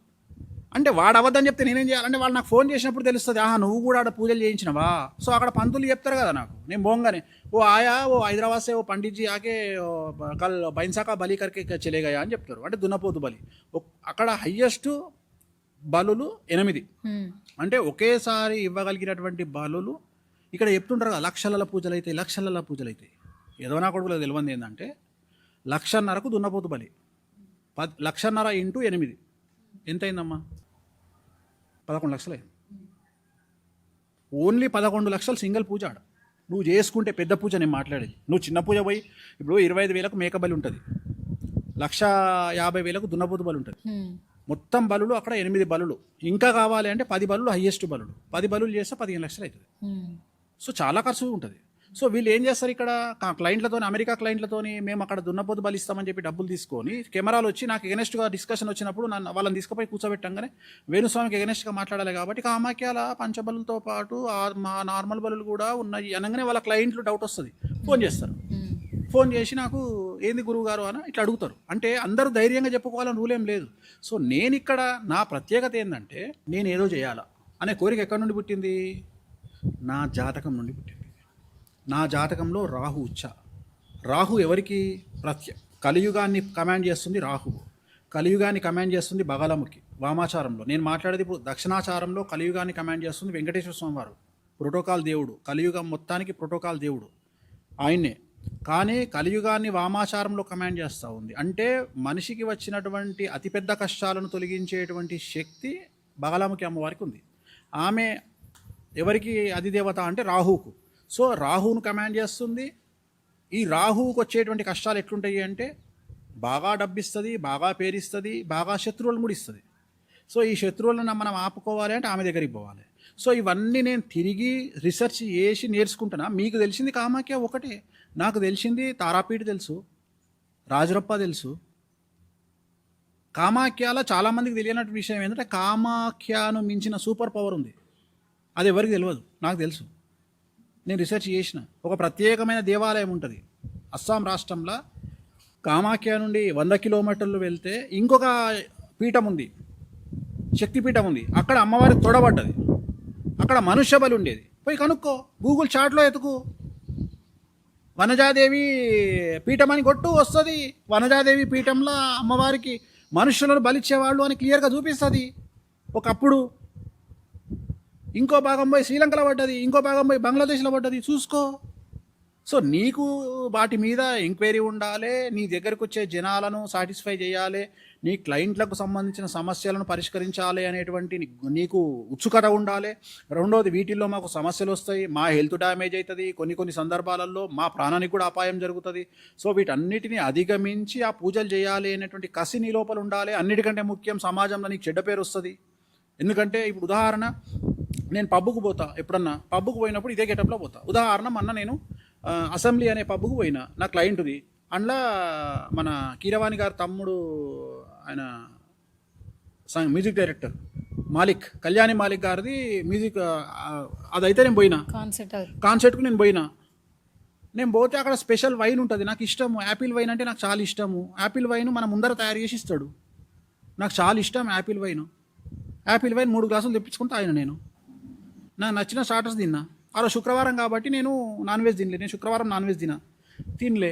అంటే వాడు అబద్ధం చెప్తే నేనేం చేయాలంటే, వాళ్ళు నాకు ఫోన్ చేసినప్పుడు తెలుస్తుంది, నువ్వు కూడా ఆడ పూజలు చేయించినవా. సో అక్కడ పంతులు చెప్తారు కదా నాకు, నేను పోగానే ఓ హైదరాబాద్ సే ఓ పండిట్జీ ఆకే కల్ బైన్సాకా బలి కరికే చెలేగయా అని చెప్తారు. అంటే దున్నపోతు బలి. అక్కడ హయ్యెస్ట్ బలులు 8. అంటే ఒకేసారి ఇవ్వగలిగినటువంటి బలులు ఇక్కడ చెప్తుంటారు కదా, లక్షల పూజలు అయితే. ఏదో నా కొడుకులో తెలియంది ఏంటంటే, 1,50,000కు దున్నపోతు బలి, 1,50,000 ఇంటూ 8 ఎంత అయిందమ్మా? 11 లక్షలు అయింది. ఓన్లీ 11 లక్షలు సింగిల్ పూజ ఆడ. నువ్వు చేసుకుంటే పెద్ద పూజ నేను మాట్లాడేది. నువ్వు చిన్న పూజ పోయి ఇప్పుడు 25,000కు మేక బలి ఉంటుంది, 1,50,000కు దున్నపోతు బలి ఉంటుంది. మొత్తం బలులు అక్కడ 8 బలులు. ఇంకా కావాలి అంటే 10 బలులు హయ్యెస్ట్ బలులు. 10 బలులు చేస్తే 15 లక్షలు అవుతుంది. సో చాలా ఖర్చు ఉంటుంది. సో వీళ్ళు ఏం చేస్తారు, ఇక్కడ క్లయింట్లతో, అమెరికా క్లయింట్లతోని మేము అక్కడ దున్నపోతు బలి ఇస్తామని చెప్పి డబ్బులు తీసుకొని కెమెరాలు వచ్చి నాకు ఎగనెస్ట్గా డిస్కషన్ వచ్చినప్పుడు వాళ్ళని తీసుకుపోయి కూర్చోబెట్టంగానే వేణుస్వామికి ఎగనెస్ట్గా మాట్లాడాలి కాబట్టి కామాఖ్యాల పంచబలులతో పాటు మా నార్మల్ బలులు కూడా ఉన్నాయి అనగానే వాళ్ళ క్లయింట్లు డౌట్ వస్తుంది, ఫోన్ చేస్తారు. ఫోన్ చేసి నాకు ఏంది గురువు గారు అని ఇట్లా అడుగుతారు. అంటే అందరూ ధైర్యంగా చెప్పుకోవాలని రూల్ ఏం లేదు. సో నేను ఇక్కడ నా ప్రత్యేకత ఏంటంటే, నేను ఏదో చేయాలా అనే కోరిక ఎక్కడి నుండి పుట్టింది? నా జాతకం నుండి పుట్టింది. నా జాతకంలో రాహు ఉచ్చ. రాహు ఎవరికి? కలియుగాన్ని కమాండ్ చేస్తుంది రాహువు. కలియుగాన్ని కమాండ్ చేస్తుంది బగలముఖి వామాచారంలో. నేను మాట్లాడేది ఇప్పుడు దక్షిణాచారంలో కలియుగాన్ని కమాండ్ చేస్తుంది వెంకటేశ్వర స్వామి వారు, ప్రోటోకాల్ దేవుడు, కలియుగం మొత్తానికి ప్రోటోకాల్ దేవుడు ఆయన్నే. కానీ కలియుగాన్ని వామాచారంలో కమాండ్ చేస్తూ ఉంది. అంటే మనిషికి వచ్చినటువంటి అతిపెద్ద కష్టాలను తొలగించేటువంటి శక్తి బగలాముఖి అమ్మవారికి ఉంది. ఆమె ఎవరికి అధిదేవత అంటే రాహువుకు. సో రాహువును కమాండ్ చేస్తుంది. ఈ రాహువుకు వచ్చేటువంటి కష్టాలు ఎట్లుంటాయి అంటే, బాగా డబ్బిస్తుంది, బాగా పేరిస్తుంది, బాగా శత్రువులను కూడా ఇస్తుంది. సో ఈ శత్రువులను మనం ఆపుకోవాలి అంటే ఆమె దగ్గరికి పోవాలి. సో ఇవన్నీ నేను తిరిగి రీసెర్చ్ చేసి నేర్చుకుంటున్నా. మీకు తెలిసింది కామాఖ్య ఒకటే, నాకు తెలిసింది తారాపీఠ తెలుసు, రాజరప్ప తెలుసు. కామాఖ్యలో చాలామందికి తెలియనటువంటి విషయం ఏంటంటే, కామాఖ్యను మించిన సూపర్ పవర్ ఉంది. అది ఎవరికి తెలియదు, నాకు తెలుసు. నేను రీసెర్చ్ చేసిన ఒక ప్రత్యేకమైన దేవాలయం ఉంటుంది అస్సాం రాష్ట్రంలో. కామాఖ్య నుండి 100 కిలోమీటర్లు వెళ్తే ఇంకొక పీఠం ఉంది, శక్తిపీఠం ఉంది. అక్కడ అమ్మవారికి తొడబడ్డది, అక్కడ మనుష్య బలి ఉండేది. పోయి కనుక్కో, గూగుల్ చాట్లో ఎతుకు, వనజాదేవి పీఠం అని కొట్టు, వస్తుంది. వనజాదేవి పీఠంలో అమ్మవారికి మనుషులను బలిచ్చేవాళ్ళు అని క్లియర్గా చూపిస్తుంది. ఒకప్పుడు ఇంకో భాగం పోయి శ్రీలంకలో పడ్డది, ఇంకో భాగం పోయి బంగ్లాదేశ్లో పడ్డది, చూసుకో. సో నీకు వాటి మీద ఎంక్వైరీ ఉండాలి, నీ దగ్గరకు వచ్చే జనాలను సాటిస్ఫై చేయాలి, నీ క్లయింట్లకు సంబంధించిన సమస్యలను పరిష్కరించాలి అనేటువంటి నీకు ఉత్సుకత ఉండాలి. రెండోది, వీటిల్లో మాకు సమస్యలు వస్తాయి, మా హెల్త్ డ్యామేజ్ అవుతుంది, కొన్ని సందర్భాలలో మా ప్రాణానికి కూడా అపాయం జరుగుతుంది. సో వీటన్నిటిని అధిగమించి ఆ పూజలు చేయాలి అనేటువంటి కసి నీ లోపల ఉండాలి. అన్నిటికంటే ముఖ్యం, సమాజంలో నీకు చెడ్డ పేరు వస్తుంది. ఎందుకంటే ఇప్పుడు ఉదాహరణ, నేను పబ్బుకు పోతా, ఎప్పుడన్నా పబ్బుకు పోయినప్పుడు ఇదే గెటప్లో పోతా. ఉదాహరణ, మొన్న నేను అసెంబ్లీ అనే పబ్బుకు పోయినా, నా క్లయింట్ది. అందులో మన కీరవాణి గారి తమ్ముడు, ఆయన మ్యూజిక్ డైరెక్టర్ మాలిక్, కళ్యాణి మాలిక్ గారిది మ్యూజిక్, అదైతే నేను పోయినా కాన్సర్ట్కు నేను పోయినా. నేను పోతే అక్కడ స్పెషల్ వైన్ ఉంటుంది, నాకు ఇష్టము. యాపిల్ వైన్ అంటే నాకు చాలా ఇష్టము. యాపిల్ వైన్ మన ముందర తయారు చేసి ఇస్తాడు, నాకు చాలా ఇష్టం యాపిల్ వైన్. యాపిల్ వైన్ 3 గ్లాసులు తెప్పించుకుంటా ఆయన. నేను నాకు నచ్చిన స్టార్టర్స్ తిన్నా. ఆ శుక్రవారం కాబట్టి నేను నాన్ వెజ్ తినలే. నేను శుక్రవారం నాన్ వెజ్ తినలే.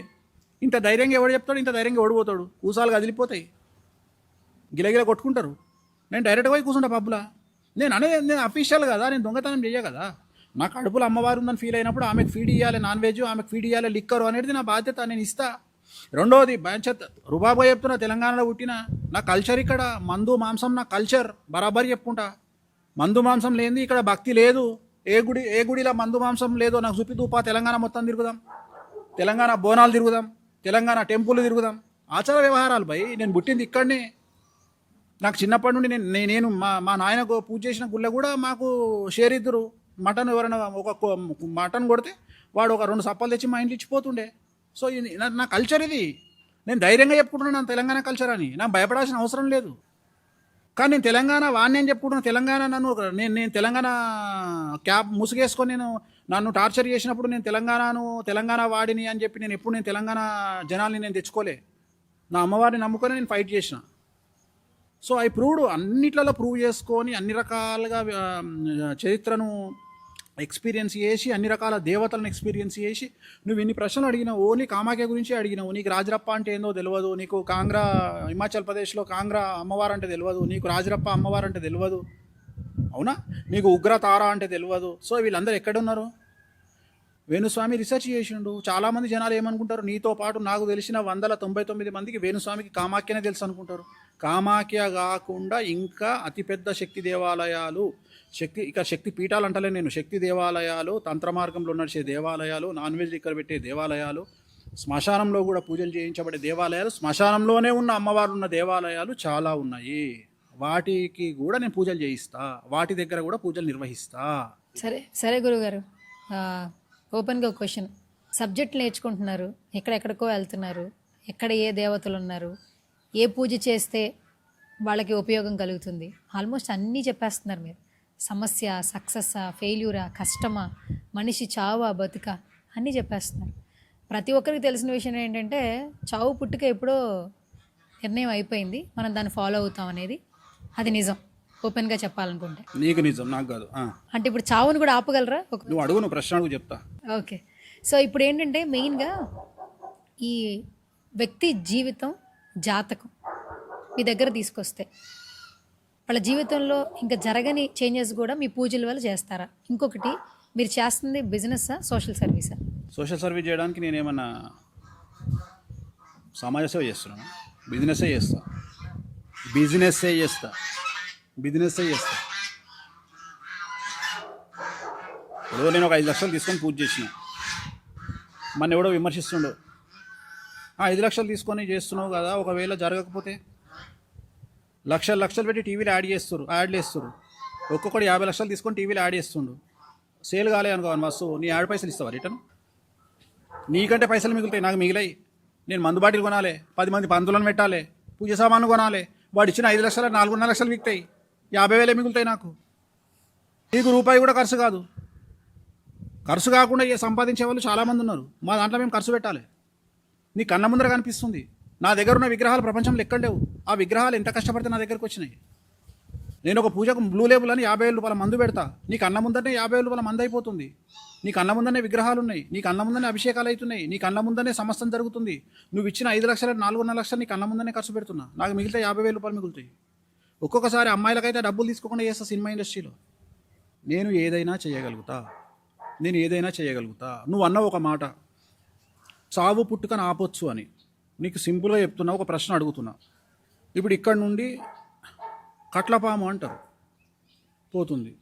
ఇంత ధైర్యంగా ఎవడు చెప్తాడు, ఇంత ధైర్యంగా ఓడిపోతాడు. కూసాలు కదిలిపోతాయి, గిలగిల కొట్టుకుంటారు. నేను డైరెక్ట్గా పోయి కూర్చుంటా పబ్బులా. నేను అఫీషియల్ కదా, నేను దొంగతనం చేయ కదా. నా కడుపులో అమ్మవారు ఉందని ఫీల్ అయినప్పుడు ఆమెకు ఫీడ్ ఇవ్వాలి నాన్ వెజ్, ఆమెకు ఫీడ్ ఇవ్వాలి లిక్కరు అనేది నా బాధ్యత, నేను ఇస్తా. రెండోది, బ్యాంచత్ రుబాబా చెప్తున్నా, తెలంగాణలో పుట్టిన నా కల్చర్ ఇక్కడ మందు మాంసం, నా కల్చర్ బరాబర్ చెప్పుకుంటా. మందు మాంసం లేనిది ఇక్కడ భక్తి లేదు. ఏ గుడిలో మందు మాంసం లేదో నాకు చూపిదూపా. తెలంగాణ మొత్తం తిరుగుదాం, తెలంగాణ బోనాలు తిరుగుదాం, తెలంగాణ టెంపుల్ తిరుగుదాం. ఆచార వ్యవహారాలు భయ్, నేను పుట్టింది ఇక్కడనే. నాకు చిన్నప్పటి నుండి నేను మా నాయనకు పూజ చేసిన గుళ్ళ కూడా మాకు షేర్ ఇద్దరు. మటన్ ఎవరైనా ఒక మటన్ కొడితే వాడు ఒక 2 సప్పాలు తెచ్చి మా ఇంట్లో ఇచ్చిపోతుండే. సో ఇది నా కల్చర్, ఇది నేను ధైర్యంగా చెప్పుకుంటున్నాను నా తెలంగాణ కల్చర్ అని. నాకు భయపడాల్సిన అవసరం లేదు. కానీ నేను తెలంగాణ వాడిని అని చెప్పుకుంటున్నాను. తెలంగాణ నేను తెలంగాణ క్యాబ్ ముసుగేసుకొని నన్ను టార్చర్ చేసినప్పుడు నేను తెలంగాణ వాడిని అని చెప్పి నేను తెలంగాణ జనాల్ని నేను తెచ్చుకోలే. నా అమ్మవారిని నమ్ముకొని నేను ఫైట్ చేసిన. సో ఐ ప్రూవ్డ్, అన్నిట్లలో ప్రూవ్ చేసుకొని అన్ని రకాలుగా చరిత్రను ఎక్స్పీరియన్స్ చేసి, అన్ని రకాల దేవతలను ఎక్స్పీరియన్స్ చేసి, నువ్వు ఇన్ని ప్రశ్నలు అడిగినావు, ఓన్లీ కామాఖ్య గురించి అడిగినావు. నీకు రాజరప్ప అంటే ఏందో తెలియదు, నీకు కాంగ్రా హిమాచల్ ప్రదేశ్లో కాంగ్రా అమ్మవారు అంటే తెలియదు, నీకు రాజరప్ప అమ్మవారు అంటే తెలియదు, అవునా? నీకు ఉగ్ర తార అంటే తెలియదు. సో వీళ్ళందరూ ఎక్కడున్నారు? వేణుస్వామి రీసెర్చ్ చేసిండు. చాలామంది జనాలు ఏమనుకుంటారు, నీతో పాటు నాకు తెలిసిన 199 మందికి వేణుస్వామికి కామాఖ్యనే తెలుసు అనుకుంటారు. కామాఖ్య కాకుండా ఇంకా అతిపెద్ద శక్తి దేవాలయాలు, శక్తి పీఠాలు అంటలే నేను, శక్తి దేవాలయాలు, తంత్ర మార్గంలో నడిచే దేవాలయాలు, నాన్ వెజ్ ఇక్కడ పెట్టే దేవాలయాలు, శ్మశానంలో కూడా పూజలు చేయించబడే దేవాలయాలు, శ్మశానంలోనే ఉన్న అమ్మవారు ఉన్న దేవాలయాలు చాలా ఉన్నాయి. వాటికి కూడా నేను పూజలు చేయిస్తా, వాటి దగ్గర కూడా పూజలు నిర్వహిస్తా. సరే గురుగారు, ఓపెన్గా ఒక క్వశ్చన్. సబ్జెక్ట్ నేర్చుకుంటున్నారు, ఎక్కడెక్కడికో వెళ్తున్నారు, ఎక్కడ ఏ దేవతలు ఉన్నారు, ఏ పూజ చేస్తే వాళ్ళకి ఉపయోగం కలుగుతుంది, ఆల్మోస్ట్ అన్నీ చెప్పేస్తున్నారు మీరు. సమస్య, సక్సెస్సా, ఫెయిల్యూరా, కష్టమా, మనిషి చావా బతుక, అన్నీ చెప్పేస్తున్నారు. ప్రతి ఒక్కరికి తెలిసిన విషయం ఏంటంటే చావు పుట్టుక ఎప్పుడో నిర్ణయం అయిపోయింది, మనం దాన్ని ఫాలో అవుతాం అనేది. అది నిజం, ఓపెన్గా చెప్పాలనుకుంటే. నీకు నిజం, నాకు కాదు. అంటే ఇప్పుడు చావును కూడా ఆపగలరా? నువ్వు అడుగు, నువ్వు ప్రశ్న అడుగు, చెప్తా. ఓకే, సో ఇప్పుడు ఏంటంటే మెయిన్గా ఈ వ్యక్తి జీవితం, జాతకం మీ దగ్గర తీసుకొస్తే వాళ్ళ జీవితంలో ఇంకా జరగని చేంజెస్ కూడా మీ పూజల వల్ల చేస్తారా? ఇంకొకటి, మీరు చేస్తుంది బిజినెస్సా, సోషల్ సర్వీసా? సోషల్ సర్వీస్ చేయడానికి నేనేమన్నా సమాజ సేవ చేస్తున్నాను? బిజినెస్సే చేస్తా. ఇప్పుడు నేను ఒక 5 లక్షలు తీసుకొని పూజ చేసిన, మన ఎవడో విమర్శిస్తుండో, 5 లక్షలు తీసుకొని చేస్తున్నావు కదా, ఒకవేళ జరగకపోతే లక్షలు పెట్టి టీవీలో యాడ్లు వేస్తారు. ఒక్కొక్కటి 50 లక్షలు తీసుకొని టీవీలో యాడ్ చేస్తుండు. సేల్ కాలే అనుకోవాలి వస్తువు, నీ యాడ్ పైసలు ఇస్తావా రిటర్న్? నీకంటే పైసలు మిగులుతాయి, నాకు మిగిలాయి. నేను మందు బాటిల్ కొనాలి, 10 మంది పంతులను పెట్టాలి, పూజ సామాను కొనాలి. వాడు ఇచ్చిన 5 లక్షలు 4.5 లక్షలు విక్తాయి, 50,000 మిగులుతాయి నాకు. నీకు రూపాయి కూడా ఖర్చు కాదు. ఖర్చు కాకుండా సంపాదించే వాళ్ళు చాలామంది ఉన్నారు. మా దాంట్లో మేము ఖర్చు పెట్టాలి. నీ కన్న ముందర కనిపిస్తుంది, నా దగ్గర ఉన్న విగ్రహాలు ప్రపంచంలో ఎక్కడ లేవు. ఆ విగ్రహాలు ఎంత కష్టపడితే నా దగ్గరకు వచ్చినాయి. నేను ఒక పూజకు బ్లూ లేబుల్ అని 50,000 రూపాయల మందు పెడతా, నీకు అన్న ముందనే 50,000 రూపాయల మందు అయిపోతుంది. నీకు అన్న ముందనే విగ్రహాలు ఉన్నాయి, నీకు అన్న ముందనే అభిషేకాలు అవుతున్నాయి, నీకు అన్న ముందనే సమస్తం జరుగుతుంది. నువ్వు ఇచ్చిన 5 లక్షలు 4.5 లక్షలు నీకు అన్న ముందనే ఖర్చు పెడుతున్నా, నాకు మిగిలితే 50,000 రూపాయలు మిగులుతాయి. ఒక్కొక్కసారి అమ్మాయిలకైతే డబ్బులు తీసుకోకుండా చేస్తా సినిమా ఇండస్ట్రీలో. నేను ఏదైనా చేయగలుగుతా, నేను ఏదైనా చేయగలుగుతా. నువ్వు అన్న ఒక మాట, చావు పుట్టుకని ఆపొచ్చు అని. నీకు సింపుల్గా చెప్తున్నా, ఒక ప్రశ్న అడుగుతున్నా. ఇప్పుడు ఇక్కడ నుండి కట్లపాము అంటారు, పోతుంది.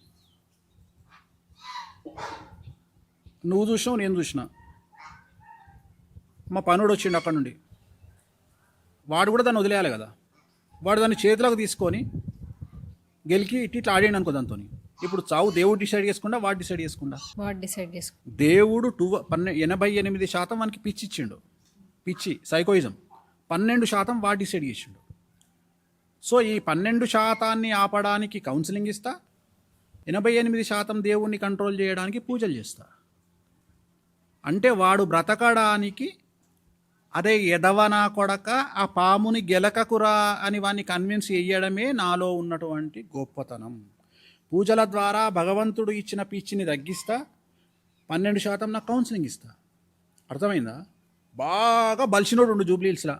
నువ్వు చూసినావు, నేను చూసిన. మా పనుడు వచ్చిండు అక్కడ నుండి, వాడు కూడా దాన్ని వదిలేయాలి కదా. వాడు దాన్ని చేతిలోకి తీసుకొని గెలికి ఇట్లా ఆడాడు అనుకో దాంతో. ఇప్పుడు చావు దేవుడు డిసైడ్ చేసుకుండా వాడు డిసైడ్ చేసుకుండా? వాట్ డిసైడ్ చేసుకో. దేవుడు 88% మనకి పిచ్చి ఇచ్చిండు, పిచ్చి సైకోయిజం. 12% వాడు డిసైడ్ చేసిండు. సో ఈ 12% ఆపడానికి కౌన్సిలింగ్ ఇస్తా, 88% దేవుణ్ణి కంట్రోల్ చేయడానికి పూజలు చేస్తా. అంటే వాడు బ్రతకడానికి, అదే ఎదవనా కొడక ఆ పాముని గెలకకురా అని వాడిని కన్విన్స్ చేయడమే నాలో ఉన్నటువంటి గొప్పతనం. పూజల ద్వారా భగవంతుడు ఇచ్చిన పిచ్చిని తగ్గిస్తా, 12% నాకు కౌన్సిలింగ్ ఇస్తా. అర్థమైందా? బాగా బలిసినోడు ఉండు జూబ్లీహిల్స్లా,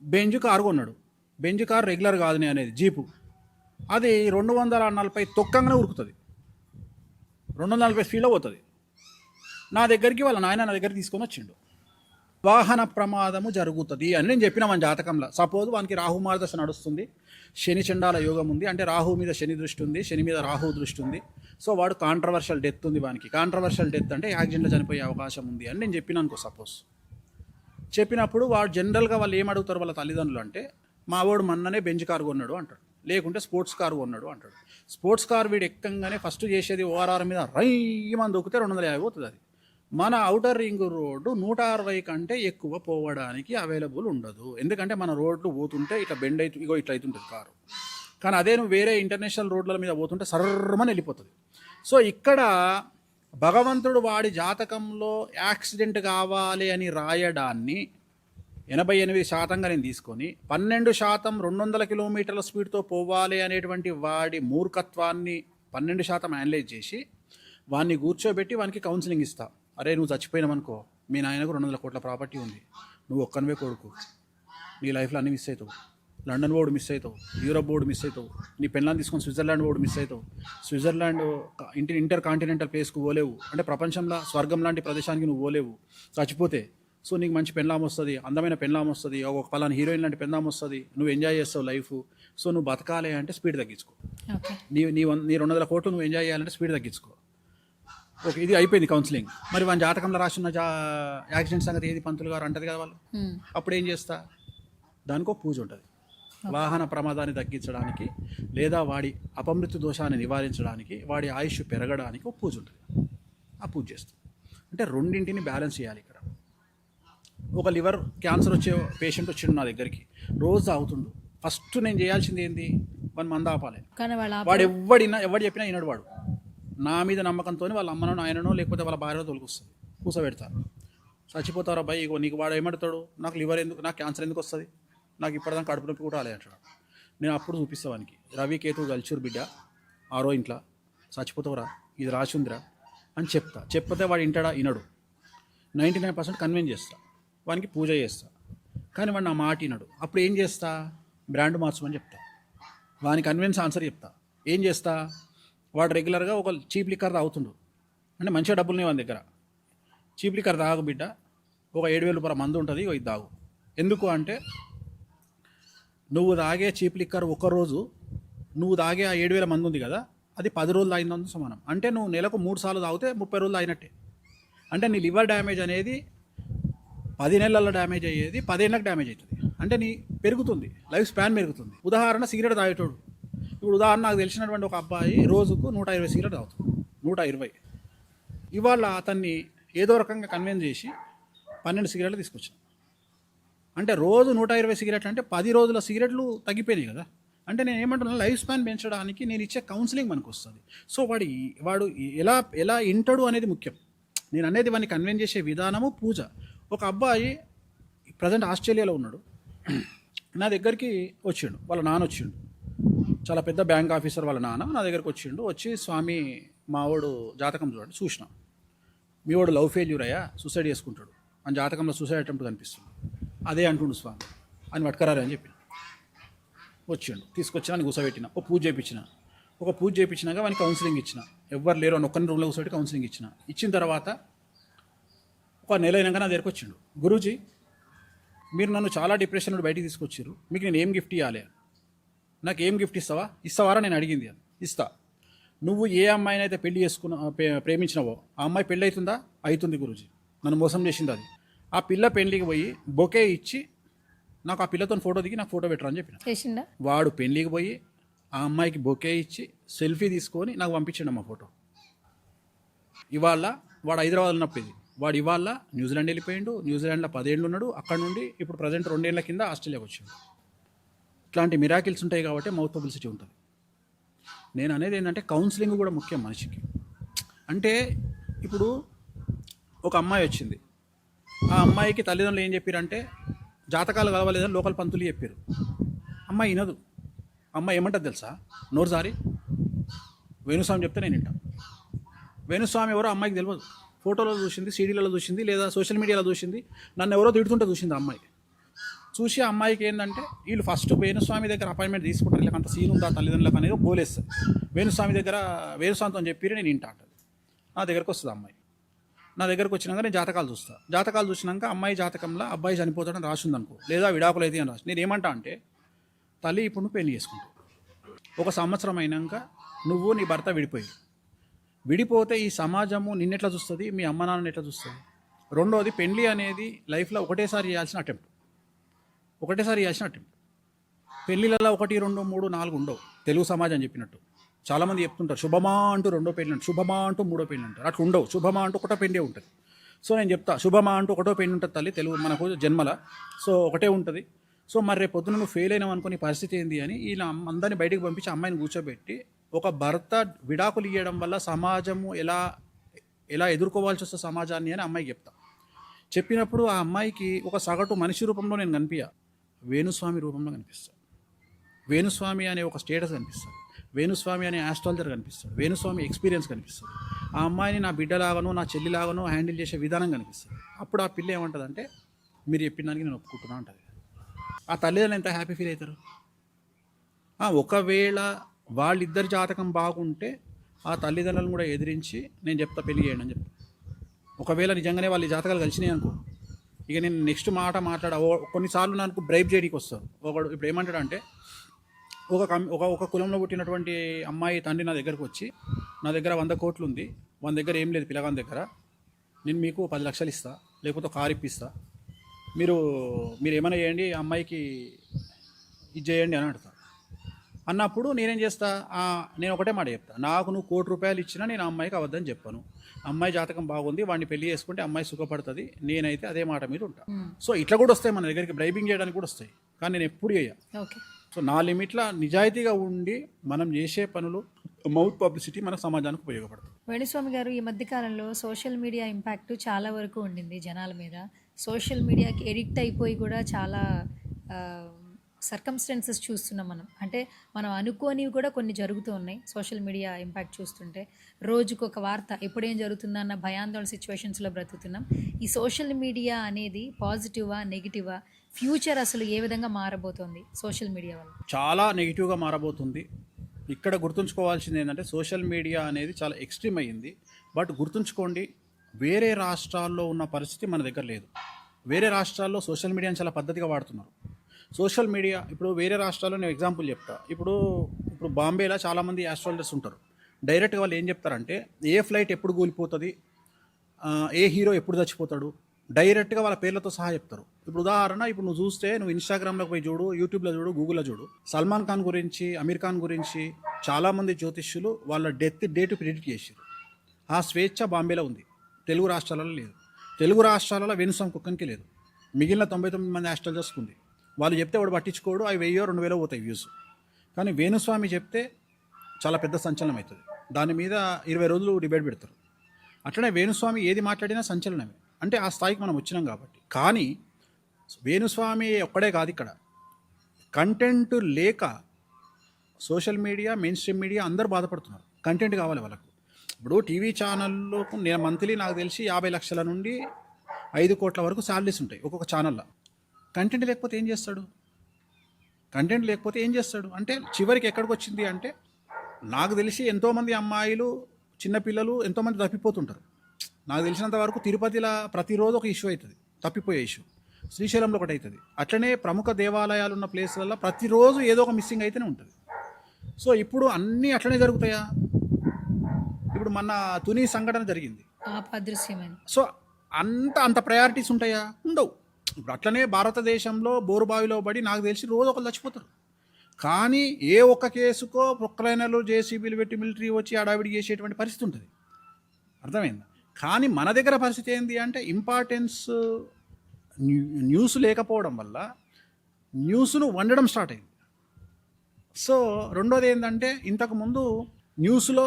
బెంజ్ కారు కొన్నాడు. బెంజ్ కారు రెగ్యులర్ కాదు నేను అనేది, జీపు. అది 240 తొక్కంగానే ఉరుకుతుంది, 240 స్పీడ్లో పోతుంది. నా దగ్గరికి వాళ్ళ నాయన నా దగ్గరికి తీసుకొని వచ్చిండు. వాహన ప్రమాదము జరుగుతుంది అని నేను చెప్పిన మన జాతకంలో. సపోజ్ వానికి రాహు మార్గదర్శ నడుస్తుంది, శని చండాల యోగం ఉంది, అంటే రాహు మీద శని దృష్టి ఉంది, శని మీద రాహు దృష్టి ఉంది. సో వాడు కాంట్రవర్షియల్ డెత్ ఉంది వానికి. కాంట్రవర్షియల్ డెత్ అంటే యాక్సిడెంట్లో చనిపోయే అవకాశం ఉంది అని నేను చెప్పిన అనుకో. సపోజ్ చెప్పినప్పుడు వాడు జనరల్గా వాళ్ళు ఏమడుగుతారు వాళ్ళ తల్లిదండ్రులు అంటే, మా వాడు మొన్ననే బెంచ్ కారు కొన్నాడు అంటాడు, లేకుంటే స్పోర్ట్స్ కారు కొన్నాడు అంటాడు. స్పోర్ట్స్ కార్ వీడు ఎక్కంగానే ఫస్ట్ చేసేది ఓఆర్ఆర్ మీద రైమని దొక్కితే 250 పోతుంది. అది మన ఔటర్ రింగ్ రోడ్డు 160 కంటే ఎక్కువ పోవడానికి అవైలబుల్ ఉండదు. ఎందుకంటే మన రోడ్లు పోతుంటే ఇట్లా బెండ్ అవుతూ ఇగో ఇట్లా అవుతుంటుంది కారు. కానీ అదే నువ్వు వేరే ఇంటర్నేషనల్ రోడ్ల మీద పోతుంటే సర్రమని వెళ్ళిపోతుంది. సో ఇక్కడ భగవంతుడు వాడి జాతకంలో యాక్సిడెంట్ కావాలి అని రాయడాన్ని 88%గా నేను తీసుకొని 12% 200 కిలోమీటర్ల స్పీడ్తో పోవాలి అనేటువంటి వాడి మూర్ఖత్వాన్ని 12% అనలైజ్ చేసి వాడిని కూర్చోబెట్టి వానికి కౌన్సిలింగ్ ఇస్తా. అరే నువ్వు చచ్చిపోయినావనుకో, మీ నాయనకు 200 కోట్ల ప్రాపర్టీ ఉంది, నువ్వు ఒక్కనివే కొడుకు, నీ లైఫ్లో అన్నీ మిస్ అవుతావు. లండన్ బోర్డు మిస్ అవుతావు, యూరోప్ బోర్డు మిస్ అవుతావు, నీ పెళ్ళాన్ని తీసుకొని స్విట్జర్లాండ్ బోర్డు మిస్ అవుతావు. స్విట్జర్లాండ్ ఇంటర్ కాంటినెంటల్ ప్లేస్కు పోలేవు, అంటే ప్రపంచంలో స్వర్గం లాంటి ప్రదేశానికి నువ్వు పోలేవు చచ్చిపోతే. సో నీకు మంచి పెళ్ళాం వస్తుంది, అందమైన పెళ్ళాం వస్తుంది, ఒక పలానా హీరోయిన్ లాంటి పెళ్ళాం వస్తుంది, నువ్వు ఎంజాయ్ చేస్తావు లైఫ్. సో నువ్వు బతకాలి అంటే స్పీడ్ తగ్గించుకో. నీ 200 కోట్లు నువ్వు ఎంజాయ్ చేయాలంటే స్పీడ్ తగ్గించుకో. ఓకే, ఇది అయిపోయింది కౌన్సిలింగ్. మరి వాని జాతకంలో రాసిన యాక్సిడెంట్ సంగతి ఏది పంతులు గారు అంటది కదా వాళ్ళు. అప్పుడు ఏం చేస్తా, దానికో పూజ ఉంటుంది. వాహన ప్రమాదాన్ని తగ్గించడానికి, లేదా వాడి అపమృత్యు దోషాన్ని నివారించడానికి, వాడి ఆయుష్ పెరగడానికి ఒక పూజ ఉంటుంది. ఆ పూజ చేస్తాం. అంటే రెండింటిని బ్యాలెన్స్ చేయాలి. ఇక్కడ ఒక లివర్ క్యాన్సర్ వచ్చే పేషెంట్ వచ్చిండు నా దగ్గరికి, రోజు తాగుతుండు. ఫస్ట్ నేను చేయాల్సింది ఏంది, వాని మంద ఆపాలి. వాడు ఎవడు చెప్పినా వినడు. వాడు నా మీద నమ్మకంతో వాళ్ళ అమ్మనో నాయననో లేకపోతే వాళ్ళ భార్యలో తొలగిస్తుంది, కూసబెడతారు. చచ్చిపోతారు అబ్బాయి, ఇగో నీకు వాడు ఏమంటాడు, నాకు లివర్ ఎందుకు, నాకు క్యాన్సర్ ఎందుకు వస్తుంది, నాకు ఇప్పటిదాకా కడుపు నొప్పి కూడా రాలే అంటాడు. నేను అప్పుడు చూపిస్తావానికి, రవి కేతు గల్చూరు బిడ్డ ఆరో ఇంట్లో చచ్చిపోతావురా, ఇది రాసి ఉందిరా అని చెప్తా. చెప్పితే వాడు ఇంటాడా, వినడు. 99% కన్విన్స్ చేస్తా, వానికి పూజ చేస్తా. కానీ వాడు నా మాట వినడు. అప్పుడు ఏం చేస్తా, బ్రాండ్ మార్చమని చెప్తా. వానికి కన్విన్స్ ఆన్సర్ చెప్తా. ఏం చేస్తా, వాడు రెగ్యులర్గా ఒక చీప్ లిక్కర్ తాగుతుండు, అంటే మంచిగా డబ్బులునే వాని దగ్గర. చీప్ లిక్కర్ తాగు బిడ్డ, ఒక 7,000 రూపాయల మందు ఉంటుంది, ఇది తాగు. ఎందుకు అంటే, నువ్వు తాగే చీప్ లిక్కర్ ఒకరోజు, నువ్వు తాగే ఆ 7,000 మంది ఉంది కదా, అది 10 రోజులు తాగినందు సమానం. అంటే నువ్వు నెలకు 3 సార్లు తాగితే 30 రోజులు తాగినట్టే. అంటే నీ లివర్ డ్యామేజ్ అనేది 10 నెలల్లో డ్యామేజ్ అయ్యేది 10 ఏళ్ళకి డ్యామేజ్ అవుతుంది. అంటే నీ పెరుగుతుంది, లైఫ్ స్పాన్ పెరుగుతుంది. ఉదాహరణ సిగరెట్ తాగేటోడు. ఇప్పుడు ఉదాహరణ నాకు తెలిసినటువంటి ఒక అబ్బాయి రోజుకు 120 సిగరెట్ తాగుతాడు, 120. ఇవాళ అతన్ని ఏదో రకంగా కన్విన్స్ చేసి 12 సిగరెట్లు తీసుకొచ్చాను. అంటే రోజు 120 సిగరెట్లు అంటే 10 రోజుల సిగరెట్లు తగ్గిపోయినాయి కదా. అంటే నేను ఏమంటున్నా, లైఫ్ స్పాన్ పెంచడానికి నేను ఇచ్చే కౌన్సిలింగ్ మనకు వస్తుంది. సో వాడు ఎలా ఇంటాడు అనేది ముఖ్యం. నేను అనేది వాడిని కన్విన్స్ చేసే విధానము పూజ. ఒక అబ్బాయి ప్రజెంట్ ఆస్ట్రేలియాలో ఉన్నాడు. నా దగ్గరికి వచ్చిండు, వాళ్ళ నాన్న వచ్చిండు, చాలా పెద్ద బ్యాంక్ ఆఫీసర్ వాళ్ళ నాన్న నా దగ్గరికి వచ్చిండు. వచ్చి స్వామి మావాడు జాతకం చూడండి చూసిన, మీ వాడు లవ్ ఫెయిల్యూర్ అయ్యా, సూసైడ్ చేసుకుంటాడు అని జాతకంలో సూసైడ్ అటెంప్ట్ కనిపిస్తుంది, అదే అంటుండు స్వామి అని పట్టుకరారు అని చెప్పి వచ్చిండు. తీసుకొచ్చిన అని కూర్చోబెట్టిన, ఒక పూజ చేయించినాక వానికి కౌన్సిలింగ్ ఇచ్చిన, ఎవ్వరు లేరు అని ఒక్కరిని రూమ్లో కూర్చోబెట్టి కౌన్సిలింగ్ ఇచ్చిన తర్వాత ఒక నెల అయినాక నా దగ్గరికి వచ్చిండు. గురూజీ, మీరు నన్ను చాలా డిప్రెషన్ నుండి బయటికి తీసుకొచ్చారు, మీకు నేను ఏం గిఫ్ట్ ఇవ్వాలి, నాకు ఏం గిఫ్ట్ ఇస్తావారా నేను అడిగింది అని. ఇస్తా. నువ్వు ఏ అమ్మాయిని అయితే పెళ్లి ప్రేమించినావో ఆ అమ్మాయి పెళ్ళి అవుతుందా? అవుతుంది గురూజీ, నన్ను మోసం చేసింది అది. ఆ పిల్ల పెళ్లికి పోయి బొకే ఇచ్చి నాకు ఆ పిల్లతో ఫోటో దిగి నాకు ఫోటో పెట్టరా అని చెప్పిన. వాడు పెళ్లికి పోయి ఆ అమ్మాయికి బొకే ఇచ్చి సెల్ఫీ తీసుకొని నాకు పంపించండి అమ్మ ఫోటో. ఇవాళ వాడు హైదరాబాద్ ఉన్నప్పుడు ఇది, వాడు ఇవాళ న్యూజిలాండ్ వెళ్ళిపోయిండు, న్యూజిలాండ్లో 10 ఏళ్ళు ఉన్నాడు, అక్కడ నుండి ఇప్పుడు ప్రజెంట్ 2 ఏళ్ల కింద ఆస్ట్రేలియాకి వచ్చాడు. ఇట్లాంటి మిరాకిల్స్ ఉంటాయి కాబట్టి మౌత్ పబ్లిసిటీ ఉంటుంది. నేను అనేది ఏంటంటే కౌన్సిలింగ్ కూడా ముఖ్యం మనిషికి. అంటే ఇప్పుడు ఒక అమ్మాయి వచ్చింది, ఆ అమ్మాయికి తల్లిదండ్రులు ఏం చెప్పారంటే జాతకాలు కలవలేదని లోకల్ పంతులు చెప్పారు. అమ్మాయి వినదు. అమ్మాయి ఏమంటుంది తెలుసా? నోరు సారి వేణుస్వామి చెప్తే నేను వింటా. వేణుస్వామి ఎవరో అమ్మాయికి తెలియదు. ఫోటోలో చూసింది, సీడీలలో చూసింది, లేదా సోషల్ మీడియాలో చూసింది, నన్ను ఎవరో తిడుతుంటే చూసింది. అమ్మాయి చూసి ఆ అమ్మాయికి ఏంటంటే వీళ్ళు ఫస్ట్ వేణుస్వామి దగ్గర అపాయింట్మెంట్ తీసుకుంటారు, ఇలా అంత సీన్ ఉందా తల్లిదండ్రులకు అనేది గోలేస్తారు. వేణుస్వామితో చెప్పి నేను ఇంట అంటుంది. నా దగ్గరకు వస్తుంది అమ్మాయి. నా దగ్గరకు వచ్చినాక నేను జాతకాలు చూసినాక అమ్మాయి జాతకంలో అబ్బాయి చనిపోతాడని రాసింది అనుకో, లేదా విడాకులు అయితే అని రాసి, నేను ఏమంటా అంటే తల్లి ఇప్పుడు నువ్వు పెళ్లి చేసుకుంటావు, 1 సంవత్సరం అయినాక నువ్వు నీ భర్త విడిపోతే ఈ సమాజము నిన్నెట్లా చూస్తుంది, మీ అమ్మ నాన్నని ఎట్లా చూస్తుంది. రెండోది, పెళ్లి అనేది లైఫ్లో ఒకటేసారి చేయాల్సిన అటెంప్ట్. పెళ్ళిళ్ళలో 1, 2, 3, 4 ఉండవు. తెలుగు సమాజం చెప్పినట్టు చాలామంది చెప్తుంటారు శుభమా అంటూ 2వ పెళ్ళి అంటారు, శుభమా అంటూ 3వ పెళ్ళి అంటారు. అట్లా ఉండవు. శుభమా అంటూ 1వ పెళ్ళే ఉంటుంది. సో నేను చెప్తా, శుభమా అంటూ 1వ పెళ్ళి ఉంటుంది తల్లి తెలుగు మనకు జన్మల. సో ఒకటే ఉంటుంది. సో మరి రేపు పొద్దున నువ్వు ఫెయిల్ అయినావు అనుకుని పరిస్థితి ఏంది అని ఇలా అందరినీ బయటికి పంపించి అమ్మాయిని కూర్చోబెట్టి, ఒక భర్త విడాకులు ఇవ్వడం వల్ల సమాజము ఎలా ఎదుర్కోవాల్సి వస్తే సమాజాన్ని అని అమ్మాయికి చెప్తా. చెప్పినప్పుడు ఆ అమ్మాయికి ఒక సగటు మనిషి రూపంలో నేను కనిపించా, వేణుస్వామి రూపంలో కనిపిస్తాను. వేణుస్వామి అనే ఒక స్టేటస్ కనిపిస్తాడు, వేణుస్వామి అనే ఆస్ట్రాలజర్ కనిపిస్తాడు, వేణుస్వామి ఎక్స్పీరియన్స్ కనిపిస్తుంది. ఆ అమ్మాయిని నా బిడ్డలాగానో నా చెల్లిలాగానో హ్యాండిల్ చేసే విధానం కనిపిస్తుంది. అప్పుడు ఆ పిల్ల ఏమంటుందంటే మీరు చెప్పిన దానికి నేను ఒప్పుకుంటున్నా అంటుంది. ఆ తల్లిదండ్రులు ఎంత హ్యాపీ ఫీల్ అవుతారు. ఒకవేళ వాళ్ళిద్దరి జాతకం బాగుంటే ఆ తల్లిదండ్రులను కూడా ఎదిరించి నేను చెప్తా పెళ్లి చేయండి అని చెప్తా. ఒకవేళ నిజంగానే వాళ్ళ జాతకాలు కలిసినాయి అనుకో, ఇక నేను నెక్స్ట్ మాట్లాడా. కొన్నిసార్లు నాకు బ్రైబ్ చేయడానికి వస్తారు. ఒకడు ఇప్పుడు ఏమంటాడంటే ఒక కులంలో పుట్టినటువంటి అమ్మాయి తండ్రి నా దగ్గరకు వచ్చి, నా దగ్గర 100 కోట్లు ఉంది, మన దగ్గర ఏం లేదు పిల్లగాని దగ్గర, నేను మీకు 10 లక్షలు ఇస్తా, లేకపోతే కారు ఇప్పిస్తా, మీరు ఏమైనా చేయండి, అమ్మాయికి ఇది చేయండి అని అడుగుతా. అన్నప్పుడు నేనేం చేస్తా, నేను ఒకటే మాట చెప్తా, నాకు నువ్వు ₹1,00,00,000 ఇచ్చినా నేను ఆ అమ్మాయికి అవద్దని చెప్పాను. అమ్మాయి జాతకం బాగుంది, వాడిని పెళ్లి చేసుకుంటే అమ్మాయి సుఖపడుతుంది, నేనైతే అదే మాట మీద ఉంటా. సో ఇట్లా కూడా వస్తాయి మన దగ్గరికి, బ్రైబింగ్ చేయడానికి కూడా వస్తాయి, కానీ నేను ఎప్పుడు చేయ. సో నా లిమిట్లో నిజాయితీగా ఉండి మనం చేసే పనులు మౌత్ పబ్లిసిటీ మన సమాజానికి ఉపయోగపడుతుంది. వేణుస్వామి గారు, ఈ మధ్యకాలంలో సోషల్ మీడియా ఇంపాక్ట్ చాలా వరకు ఉండింది జనాల మీద. సోషల్ మీడియాకి ఎడిక్ట్ అయిపోయి కూడా చాలా సర్కమ్స్టెన్సెస్ చూస్తున్నాం మనం. అంటే మనం అనుకోనివి కూడా కొన్ని జరుగుతూ ఉన్నాయి సోషల్ మీడియా ఇంపాక్ట్ చూస్తుంటే. రోజుకు ఒక వార్త, ఎప్పుడేం జరుగుతుందన్న భయాందోళన సిచ్యువేషన్స్లో బ్రతుకుతున్నాం. ఈ సోషల్ మీడియా అనేది పాజిటివా నెగిటివా, ఫ్యూచర్ అసలు ఏ విధంగా మారబోతోంది సోషల్ మీడియా వల్ల? చాలా నెగిటివ్గా మారబోతుంది. ఇక్కడ గుర్తుంచుకోవాల్సింది ఏంటంటే సోషల్ మీడియా అనేది చాలా ఎక్స్ట్రీమ్ అయ్యింది. బట్ గుర్తుంచుకోండి, వేరే రాష్ట్రాల్లో ఉన్న పరిస్థితి మన దగ్గర లేదు. వేరే రాష్ట్రాల్లో సోషల్ మీడియాని చాలా పద్ధతిగా వాడుతున్నారు. సోషల్ మీడియా ఇప్పుడు వేరే రాష్ట్రాల్లో నేను ఎగ్జాంపుల్ చెప్తా. ఇప్పుడు బాంబేలో చాలామంది ఆస్ట్రాలజర్స్ ఉంటారు. డైరెక్ట్గా వాళ్ళు ఏం చెప్తారంటే ఏ ఫ్లైట్ ఎప్పుడు కూలిపోతుంది, ఏ హీరో ఎప్పుడు చచ్చిపోతాడు, డైరెక్ట్గా వాళ్ళ పేర్లతో సహా చెప్తారు. ఇప్పుడు ఉదాహరణ, ఇప్పుడు నువ్వు చూస్తే, నువ్వు ఇన్స్టాగ్రామ్లోకి పోయి చూడు, యూట్యూబ్లో చూడు, గూగుల్లో చూడు, సల్మాన్ ఖాన్ గురించి, అమీర్ ఖాన్ గురించి చాలామంది జ్యోతిష్యులు వాళ్ళ డెత్ డేట్ ప్రిడిక్ట్ చేశారు. ఆ స్వేచ్ఛ బాంబేలో ఉంది, తెలుగు రాష్ట్రాలలో లేదు. తెలుగు రాష్ట్రాలలో వేణుస్వామి కుక్కనికి లేదు, మిగిలిన 99 మంది ఆస్ట్రాలజర్స్కి ఉంది. వాళ్ళు చెప్తే వాడు పట్టించుకోడు, అవి 1000-2000 పోతాయి వ్యూస్. కానీ వేణుస్వామి చెప్తే చాలా పెద్ద సంచలనం అవుతుంది. దాని మీద 20 రోజులు డిబేట్ పెడతారు. అట్లనే వేణుస్వామి ఏది మాట్లాడినా సంచలనమే. అంటే ఆ స్థాయికి మనం వచ్చినాం కాబట్టి. కానీ వేణుస్వామి ఒక్కడే కాదు, ఇక్కడ కంటెంట్ లేక social media, main stream media అందరూ బాధపడుతున్నారు. కంటెంట్ కావాలి వాళ్ళకు. ఇప్పుడు టీవీ ఛానల్లో నేను మంత్లీ నాకు తెలిసి 50 లక్షల నుండి 5 కోట్ల వరకు శాలరీస్ ఉంటాయి ఒక్కొక్క ఛానల్లో. కంటెంట్ లేకపోతే ఏం చేస్తాడు? కంటెంట్ లేకపోతే ఏం చేస్తాడు అంటే చివరికి ఎక్కడికి వచ్చింది అంటే, నాకు తెలిసి ఎంతోమంది అమ్మాయిలు, చిన్నపిల్లలు ఎంతోమంది తప్పిపోతుంటారు. నాకు తెలిసినంత వరకు తిరుపతిలో ప్రతిరోజు ఒక ఇష్యూ అవుతుంది, తప్పిపోయే ఇష్యూ. శ్రీశైలంలో ఒకటి అవుతుంది. అట్లనే ప్రముఖ దేవాలయాలు ఉన్న ప్లేస్లలో ప్రతిరోజు ఏదో ఒక మిస్సింగ్ అయితేనే ఉంటుంది. సో ఇప్పుడు అన్నీ అట్లనే జరుగుతాయా? ఇప్పుడు మన తుని సంఘటన జరిగింది. సో అంత ప్రయారిటీస్ ఉంటాయా? ఉండవు. ఇప్పుడు అట్లనే భారతదేశంలో బోరుబావిలో పడి నాకు తెలిసి రోజు ఒకరు చచ్చిపోతారు. కానీ ఏ ఒక్క కేసుకో ప్రొక్లైనర్లు, జేసీబీలు పెట్టి మిలిటరీ వచ్చి అడావిడి చేసేటువంటి పరిస్థితి ఉంటుంది. అర్థమైందా? కానీ మన దగ్గర పరిస్థితి ఏంటి అంటే ఇంపార్టెన్స్ న్యూస్ లేకపోవడం వల్ల న్యూస్ను వండడం స్టార్ట్ అయింది. సో రెండోది ఏంటంటే, ఇంతకుముందు న్యూస్లో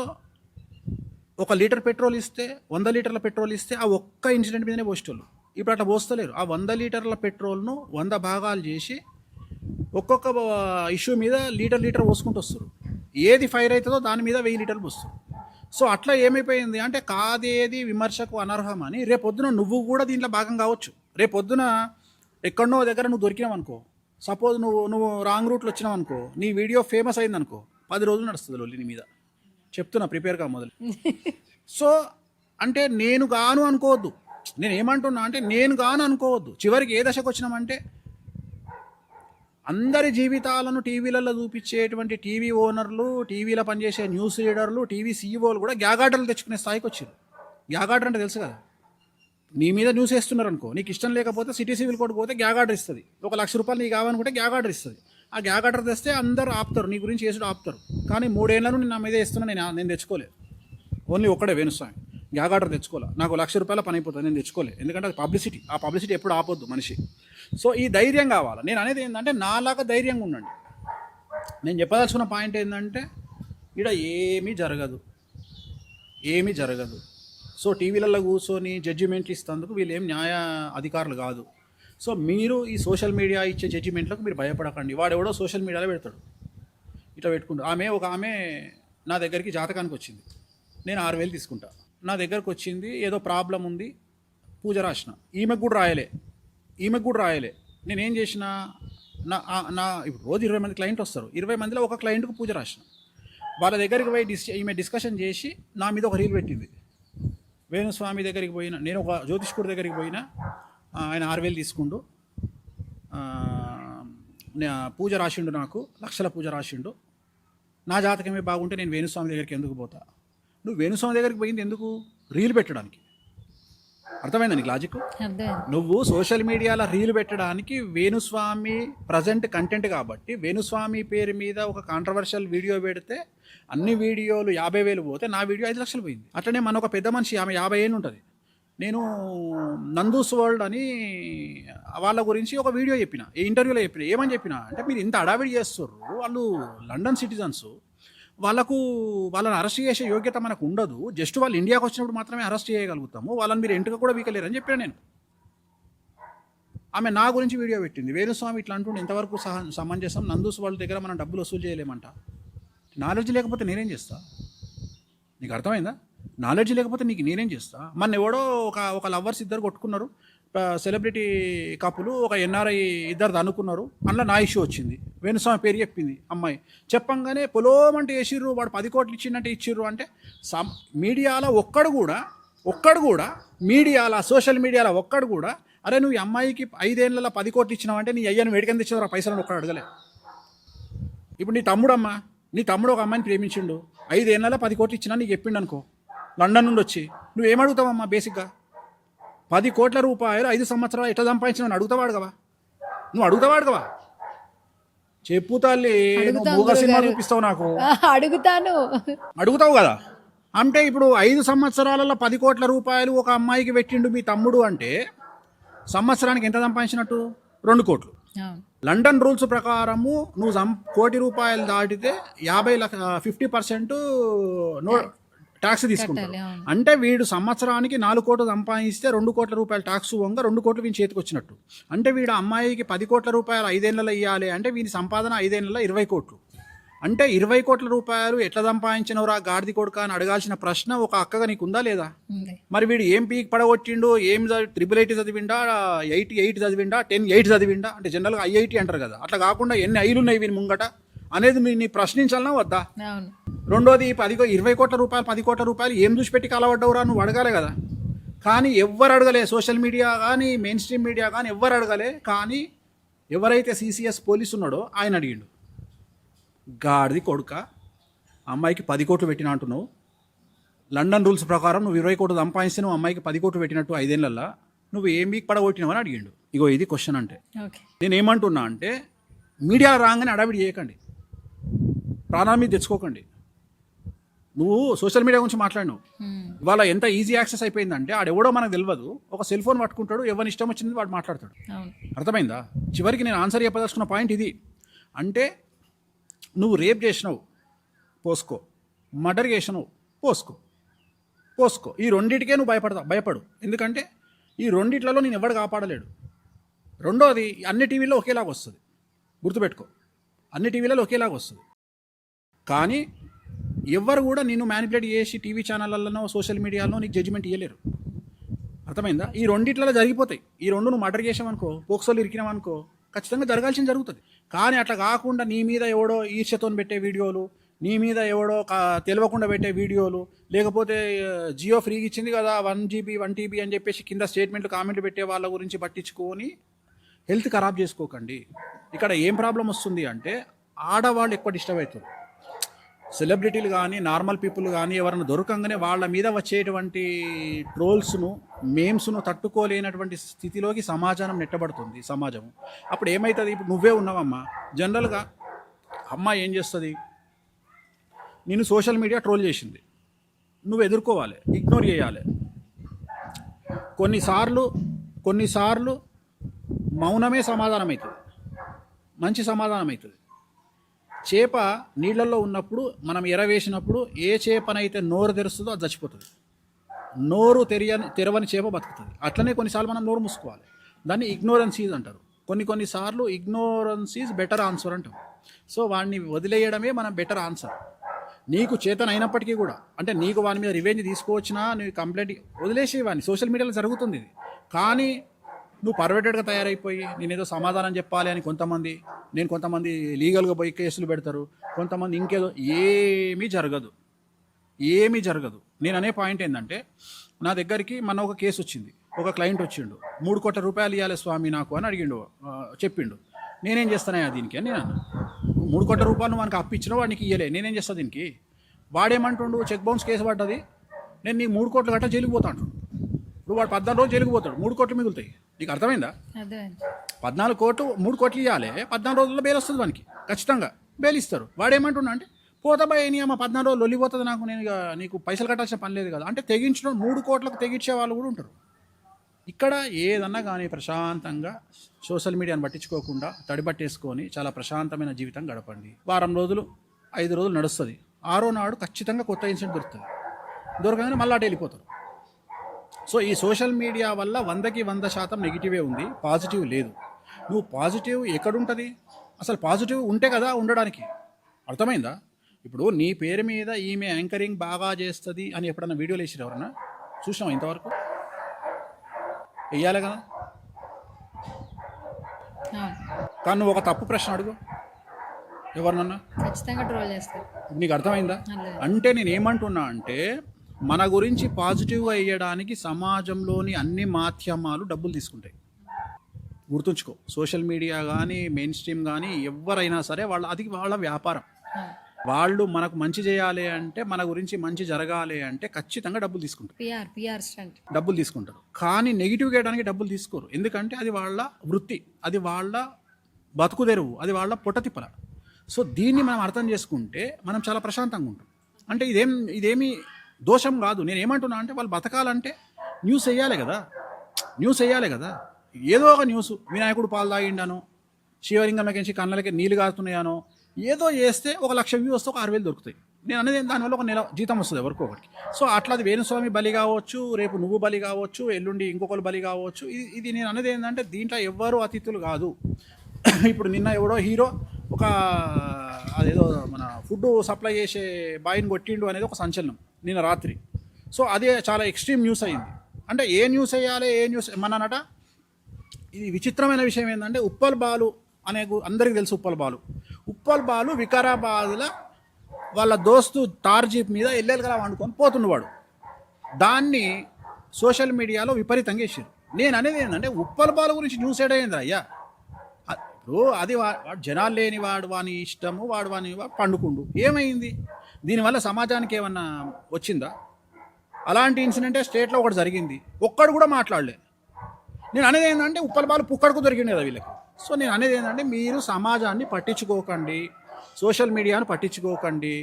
1 లీటర్ పెట్రోల్ ఇస్తే 100 లీటర్ల పెట్రోల్ ఇస్తే ఆ ఒక్క ఇన్సిడెంట్ మీదనే పోసేటోళ్ళు. ఇప్పుడు అట్లా పోస్తలేరు. ఆ 100 లీటర్ల పెట్రోల్ను 100 భాగాలు చేసి ఒక్కొక్క ఇష్యూ మీద లీటర్ పోసుకుంటూ వస్తారు. ఏది ఫైర్ అవుతుందో దాని మీద 1000 లీటర్లు పోస్తారు. సో అట్లా ఏమైపోయింది అంటే, కాదేది విమర్శకు అనర్హం అని రేపొద్దున నువ్వు కూడా దీంట్లో భాగం కావచ్చు. రేపొద్దున ఎక్కడనో దగ్గర నువ్వు దొరికినావు అనుకో, సపోజ్ నువ్వు రాంగ్ రూట్లో వచ్చినావు అనుకో, నీ వీడియో ఫేమస్ అయింది అనుకో, 10 రోజులు నడుస్తుంది లొల్లి నీ మీద. చెప్తున్నా, ప్రిపేర్గా మొదలు. సో అంటే నేను గాను అనుకోవద్దు. నేను ఏమంటున్నా అంటే నేను గాను అనుకోవద్దు. చివరికి ఏ దశకు వచ్చినామంటే, అందరి జీవితాలను టీవీలలో చూపించేటువంటి టీవీ ఓనర్లు, టీవీలో పనిచేసే న్యూస్ రీడర్లు, టీవీ సీఈఓలు కూడా గ్యాగ్ ఆర్డర్లు తెచ్చుకునే స్థాయికి వచ్చారు. గ్యాగ్ ఆర్డర్ అంటే తెలుసు కదా, నీ మీద న్యూస్ వేస్తున్నారు అనుకో, నీకు ఇష్టం లేకపోతే సిటీ సివిల్ కోర్టు పోతే గ్యాగ్ ఆర్డర్ ఇస్తుంది. 1 లక్ష రూపాయలు నీకు కావాలనుకుంటే గ్యాగ్ ఆర్డర్ ఇస్తుంది. ఆ గ్యాగ్ ఆర్డర్ తెస్తే అందరూ ఆపుతారు, నీ గురించి వేసుడు ఆపుతారు. కానీ 3 ఏళ్ళ నుండి నా మీద వేస్తున్నా, నేను తెచ్చుకోలేదు. ఓన్లీ ఒక్కడే వేణుస్వామి గ్యాగ్ ఆర్డర్ తెచ్చుకోలే. నాకు 1 లక్ష రూపాయల పని అయిపోతుంది, నేను తెచ్చుకోలేదు. ఎందుకంటే అది పబ్లిసిటీ. ఆ పబ్లిసిటీ ఎప్పుడు ఆపొద్దు మనిషి. సో ఈ ధైర్యం కావాలి. నేను అనేది ఏంటంటే, నాలాగా ధైర్యంగా ఉండండి. నేను చెప్పదలుచుకున్న పాయింట్ ఏంటంటే, ఇక్కడ ఏమీ జరగదు. సో టీవీలలో కూర్చొని జడ్జిమెంట్లు ఇస్తేందుకు వీళ్ళు ఏం న్యాయ అధికారులు కాదు. సో మీరు ఈ సోషల్ మీడియా ఇచ్చే జడ్జిమెంట్లకు మీరు భయపడకండి. వాడెవడో సోషల్ మీడియాలో పెడతాడు, ఇట్లా పెట్టుకుంటాడు. ఒక ఆమె నా దగ్గరికి జాతకానికి వచ్చింది. నేను 6000 తీసుకుంటా. నా దగ్గరకు వచ్చింది, ఏదో ప్రాబ్లం ఉంది, పూజ రాసిన. ఈమెకు కూడా రాయలే. నేనేం చేసిన, ఇప్పుడు రోజు 20 మంది క్లయింట్ వస్తారు. 20 మందిలో ఒక క్లయింట్కు పూజ రాసిన. వాళ్ళ దగ్గరికి పోయి ఈమె డిస్కషన్ చేసి నా మీద ఒక రీల్ పెట్టింది. వేణుస్వామి దగ్గరికి పోయినా, నేను ఒక జ్యోతిష్కుడి దగ్గరికి పోయినా, ఆయన 6000 తీసుకుండు, పూజ రాసిండు, నాకు లక్షల పూజ రాసిండు. నా జాతకమే బాగుంటే నేను వేణుస్వామి దగ్గరికి ఎందుకు పోతా? నువ్వు వేణుస్వామి దగ్గరికి పోయింది ఎందుకు? రీల్ పెట్టడానికి. అర్థమైందా నీకు లాజిక్? నువ్వు సోషల్ మీడియాలో రీల్ పెట్టడానికి వేణుస్వామి ప్రజెంట్ కంటెంట్ కాబట్టి, వేణుస్వామి పేరు మీద ఒక కాంట్రవర్షియల్ వీడియో పెడితే అన్ని వీడియోలు 50,000 పోతే నా వీడియో 5 లక్షలు పోయింది. అట్లనే మన ఒక పెద్ద మనిషి, ఆమె 50 ఏళ్ళు ఉంటుంది. నేను నందూస్ వరల్డ్ అని వాళ్ళ గురించి ఒక వీడియో చెప్పిన, ఇంటర్వ్యూలో ఏమని చెప్పిన అంటే, మీరు ఇంత అడావిడి చేస్తారు, వాళ్ళు లండన్ సిటిజన్స్, వాళ్ళని అరెస్ట్ చేసే యోగ్యత మనకు ఉండదు. జస్ట్ వాళ్ళు ఇండియాకి వచ్చినప్పుడు మాత్రమే అరెస్ట్ చేయగలుగుతాము, వాళ్ళని మీరు ఎంటుక కూడా వీకలేరని చెప్పాను నేను. ఆమె నా గురించి వీడియో పెట్టింది. వేణుస్వామి ఇట్లా అంటుండే ఎంతవరకు సమంజసం, నందూస్ వాళ్ళ దగ్గర మనం డబ్బులు వసూలు చేయలేమంట. నాలెడ్జ్ లేకపోతే నేనేం చేస్తా? నీకు అర్థమైందా? నాలెడ్జ్ లేకపోతే నేనేం చేస్తా? మన ఎవడో ఒక లవర్స్ ఇద్దరు కొట్టుకున్నారు, సెలబ్రిటీ కపులు, ఒక ఎన్ఆర్ఐ ఇద్దరు అనుకున్నారు. అందులో నా ఇష్యూ వచ్చింది. వేణుస్వామి పేరు చెప్పింది అమ్మాయి. చెప్పంగానే పొలోమంటే వేసిర్రు, వాడు 10 కోట్లు ఇచ్చిందంటే ఇచ్చిర్రు. అంటే మీడియాలో ఒక్కడు కూడా మీడియాలో, సోషల్ మీడియాలో ఒక్కడు కూడా, అరే నువ్వు ఈ అమ్మాయికి 5 ఏళ్ళలో 10 కోట్లు ఇచ్చినావంటే నీ అయ్యను వేడికని తెచ్చేవారు, ఆ పైసలను ఒక్కడు అడగలే. ఇప్పుడు నీ తమ్ముడు ఒక అమ్మాయిని ప్రేమించిండు, 5 ఏళ్ళలో 10 కోట్లు ఇచ్చినా నీకు చెప్పిండు అనుకో, లండన్ నుండి వచ్చి, నువ్వేమడుగుతావమ్మా? బేసిక్గా 10 కోట్ల రూపాయలు 5 సంవత్సరాలు ఎట్లా సంపాదించిన నువ్వు అడుగుతావాడు కదా? చెప్పు తల్లి, మూగ సినిమా చూపిస్తావు నాకు. అడుగుతావు కదా. అంటే ఇప్పుడు 5 సంవత్సరాలలో 10 కోట్ల రూపాయలు ఒక అమ్మాయికి పెట్టిండు మీ తమ్ముడు అంటే, సంవత్సరానికి ఎంత సంపాదించినట్టు? 2 కోట్లు. లండన్ రూల్స్ ప్రకారము నువ్వు 1 కోటి రూపాయలు దాటితే 50% ట్యాక్స్ తీసుకుంటారు. కట్టాలి, అవును. అంటే వీడు సంవత్సరానికి 4 కోట్లు సంపాదిస్తే 2 కోట్ల రూపాయలు ట్యాక్స్ వంగ 2 కోట్లు వీని చేతికి వచ్చినట్టు. అంటే వీడు అమ్మాయికి 10 కోట్ల రూపాయలు 5 ఏళ్లలో ఇవ్వాలి అంటే వీని సంపాదన 5 ఏళ్లలో 20 కోట్లు. అంటే 20 కోట్ల రూపాయలు ఎట్లా సంపాదించినవరా గాడిది కొడుక అని అడగాల్సిన ప్రశ్న ఒక అక్కగా నీకుందా లేదా? ఉంది. మరి వీడు ఏం పీక్ పడగొట్టిండు, ఏం IIIT చదివిండా, 8 చదివిండా, 10 చదివిండా? అంటే జనరల్గా IIT అంటారు కదా, అట్లా కాకుండా ఎన్ని ఐలు ఉన్నాయి వీని ముంగట అనేది నీ ప్రశ్నించాలన్నా వద్దా? అవును. రెండోది 20 కోట్ల రూపాయలు 10 కోట్ల రూపాయలు ఏం చూసి పెట్టి కలవడ్డవురా నువ్వు అడగాలి కదా. కానీ ఎవ్వరు అడగలే, సోషల్ మీడియా కానీ మెయిన్ స్ట్రీమ్ మీడియా కానీ ఎవ్వరు అడగలే. కానీ ఎవరైతే CCS పోలీసు ఉన్నాడో ఆయన అడిగిండు, గాడిది కొడుక అమ్మాయికి 10 కోట్లు పెట్టిన అంటున్నావు, లండన్ రూల్స్ ప్రకారం నువ్వు 20 కోట్లు సంపాదిస్తే నువ్వు అమ్మాయికి 10 కోట్లు పెట్టినట్టు 5 ఏళ్ళల్లో నువ్వు ఏం మీకు పడగొట్టినావు అని అడిగిండు. ఇగో ఇది క్వశ్చన్. అంటే ఓకే. నేను ఏమంటున్నా అంటే మీడియా రాగానే అడావిడి చేయకండి, ప్రాణాల మీద తెచ్చుకోకండి. నువ్వు సోషల్ మీడియా గురించి మాట్లాడినావు, ఇవాళ ఎంత ఈజీ యాక్సెస్ అయిపోయిందంటే ఆడెవడో మనకు తెలియదు, ఒక సెల్ ఫోన్ పట్టుకుంటాడు, ఎవరిని ఇష్టం వచ్చింది వాడు మాట్లాడతాడు. అవును. అర్థమైందా? చివరికి నేను ఆన్సర్ చెప్పదలుచుకున్న పాయింట్ ఇది. అంటే నువ్వు రేప్ చేసినావు పోసుకో, మర్డర్ చేసినావు పోసుకో, ఈ రెండింటికే నువ్వు భయపడు. ఎందుకంటే ఈ రెండిట్లలో నేను ఎవడు కాపాడలేడు. రెండోది అన్ని టీవీలో ఒకేలాగా వస్తుంది, గుర్తుపెట్టుకో, అన్ని టీవీలలో ఒకేలాగా వస్తుంది. కానీ ఎవ్వరు కూడా నిన్ను మ్యానిపులేట్ చేసి టీవీ ఛానళ్ళలోనో సోషల్ మీడియాలో నీకు జడ్జిమెంట్ ఇవ్వలేరు. అర్థమైందా? ఈ రెండిట్లలో జరిగిపోతాయి. ఈ రెండు నువ్వు మర్డర్ చేసావనుకో, పోక్సోలు ఇరికినావనుకో, ఖచ్చితంగా జరగాల్సింది జరుగుతుంది. కానీ అట్లా కాకుండా నీ మీద ఎవడో ఈర్ష్యతో పెట్టే వీడియోలు, నీ మీద ఎవడో తెలియకుండా పెట్టే వీడియోలు, లేకపోతే జియో ఫ్రీగా ఇచ్చింది కదా 1 GB 1 TB అని చెప్పేసి కింద స్టేట్మెంట్లు కామెంట్లు పెట్టే వాళ్ళ గురించి పట్టించుకొని హెల్త్ ఖరాబ్ చేసుకోకండి. ఇక్కడ ఏం ప్రాబ్లం వస్తుంది అంటే ఆడవాళ్ళు ఎక్కువ డిస్టర్బ్ అవుతారు. సెలబ్రిటీలు కానీ నార్మల్ పీపుల్ కానీ ఎవరైనా దొరకంగానే వాళ్ళ మీద వచ్చేటువంటి ట్రోల్స్ను మేమ్స్ను తట్టుకోలేనటువంటి స్థితిలోకి సమాజం నెట్టబడుతుంది. సమాజం అప్పుడు ఏమవుతుంది? ఇప్పుడు నువ్వే ఉన్నావమ్మా, జనరల్గా అమ్మ ఏం చేస్తుంది? నిన్ను సోషల్ మీడియా ట్రోల్ చేసింది, నువ్వు ఎదుర్కోవాలి, ఇగ్నోర్ చేయాలి. కొన్నిసార్లు మౌనమే సమాధానం అవుతుంది, మంచి సమాధానం అవుతుంది. చేప నీళ్ళల్లో ఉన్నప్పుడు మనం ఎరవేసినప్పుడు ఏ చేపనైతే నోరు తెరుస్తుందో అది చచ్చిపోతుంది. నోరు తెరవని చేప బతుకుతుంది. అట్లనే కొన్నిసార్లు మనం నోరు మూసుకోవాలి. దాన్ని ఇగ్నోరెన్సీస్ అంటారు. కొన్నిసార్లు ఇగ్నోరెన్స్ ఈజ్ బెటర్ ఆన్సర్ అంటాం. సో వాడిని వదిలేయడమే మనం బెటర్ ఆన్సర్. నీకు చేతన అయినప్పటికీ కూడా, అంటే నీకు వాని మీద రివెంజ్ తీసుకోవచ్చినా నువ్వు కంప్లైంట్ వదిలేసే వాడిని. సోషల్ మీడియాలో జరుగుతుంది ఇది. కానీ నువ్వు పర్వెటెడ్గా తయారైపోయి నేనేదో సమాధానం చెప్పాలి అని కొంతమంది లీగల్గా పోయి కేసులు పెడతారు, కొంతమంది ఇంకేదో. ఏమీ జరగదు. నేను అనే పాయింట్ ఏంటంటే, నా దగ్గరికి మన ఒక కేసు వచ్చింది, ఒక క్లయింట్ వచ్చిండు, 3 కోట్ల రూపాయలు ఇవ్వాలి స్వామి నాకు అని చెప్పిండు. నేనేం చేస్తానయ్యా దీనికి అని నేను అన్నా. 3 కోట్ల రూపాయలు మనకు అప్పించిన వాడికి ఇయ్యలే, నేనేం చేస్తా దీనికి? వాడేమంటుండు, చెక్ బౌన్స్ కేసు పడ్డది, నేను నీకు 3 కోట్ల గట్ట జైలుకు పోతా అంటుండు. ఇప్పుడు వాడు 14 రోజులు జైలుకు పోతాడు, 3 కోట్లు మిగులుతాయి. నీకు అర్థమైందా? 14 కోట్లు 3 కోట్లు ఇవ్వాలి, 14 రోజుల్లో బెయిల్ వస్తుంది వానికి, ఖచ్చితంగా బెయిల్ ఇస్తారు. వాడేమంటున్నా అంటే, పోతా బాయ్ నీ అమ్మ 14 రోజులు వెళ్ళిపోతుంది, నాకు నేను నీకు పైసలు కట్టాల్సిన పని లేదు కదా అంటే తెగించడం. 3 కోట్లకు తెగించే వాళ్ళు కూడా ఉంటారు. ఇక్కడ ఏదన్నా కానీ ప్రశాంతంగా సోషల్ మీడియాను పట్టించుకోకుండా తడిపట్టేసుకొని చాలా ప్రశాంతమైన జీవితం గడపండి. వారం రోజులు 5 రోజులు నడుస్తుంది, 6వ నాడు ఖచ్చితంగా కొత్త ఇన్సిడెంట్ దొరుకుతుంది. దొరకగానే మళ్ళీ అటు వెళ్ళిపోతారు. సో ఈ సోషల్ మీడియా వల్ల 100కి 100% నెగిటివే ఉంది, పాజిటివ్ లేదు. నువ్వు పాజిటివ్ ఎక్కడుంటుంది? అసలు పాజిటివ్ ఉంటే కదా ఉండడానికి. అర్థమైందా? ఇప్పుడు నీ పేరు మీద ఈమె యాంకరింగ్ బాగా చేస్తుంది అని ఎప్పుడన్నా వీడియోలు వేసిరు ఎవరన్నా చూసినావా ఇంతవరకు? వెయ్యాలి కదా. కానీ నువ్వు ఒక తప్పు ప్రశ్న అడుగు ఎవరినన్నా, ఖచ్చితంగా ట్రోల్ చేస్తారు. నీకు అర్థమైందా? అంటే నేను ఏమంటున్నా అంటే, మన గురించి పాజిటివ్గా వేయడానికి సమాజంలోని అన్ని మాధ్యమాలు డబ్బులు తీసుకుంటాయి. గుర్తుంచుకో, సోషల్ మీడియా కానీ మెయిన్ స్ట్రీమ్ కానీ ఎవరైనా సరే అది వాళ్ళ వ్యాపారం. వాళ్ళు మనకు మంచి చేయాలి అంటే, మన గురించి మంచి జరగాలి అంటే ఖచ్చితంగా డబ్బులు తీసుకుంటారు. డబ్బులు తీసుకుంటారు. కానీ నెగిటివ్ చేయడానికి డబ్బులు తీసుకోరు. ఎందుకంటే అది వాళ్ళ వృత్తి, అది వాళ్ళ బతుకు తెరువు, అది వాళ్ళ పొట్టతిప్పల. సో దీన్ని మనం అర్థం చేసుకుంటే మనం చాలా ప్రశాంతంగా ఉంటాం. అంటే ఇదేమి దోషం కాదు. నేను ఏమంటున్నా అంటే, వాళ్ళు బతకాలంటే న్యూస్ వేయాలి కదా. ఏదో ఒక న్యూస్, వినాయకుడు పాలు తాగిండానో, శివలింగం నుంచి కళ్ళకి నీళ్ళు కారుతున్నాయానో, ఏదో చేస్తే 1,00,000 వ్యూస్ వస్తే ఒక 6,000 దొరుకుతాయి. నేను అనేది దానివల్ల ఒక నెల జీతం వస్తుంది ఎవరికో ఒకరికి. సో అట్లా అది వేణుస్వామి బలి కావచ్చు, రేపు నువ్వు బలి కావచ్చు, ఎల్లుండి ఇంకొకరు బలి కావచ్చు. ఇది నేను అనేది ఏంటంటే దీంట్లో ఎవ్వరు అతిథులు కాదు. ఇప్పుడు నిన్న ఎవడో హీరో ఒక అదేదో మన ఫుడ్ సప్లై చేసే బాయ్ని కొట్టిండు అనేది ఒక సంచలనం నిన్న రాత్రి. సో అదే చాలా ఎక్స్ట్రీమ్ న్యూస్ అయింది. అంటే ఏ న్యూస్ వేయాలి, ఏ న్యూస్ మననట. ఇది విచిత్రమైన విషయం ఏంటంటే ఉప్పల్ బాలు అనే అందరికీ తెలుసు. ఉప్పల్ బాలు వికారాబాద్లో వాళ్ళ దోస్తు తార్ జీప్ మీద ఎల్లెలుగా వండుకొని పోతున్నవాడు. దాన్ని సోషల్ మీడియాలో విపరీతంగా వేసారు. నేను అనేది ఏంటంటే ఉప్పల్ బాలు గురించి న్యూస్ ఏడైంది అయ్యా. ఇప్పుడు అది వాడు జనాలు లేని వాడు వాని ఇష్టము, వాడు పండుకుండు. ఏమైంది దీనివల్ల? సమాజానికి ఏమన్నా వచ్చిందా? అలాంటి ఇన్సిడెంటే స్టేట్లో ఒకటి జరిగింది, ఒక్కడు కూడా మాట్లాడలే. నేను అనేది ఏంటంటే ఉప్పల్ బాలు పుక్కడుకు దొరికింది కదా వీళ్ళకి. సో నేను అనేది ఏంటంటే మీరు సమాజాన్ని పట్టించుకోకండి, సోషల్ మీడియాను పట్టించుకోకండి,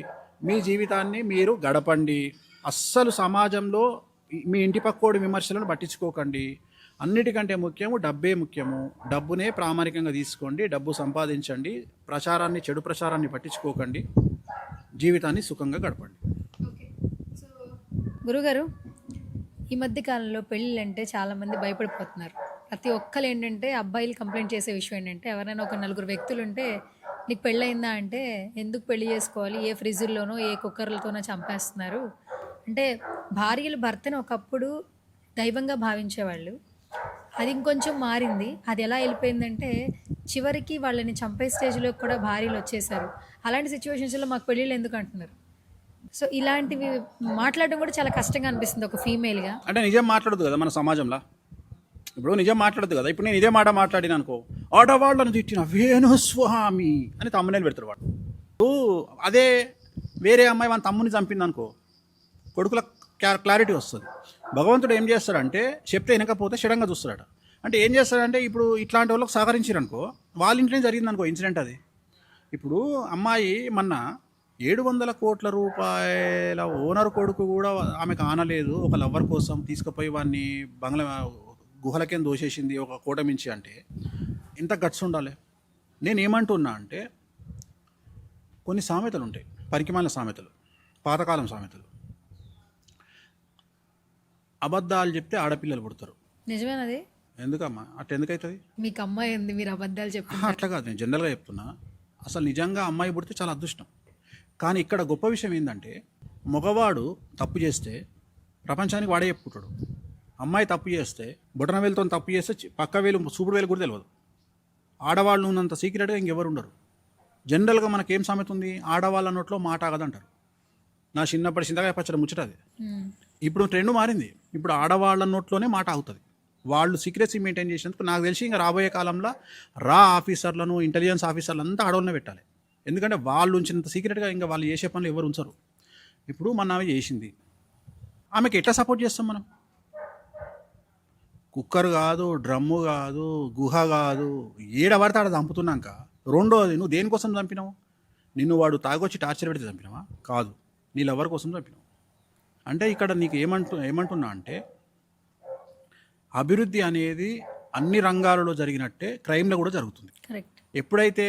మీ జీవితాన్ని మీరు గడపండి. అస్సలు సమాజంలో మీ ఇంటి పక్కోడి విమర్శలను పట్టించుకోకండి. అన్నిటికంటే ముఖ్యము డబ్బే ముఖ్యము. డబ్బునే ప్రామాణికంగా తీసుకోండి, డబ్బు సంపాదించండి, చెడు ప్రచారాన్ని పట్టించుకోకండి, జీవితాన్ని సుఖంగా గడపండి. గురుగారు, ఈ మధ్య కాలంలో పెళ్ళిళ్ళంటే చాలామంది భయపడిపోతున్నారు. ప్రతి ఒక్కరు ఏంటంటే అబ్బాయిలు కంప్లైంట్ చేసే విషయం ఏంటంటే ఎవరైనా ఒక 4 వ్యక్తులు ఉంటే నీకు పెళ్ళయిందా అంటే ఎందుకు పెళ్లి చేసుకోవాలి, ఏ ఫ్రిడ్జ్లోనో ఏ కుక్కర్లతోనో చంపేస్తున్నారు అంటే. భార్యలు భర్తను ఒకప్పుడు దైవంగా భావించేవాళ్ళు, అది ఇంకొంచెం మారింది. అది ఎలా వెళ్ళిపోయిందంటే చివరికి వాళ్ళని చంపే స్టేజ్లో కూడా భార్యలు వచ్చేసారు. అలాంటి సిచ్యువేషన్స్లో మాకు పెళ్ళిళ్ళు ఎందుకు అంటున్నారు. సో ఇలాంటివి మాట్లాడడం కూడా చాలా కష్టంగా అనిపిస్తుంది ఒక ఫీమేల్గా. అంటే నిజం మాట్లాడదు కదా మన సమాజంలో. ఇప్పుడు నిజం మాట్లాడదు కదా. ఇప్పుడు నేను ఇదే మాట మాట్లాడిన అనుకో, ఆడవాళ్ళను తిట్టిన వేణుస్వామి అని తమ్మునేలు పెడతాడు వాడు. అదే వేరే అమ్మాయి వాళ్ళ తమ్ముని చంపింది అనుకో, కొడుకుల క్లారిటీ వస్తుంది. భగవంతుడు ఏం చేస్తాడంటే చెప్తే వినకపోతే షడంగా చూస్తాడట. అంటే ఏం చేస్తాడంటే ఇప్పుడు ఇట్లాంటి వాళ్ళకి సహకరించారనుకో, వాళ్ళ ఇంట్లోనే జరిగిందనుకో ఇన్సిడెంట్ అది. ఇప్పుడు అమ్మాయి మొన్న 700 కోట్ల రూపాయల ఓనర్ కొడుకు కూడా ఆమెకు ఆనలేదు, ఒక లవ్వర్ కోసం తీసుకుపోయి వాడిని బంగ్లా గుహలకేం దోసేసింది ఒక కోట మించి. అంటే ఇంత గట్స్ ఉండాలి. నేను ఏమంటున్నా అంటే కొన్ని సామెతలు ఉంటాయి, పరికిమాల సామెతలు, పాతకాలం సామెతలు. అబద్ధాలు చెప్తే ఆడపిల్లలు పుడతారు. నిజమేనది? ఎందుకమ్మా అట్లా ఎందుకవుతుంది? మీకు అమ్మాయి ఉంది, మీరు అబద్ధాలు చెప్తారు. అట్లా కాదు, నేను జనరల్గా చెప్తున్నా. అసలు నిజంగా అమ్మాయి పుడితే చాలా అదృష్టం. కానీ ఇక్కడ గొప్ప విషయం ఏంటంటే మగవాడు తప్పు చేస్తే ప్రపంచానికి వాడే చెప్పుకుంటాడు. అమ్మాయి తప్పు చేస్తే బొటన వేలుతో తప్పు చేస్తే పక్క వేలు చూపుడు వేలు కూడా తెలియదు. ఆడవాళ్ళు ఉన్నంత సీక్రెట్గా ఇంకెవరు ఉండరు. జనరల్గా మనకేం సామెత ఉంది, ఆడవాళ్ళ నోట్లో మాట ఆగదంటారు. నా చిన్నప్పటి చింతకాయ పచ్చడి ముచ్చటది. ఇప్పుడు ట్రెండ్ మారింది. ఇప్పుడు ఆడవాళ్ళ నోట్లోనే మాట అవుతుంది. వాళ్ళు సీక్రెసీ మెయింటైన్ చేసినందుకు నాకు తెలిసి ఇంకా రాబోయే కాలంలో ఆఫీసర్లను, ఇంటెలిజెన్స్ ఆఫీసర్లు అంతా ఆడవాళ్ళనే పెట్టాలి. ఎందుకంటే వాళ్ళు ఉంచినంత సీక్రెట్గా ఇంకా వాళ్ళు చేసే పనులు ఎవరు ఉంచరు. ఇప్పుడు మన ఆమె చేసింది, ఆమెకి ఎట్లా సపోర్ట్ చేస్తాం మనం? కుక్కర్ కాదు, డ్రమ్ము కాదు, గుహ కాదు, ఏడబడితే ఆడ చంపుతున్నాక. రెండోది, నువ్వు దేనికోసం చంపినావు? నిన్ను వాడు తాగొచ్చి టార్చర్ పెడితే చంపినావా? కాదు, నీ లవర్ కోసం చంపినావు. అంటే ఇక్కడ నీకు ఏమంటున్నా అంటే అభివృద్ధి అనేది అన్ని రంగాలలో జరిగినట్టే క్రైమ్లో కూడా జరుగుతుంది. ఎప్పుడైతే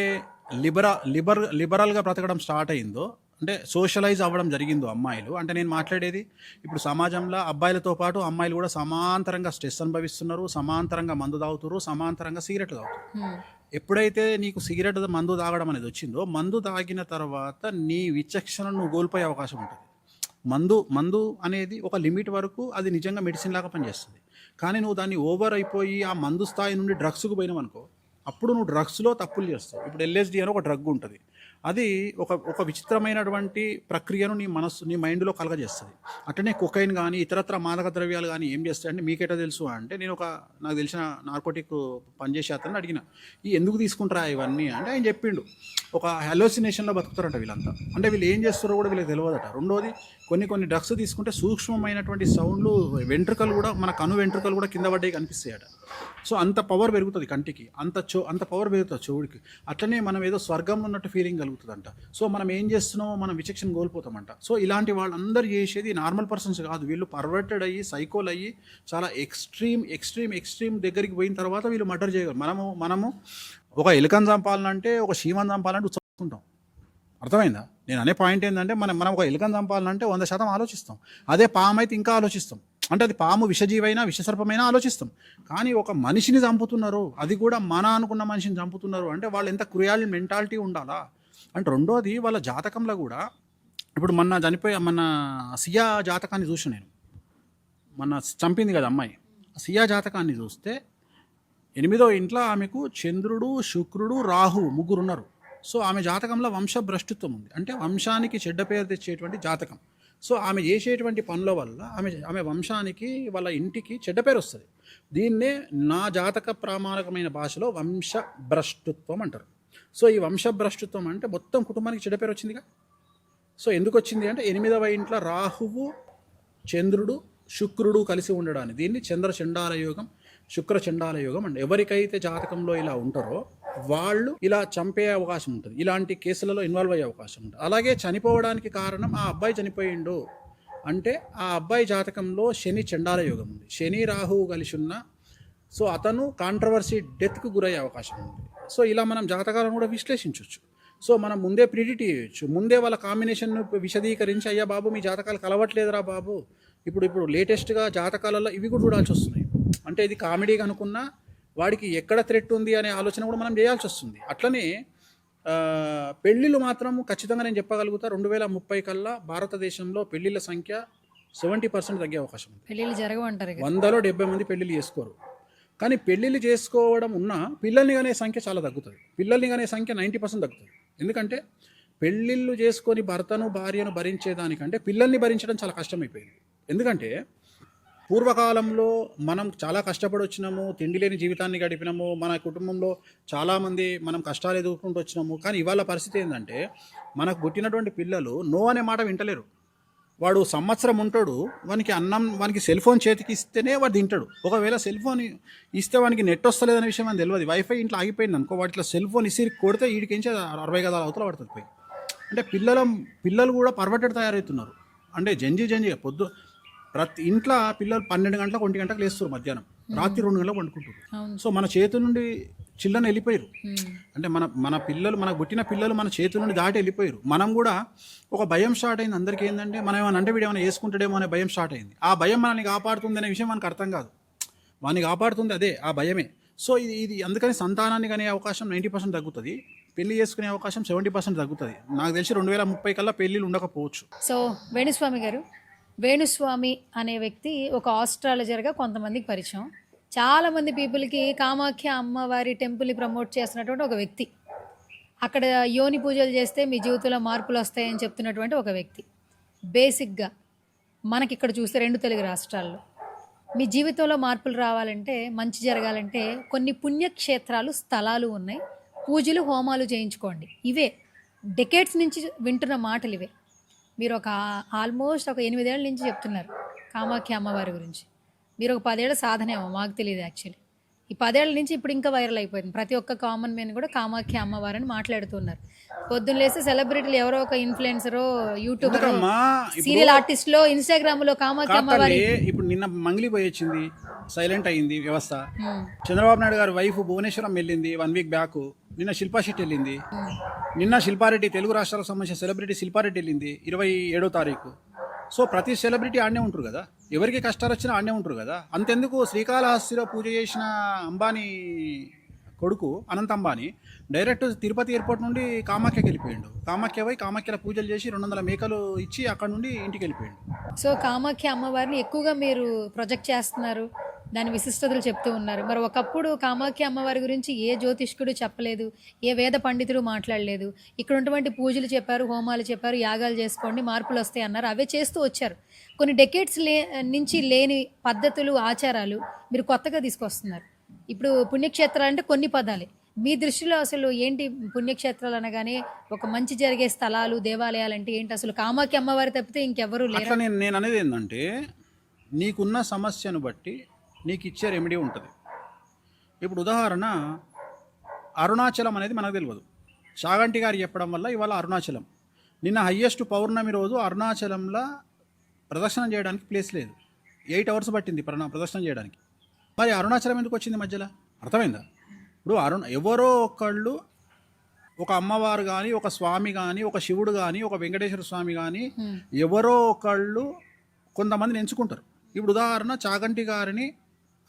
లిబరల్గా బ్రతకడం స్టార్ట్ అయిందో, అంటే సోషలైజ్ అవ్వడం జరిగిందో అమ్మాయిలు, అంటే నేను మాట్లాడేది ఇప్పుడు సమాజంలో అబ్బాయిలతో పాటు అమ్మాయిలు కూడా సమాంతరంగా స్ట్రెస్ అనుభవిస్తున్నారు, సమాంతరంగా మందు తాగుతున్నారు, సమాంతరంగా సిగరెట్లు తాగుతున్నారు. ఎప్పుడైతే నీకు సిగరెట్ మందు తాగడం అనేది వచ్చిందో, మందు తాగిన తర్వాత నీ విచక్షణను నువ్వు కోల్పోయే అవకాశం ఉంటుంది. మందు అనేది ఒక లిమిట్ వరకు అది నిజంగా మెడిసిన్ లాగా పనిచేస్తుంది. కానీ నువ్వు దాన్ని ఓవర్ అయిపోయి ఆ మందు స్థాయి నుండి డ్రగ్స్కు పోయినావు అనుకో, అప్పుడు నువ్వు డ్రగ్స్లో తప్పులు చేస్తావు. ఇప్పుడు LSD అని ఒక డ్రగ్ ఉంటుంది. అది ఒక విచిత్రమైనటువంటి ప్రక్రియను నీ మైండ్లో కలగజేస్తుంది. అట్లనే కొకైన్ కానీ ఇతరత్ర మాదక ద్రవ్యాలు కానీ ఏం చేస్తాయంటే మీకెటా తెలుసు అంటే, నేను నాకు తెలిసిన నార్కోటిక్ పనిచేసే అతను అడిగిన, ఎందుకు తీసుకుంటారా ఇవన్నీ అంటే ఆయన చెప్పిండు, ఒక హెలోసినేషన్లో బతుకుతారంట వీళ్ళంతా. అంటే వీళ్ళు ఏం చేస్తారో కూడా వీళ్ళకి తెలియదట. రెండోది, కొన్ని డ్రగ్స్ తీసుకుంటే సూక్ష్మమైనటువంటి సౌండ్లు, వెంట్రుకలు కూడా, మన కను వెంట్రుకలు కూడా కింద పడ్డాయి కనిపిస్తాయట. సో అంత పవర్ పెరుగుతుంది కంటికి, అంత పవర్ పెరుగుతుంది చెవుడికి. అట్లనే మనం ఏదో స్వర్గంలో ఉన్నట్టు ఫీలింగ్ కలుగుతుందంట. సో మనం ఏం చేస్తున్నామో మనం విచక్షణ కోల్పోతామంట. సో ఇలాంటి వాళ్ళందరూ చేసేది నార్మల్ పర్సన్స్ కాదు, వీళ్ళు పర్వర్టెడ్ అయ్యి సైకోల్ అయ్యి చాలా ఎక్స్ట్రీమ్ దగ్గరికి పోయిన తర్వాత వీళ్ళు మర్డర్ చేయగలరు. మనము ఒక ఎలుకను చంపాలంటే, ఒక శీమను చంపాలంటే చూసుకుంటాం. అర్థమైందా? నేను అనే పాయింట్ ఏంటంటే మనం ఒక ఎలుకను చంపాలంటే 100% ఆలోచిస్తాం. అదే పాము అయితే ఇంకా ఆలోచిస్తాం. అంటే అది పాము విషజీవైనా విషసర్పమైనా ఆలోచిస్తాం. కానీ ఒక మనిషిని చంపుతున్నారు, అది కూడా మన అనుకున్న మనిషిని చంపుతున్నారు అంటే వాళ్ళు ఎంత క్రూయల్ మెంటాలిటీ ఉండాలా. అంటే రెండోది వాళ్ళ జాతకంలో కూడా ఇప్పుడు మన సియా జాతకాన్ని చూసిన నేను, మన చంపింది కదా అమ్మాయి, సియా జాతకాన్ని చూస్తే 8వ ఇంట్లో ఆమెకు చంద్రుడు, శుక్రుడు, రాహు ముగ్గురు ఉన్నారు. సో ఆమె జాతకంలో వంశభ్రష్టుత్వం ఉంది, అంటే వంశానికి చెడ్డ పేరు తెచ్చేటువంటి జాతకం. సో ఆమె చేసేటువంటి పనుల వల్ల ఆమె వంశానికి వాళ్ళ ఇంటికి చెడ్డ పేరు వస్తుంది. దీన్నే నా జాతక ప్రామాణికమైన భాషలో వంశభ్రష్టుత్వం అంటారు. సో ఈ వంశభ్రష్టుత్వం అంటే మొత్తం కుటుంబానికి చెడ్డ పేరు వచ్చిందిగా. సో ఎందుకు వచ్చింది అంటే 8వ ఇంట్లో రాహువు, చంద్రుడు, శుక్రుడు కలిసి ఉండడాన్ని దీన్ని చంద్రచండాల యోగం, శుక్రచండాల యోగం అండి. ఎవరికైతే జాతకంలో ఇలా ఉంటారో వాళ్ళు ఇలా చంపే అవకాశం ఉంటుంది, ఇలాంటి కేసులలో ఇన్వాల్వ్ అయ్యే అవకాశం ఉంటుంది. అలాగే చనిపోవడానికి కారణం ఆ అబ్బాయి చనిపోయిండు అంటే ఆ అబ్బాయి జాతకంలో శని చండాల యోగం ఉంది, శని రాహువు కలిసి ఉన్న, సో అతను కాంట్రవర్సీ డెత్కు గురయ్యే అవకాశం ఉంది. సో ఇలా మనం జాతకాలను కూడా విశ్లేషించవచ్చు. సో మనం ముందే ప్రిడిక్ట్ చేయొచ్చు, ముందే వాళ్ళ కాంబినేషన్ను విశదీకరించి అయ్యా బాబు మీ జాతకాలు కలవట్లేదురా బాబు, ఇప్పుడు లేటెస్ట్గా జాతకాలలో ఇవి కూడా చూడాల్సి వస్తున్నాయి. అంటే ఇది కామెడీగా అనుకున్నా వాడికి ఎక్కడ థ్రెట్ ఉంది అనే ఆలోచన కూడా మనం చేయాల్సి వస్తుంది. అట్లనే పెళ్ళిళ్ళు మాత్రం ఖచ్చితంగా నేను చెప్పగలుగుతా 2030 కల్లా భారతదేశంలో పెళ్ళిళ్ళ సంఖ్య 70% తగ్గే అవకాశం ఉంది. పెళ్ళిళ్ళు జరగవంటారు, 100లో 70 మంది పెళ్ళిళ్ళు చేసుకోరు. కానీ పెళ్ళిళ్ళు చేసుకోవడం ఉన్నా పిల్లల్ని అనే సంఖ్య చాలా తగ్గుతుంది. పిల్లల్ని అనే సంఖ్య 90% తగ్గుతుంది. ఎందుకంటే పెళ్ళిళ్ళు చేసుకొని భర్తను భార్యను భరించేదానికంటే పిల్లల్ని భరించడం చాలా కష్టమైపోయింది. ఎందుకంటే పూర్వకాలంలో మనం చాలా కష్టపడి వచ్చినాము, తిండి లేని జీవితాన్ని గడిపినాము, మన కుటుంబంలో చాలామంది మనం కష్టాలు ఎదుర్కొంటూ వచ్చినాము. కానీ ఇవాళ పరిస్థితి ఏంటంటే మనకు పుట్టినటువంటి పిల్లలు నో అనే మాట వింటలేరు. వాడు సంవత్సరం ఉంటాడు, వానికి సెల్ ఫోన్ చేతికి ఇస్తేనే వాడు తింటాడు. ఒకవేళ సెల్ ఫోన్ ఇస్తే వానికి నెట్ వస్తలేదనే విషయం అని తెలియదు. వైఫై ఇంట్లో ఆగిపోయింది అనుకో, వాటిలో సెల్ ఫోన్ ఇసిరి కొడితే వీడికించి 60 గదాల అవతల పడుతుంది పోయి. అంటే పిల్లలు కూడా పర్వర్టెడ్ తయారవుతున్నారు. అంటే జంజి పొద్దు ప్రతి ఇంట్లో పిల్లలు 12 గంటలకు 1 గంటలకు లేస్తారు, మధ్యాహ్నం రాత్రి 2 గంటలకు పండుకుంటారు. సో మన చేతి నుండి చిల్లని వెళ్ళిపోయారు. అంటే మన పిల్లలు, మనకు పుట్టిన పిల్లలు మన చేతి నుండి దాటి వెళ్ళిపోయారు. మనం కూడా ఒక భయం స్టార్ట్ అయింది అందరికీ. ఏంటంటే మనం ఏమైనా అంటే వీడు ఏమైనా వేసుకుంటాడేమో అనే భయం స్టార్ట్ అయింది. ఆ భయం మనల్ని కాపాడుతుంది అనే విషయం మనకు అర్థం కాదు. వాడిని కాపాడుతుంది అదే ఆ భయమే. సో ఇది అందుకని సంతానాన్ని కనే అవకాశం 90% తగ్గుతుంది, పెళ్లి చేసుకునే అవకాశం 70% తగ్గుతుంది. నాకు తెలిసి 2030 కల్లా పెళ్ళిళ్ళు ఉండకపోవచ్చు. సో వేణుస్వామి గారు, వేణుస్వామి అనే వ్యక్తి ఒక ఆస్ట్రాలజర్గా కొంతమందికి పరిచయం. చాలామంది పీపుల్కి కామాఖ్య అమ్మవారి టెంపుల్ని ప్రమోట్ చేస్తున్నటువంటి ఒక వ్యక్తి, అక్కడ యోని పూజలు చేస్తే మీ జీవితంలో మార్పులు వస్తాయని చెప్తున్నటువంటి ఒక వ్యక్తి. బేసిక్గా మనకి ఇక్కడ చూస్తే 2 తెలుగు రాష్ట్రాల్లో మీ జీవితంలో మార్పులు రావాలంటే, మంచి జరగాలంటే కొన్ని పుణ్యక్షేత్రాలు, స్థలాలు ఉన్నాయి, పూజలు హోమాలు చేయించుకోండి. ఇవే డెకేడ్స్ నుంచి వింటున్న మాటలు ఇవే. మీరు ఆల్మోస్ట్ ఒక 8 ఏళ్ళ నుంచి చెప్తున్నారు కామాఖ్య అమ్మవారి గురించి. మీరు ఒక 10 ఏళ్ళ సాధనేమో, మాకు తెలియదు యాక్చువల్లీ. ఈ 10 ఏళ్ళ నుంచి ఇప్పుడు ఇంకా వైరల్ అయిపోయింది. ప్రతి ఒక్క కామన్ మ్యాన్ కూడా కామాఖ్య అమ్మవారిని మాట్లాడుతున్నారు. పొద్దున్న లేస్తే సెలబ్రిటీలు ఎవరో ఒక ఇన్ఫ్లుయెన్సరో, యూట్యూబర్, సీరియల్ ఆర్టిస్ట్లో, ఇన్స్టాగ్రామ్లో కామాఖ్య అమ్మవారి. ఇప్పుడు నిన్న మంగళి పోయి వచ్చింది, సైలెంట్ అయింది వ్యవస్థ. చంద్రబాబు నాయుడు గారి వైఫ్ భువనేశ్వరం వెళ్ళింది 1 వీక్ బ్యాక్. నిన్న శిల్పా శెట్టి వెళ్ళింది. నిన్న శిల్పారెడ్డి, తెలుగు రాష్ట్రాలకు సంబంధించిన సెలబ్రిటీ శిల్పారెడ్డి వెళ్ళింది 27వ తారీఖు. సో ప్రతి సెలబ్రిటీ ఆడనే ఉంటారు కదా, ఎవరికి కష్టాలు వచ్చినా ఆడనే ఉంటారు కదా. అంతెందుకు శ్రీకాళహస్తిలో పూజ చేసిన అంబానీ కొడుకు అనంత్ అంబానీ డైరెక్ట్ తిరుపతి ఎయిర్పోర్ట్ నుండి కామాఖ్యకి వెళ్ళిపోయాడు. కామాఖ్య పోయి కామాఖ్యలో పూజలు చేసి 200 మేకలు ఇచ్చి అక్కడ నుండి ఇంటికి వెళ్ళిపోయాడు. సో కామాఖ్య అమ్మవారిని ఎక్కువగా మీరు ప్రొజెక్ట్ చేస్తున్నారు, దాని విశిష్టతలు చెప్తూ ఉన్నారు. మరి ఒకప్పుడు కామాఖ్య అమ్మవారి గురించి ఏ జ్యోతిష్కుడు చెప్పలేదు, ఏ వేద పండితుడు మాట్లాడలేదు. ఇక్కడ ఉన్నటువంటి పూజలు చెప్పారు, హోమాలు చెప్పారు, యాగాలు చేసుకోండి మార్పులు వస్తాయి అన్నారు. అవే చేస్తూ వచ్చారు. కొన్ని డెకేడ్స్ నుంచి లేని పద్ధతులు, ఆచారాలు మీరు కొత్తగా తీసుకొస్తున్నారు. ఇప్పుడు పుణ్యక్షేత్రాలు అంటే కొన్ని పదాలే. మీ దృష్టిలో అసలు ఏంటి పుణ్యక్షేత్రాలు అనగానే? ఒక మంచి జరిగే స్థలాలు, దేవాలయాలు అంటే ఏంటి? అసలు కామాఖ్య అమ్మవారి తప్పితే ఇంకెవరు లేరు. నేను అనేది ఏంటంటే, నీకున్న సమస్యను బట్టి నీకు ఇచ్చే రెమెడీ ఉంటుంది. ఇప్పుడు ఉదాహరణ అరుణాచలం అనేది మనకు తెలియదు, చాగంటి గారు చెప్పడం వల్ల ఇవాళ అరుణాచలం. నిన్న హయ్యెస్ట్ పౌర్ణమి రోజు అరుణాచలంలో ప్రదర్శన చేయడానికి ప్లేస్ లేదు, 8 అవర్స్ పట్టింది ప్రదర్శన చేయడానికి. మరి అరుణాచలం ఎందుకు వచ్చింది మధ్యలో? అర్థమైందా? ఇప్పుడు ఎవరో ఒకళ్ళు ఒక అమ్మవారు కానీ, ఒక స్వామి కానీ, ఒక శివుడు కానీ, ఒక వెంకటేశ్వర స్వామి కానీ ఎవరో ఒకళ్ళు కొంతమందిని ఎంచుకుంటారు. ఇప్పుడు ఉదాహరణ చాగంటి గారిని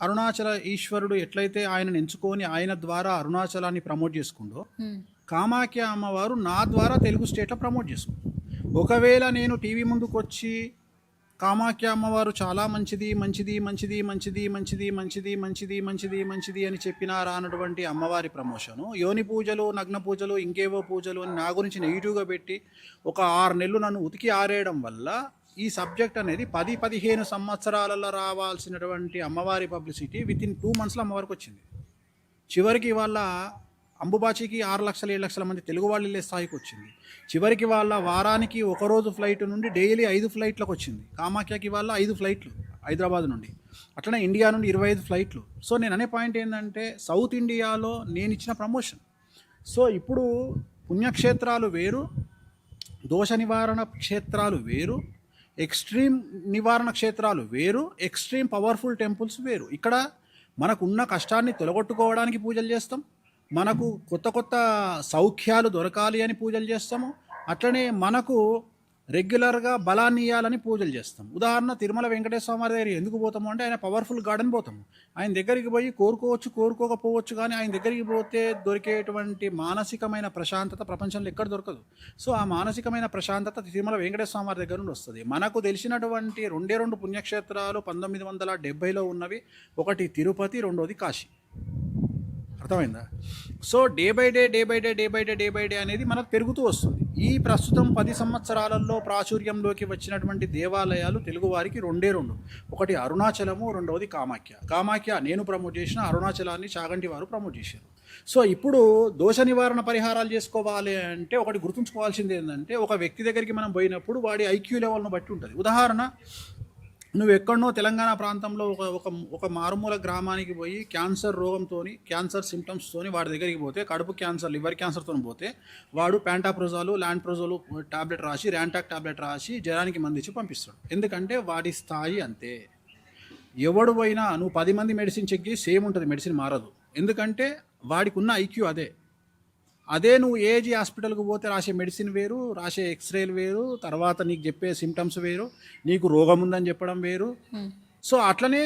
అరుణాచల ఈశ్వరుడు ఎట్లయితే ఆయనను ఎంచుకొని ఆయన ద్వారా అరుణాచలాన్ని ప్రమోట్ చేసుకుంటో, కామాఖ్య అమ్మవారు నా ద్వారా తెలుగు స్టేట్లో ప్రమోట్ చేసుకుంటారు. ఒకవేళ నేను టీవీ ముందుకు వచ్చి కామాఖ్య అమ్మవారు చాలా మంచిది మంచిది మంచిది మంచిది మంచిది మంచిది మంచిది మంచిది మంచిది అని చెప్పినారా అన్నటువంటి అమ్మవారి ప్రమోషను, యోని పూజలు, నగ్న పూజలు, ఇంకేవో పూజలు అని నా గురించి నెగిటివ్గా పెట్టి ఒక 6 నెలలు నన్ను ఉతికి ఆరేయడం వల్ల ఈ సబ్జెక్ట్ అనేది 10-15 సంవత్సరాలలో రావాల్సినటువంటి అమ్మవారి పబ్లిసిటీ వితిన్ 2 monthsలో అమ్మవారికి వచ్చింది. చివరికి వాళ్ళ అంబుబాచికి 6 లక్షల 7 లక్షల మంది తెలుగు వాళ్ళు వెళ్ళే స్థాయికి వచ్చింది. చివరికి వాళ్ళ వారానికి ఒకరోజు ఫ్లైట్ నుండి డైలీ 5 ఫ్లైట్లకు వచ్చింది. కామాఖ్యకి వాళ్ళ 5 ఫ్లైట్లు హైదరాబాద్ నుండి, అట్లనే ఇండియా నుండి 25 ఫ్లైట్లు. సో నేను అనే పాయింట్ ఏంటంటే సౌత్ ఇండియాలో నేను ఇచ్చిన ప్రమోషన్. సో ఇప్పుడు పుణ్యక్షేత్రాలు వేరు, దోష నివారణ క్షేత్రాలు వేరు, ఎక్స్ట్రీమ్ నివారణ క్షేత్రాలు వేరు, ఎక్స్ట్రీమ్ పవర్ఫుల్ టెంపుల్స్ వేరు. ఇక్కడ మనకున్న కష్టాన్ని తొలగొట్టుకోవడానికి పూజలు చేస్తాం, మనకు కొత్త కొత్త సౌఖ్యాలు దొరకాలి అని పూజలు చేస్తాము, అట్లనే మనకు రెగ్యులర్గా బలాన్ని ఇవ్వాలని పూజలు చేస్తాం. ఉదాహరణ తిరుమల వెంకటేశ్వర స్వామి దగ్గర ఎందుకు పోతాము అంటే ఆయన పవర్ఫుల్ గార్డెన్ పోతాము. ఆయన దగ్గరికి పోయి కోరుకోవచ్చు కోరుకోకపోవచ్చు, కానీ ఆయన దగ్గరికి పోతే దొరికేటువంటి మానసికమైన ప్రశాంతత ప్రపంచంలో ఎక్కడ దొరకదు. సో ఆ మానసికమైన ప్రశాంతత తిరుమల వెంకటేశ్వర స్వామి దగ్గర నుండి వస్తుంది. మనకు తెలిసినటువంటి 2 పుణ్యక్షేత్రాలు 1970లో ఉన్నవి, ఒకటి తిరుపతి, రెండోది కాశీ. అర్థమైందా? సో డే బై డే అనేది మనకు పెరుగుతూ వస్తుంది. ఈ ప్రస్తుతం 10 సంవత్సరాలలో ప్రాచుర్యంలోకి వచ్చినటువంటి దేవాలయాలు తెలుగువారికి 2. ఒకటి అరుణాచలము, రెండవది కామాఖ్య నేను ప్రమోట్ చేసిన, అరుణాచలాన్ని చాగంటి వారు ప్రమోట్ చేశారు. సో ఇప్పుడు దోష నివారణ పరిహారాలు చేసుకోవాలి అంటే ఒకటి గుర్తుంచుకోవాల్సింది ఏంటంటే, ఒక వ్యక్తి దగ్గరికి మనం పోయినప్పుడు వాడి ఐక్యూ లెవెల్ను బట్టి ఉంటుంది. ఉదాహరణ, నువ్వు ఎక్కడనో తెలంగాణ ప్రాంతంలో ఒక మారుమూల గ్రామానికి పోయి క్యాన్సర్ రోగంతో, క్యాన్సర్ సిమ్టమ్స్తోని వాడి దగ్గరికి పోతే, కడుపు క్యాన్సర్, లివర్ క్యాన్సర్తో పోతే వాడు ప్యాంటాప్రోజాలు, ల్యాండ్ప్రోజోలు టాబ్లెట్ రాసి, ర్యాంటాక్ టాబ్లెట్ రాసి జ్వరానికి మందిచ్చి పంపిస్తాడు. ఎందుకంటే వాడి స్థాయి అంతే. ఎవడు పోయినా నువ్వు 10 మంది మెడిసిన్ చెక్ చేసి సేమ్ ఉంటుంది, మెడిసిన్ మారదు. ఎందుకంటే వాడికి ఉన్న ఐక్యూ అదే నువ్వు ఏజీ హాస్పిటల్కి పోతే రాసే మెడిసిన్ వేరు, రాసే ఎక్స్రేలు వేరు, తర్వాత నీకు చెప్పే సిమ్టమ్స్ వేరు, నీకు రోగం ఉందని చెప్పడం వేరు. సో అట్లనే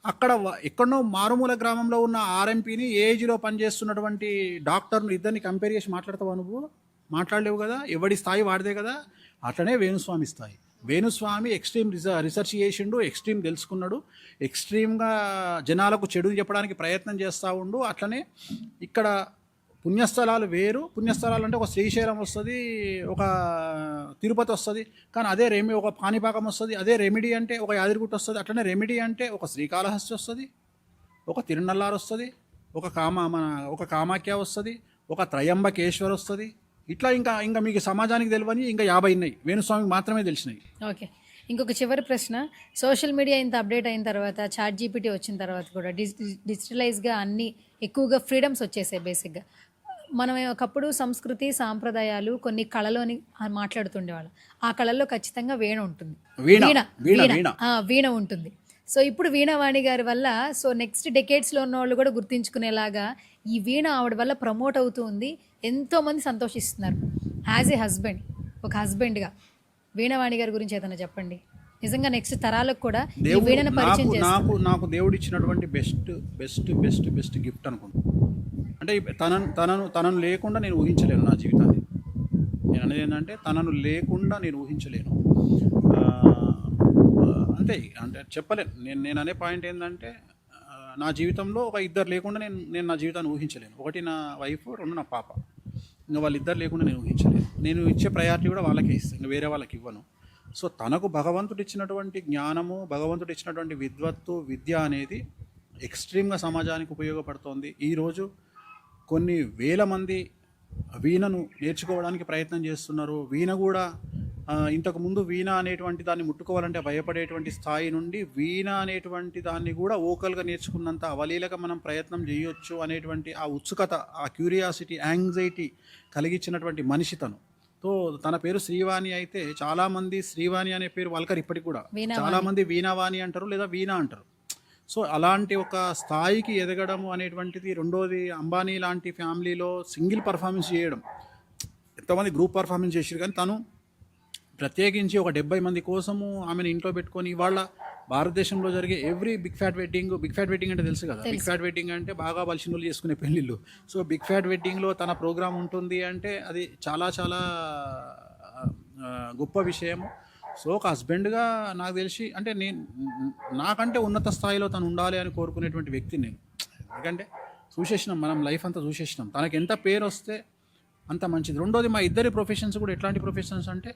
అక్కడ ఎక్కడనో మారుమూల గ్రామంలో ఉన్న ఆర్ఎంపీని ఏజ్లో పనిచేస్తున్నటువంటి డాక్టర్ను ఇద్దరిని కంపేర్ చేసి మాట్లాడతావా? నువ్వు మాట్లాడలేవు కదా, ఎవడి స్థాయి వాడిదే కదా. అట్లనే వేణుస్వామి స్థాయి. వేణుస్వామి ఎక్స్ట్రీమ్ రిసర్చ్ చేసిండు, ఎక్స్ట్రీమ్ తెలుసుకున్నాడు, ఎక్స్ట్రీమ్గా జనాలకు చెడు చెప్పడానికి ప్రయత్నం చేస్తూ ఉండు. అట్లనే ఇక్కడ పుణ్యస్థలాలు వేరు. పుణ్యస్థలాలు అంటే ఒక శ్రీశైలం వస్తుంది, ఒక తిరుపతి వస్తుంది, కానీ అదే ఒక పాణిపాకం వస్తుంది. అదే రెమిడీ అంటే ఒక యాదగిరిగుట్ట వస్తుంది. అట్లనే రెమిడీ అంటే ఒక శ్రీకాళహస్తి వస్తుంది, ఒక తిరునల్లారు వస్తుంది, ఒక కామాఖ్య వస్తుంది, ఒక త్రయంబకేశ్వర్ వస్తుంది. ఇట్లా ఇంకా మీకు సమాజానికి తెలియని ఇంకా 50 ఉన్నాయి, వేణుస్వామికి మాత్రమే తెలిసినాయి. ఓకే, ఇంకొక చివరి ప్రశ్న. సోషల్ మీడియా ఇంత అప్డేట్ అయిన తర్వాత, చాట్ జీపీటీ వచ్చిన తర్వాత కూడా డిజిటలైజ్గా అన్నీ ఎక్కువగా ఫ్రీడమ్స్ వచ్చేసాయి. బేసిక్గా మనం ఒకప్పుడు సంస్కృతి సాంప్రదాయాలు కొన్ని కళలోని మాట్లాడుతుండేవాళ్ళం. ఆ కళల్లో ఖచ్చితంగా వీణ ఉంటుంది, వీణ ఉంటుంది. సో ఇప్పుడు వీణావాణి గారి వల్ల నెక్స్ట్ డెకేడ్స్లో ఉన్న వాళ్ళు కూడా గుర్తించుకునేలాగా ఈ వీణ ఆవిడ వల్ల ప్రమోట్ అవుతూ ఉంది. ఎంతోమంది సంతోషిస్తున్నారు. యాజ్ ఏ హస్బెండ్, ఒక హస్బెండ్గా వీణావాణి గారి గురించి ఏదైనా చెప్పండి. నిజంగా నెక్స్ట్ తరాలకు కూడా ఈ వీణను పరిచయం చేస్తారు. నాకు దేవుడు ఇచ్చినటువంటి బెస్ట్ గిఫ్ట్ అనుకుంటున్నాను. అంటే తనను లేకుండా నేను ఊహించలేను నా జీవితాన్ని. నేను అనేది ఏంటంటే తనను లేకుండా నేను ఊహించలేను. అంతే, అంటే చెప్పలేను. నేను అనే పాయింట్ ఏంటంటే నా జీవితంలో ఒక ఇద్దరు లేకుండా నేను నా జీవితాన్ని ఊహించలేను. ఒకటి నా వైఫ్, 2 నా పాప. ఇంకా వాళ్ళిద్దరు లేకుండా నేను ఊహించలేను. నేను ఇచ్చే ప్రయారిటీ కూడా వాళ్ళకే ఇస్తాను, ఇంకా వేరే వాళ్ళకి ఇవ్వను. సో తనకు భగవంతుడు ఇచ్చినటువంటి జ్ఞానము, భగవంతుడు ఇచ్చినటువంటి విద్య అనేది ఎక్స్ట్రీమ్గా సమాజానికి ఉపయోగపడుతోంది. ఈరోజు కొన్ని వేల మంది వీణను నేర్చుకోవడానికి ప్రయత్నం చేస్తున్నారు. వీణ కూడా ఇంతకుముందు వీణ అనేటువంటి దాన్ని ముట్టుకోవాలంటే భయపడేటువంటి స్థాయి నుండి వీణ అనేటువంటి దాన్ని కూడా ఓకల్గా నేర్చుకున్నంత అవలీలగా మనం ప్రయత్నం చేయొచ్చు అనేటువంటి ఆ ఉత్సుకత, ఆ క్యూరియాసిటీ, యాంగ్జైటీ కలిగించినటువంటి మనిషి తను. సో తన పేరు శ్రీవాణి అయితే చాలామంది శ్రీవాణి అనే పేరు వల్కర్ ఇప్పటికి కూడా. చాలామంది వీణావాణి అంటారు లేదా వీణ అంటారు. సో అలాంటి ఒక స్థాయికి ఎదగడము అనేటువంటిది. రెండోది, అంబానీ లాంటి ఫ్యామిలీలో సింగిల్ పర్ఫార్మెన్స్ చేయడం. ఎంతోమంది గ్రూప్ పర్ఫార్మెన్స్ చేసారు, కానీ తను ప్రత్యేకించి ఒక 70 మంది కోసము ఆమెను ఇంట్లో పెట్టుకొని ఇవాళ భారతదేశంలో జరిగే ఎవ్రీ బిగ్ ఫ్యాట్ వెడ్డింగ్ అంటే తెలుసు కదా. బిగ్ ఫ్యాట్ వెడ్డింగ్ అంటే బాగా బలిసినోళ్ళు చేసుకునే పెళ్ళిళ్ళు. సో బిగ్ ఫ్యాట్ వెడ్డింగ్లో తన ప్రోగ్రామ్ ఉంటుంది అంటే అది చాలా చాలా గొప్ప విషయము. సో ఒక హస్బెండ్గా నాకు తెలిసి అంటే నాకంటే ఉన్నత స్థాయిలో తను ఉండాలి అని కోరుకునేటువంటి వ్యక్తిని నేను. ఎందుకంటే చూసేసినాం, మనం లైఫ్ అంతా చూసేసినాం. తనకి ఎంత పేరు వస్తే అంత మంచిది. రెండోది, మా ఇద్దరి ప్రొఫెషన్స్ కూడా ఎట్లాంటి ప్రొఫెషన్స్ అంటే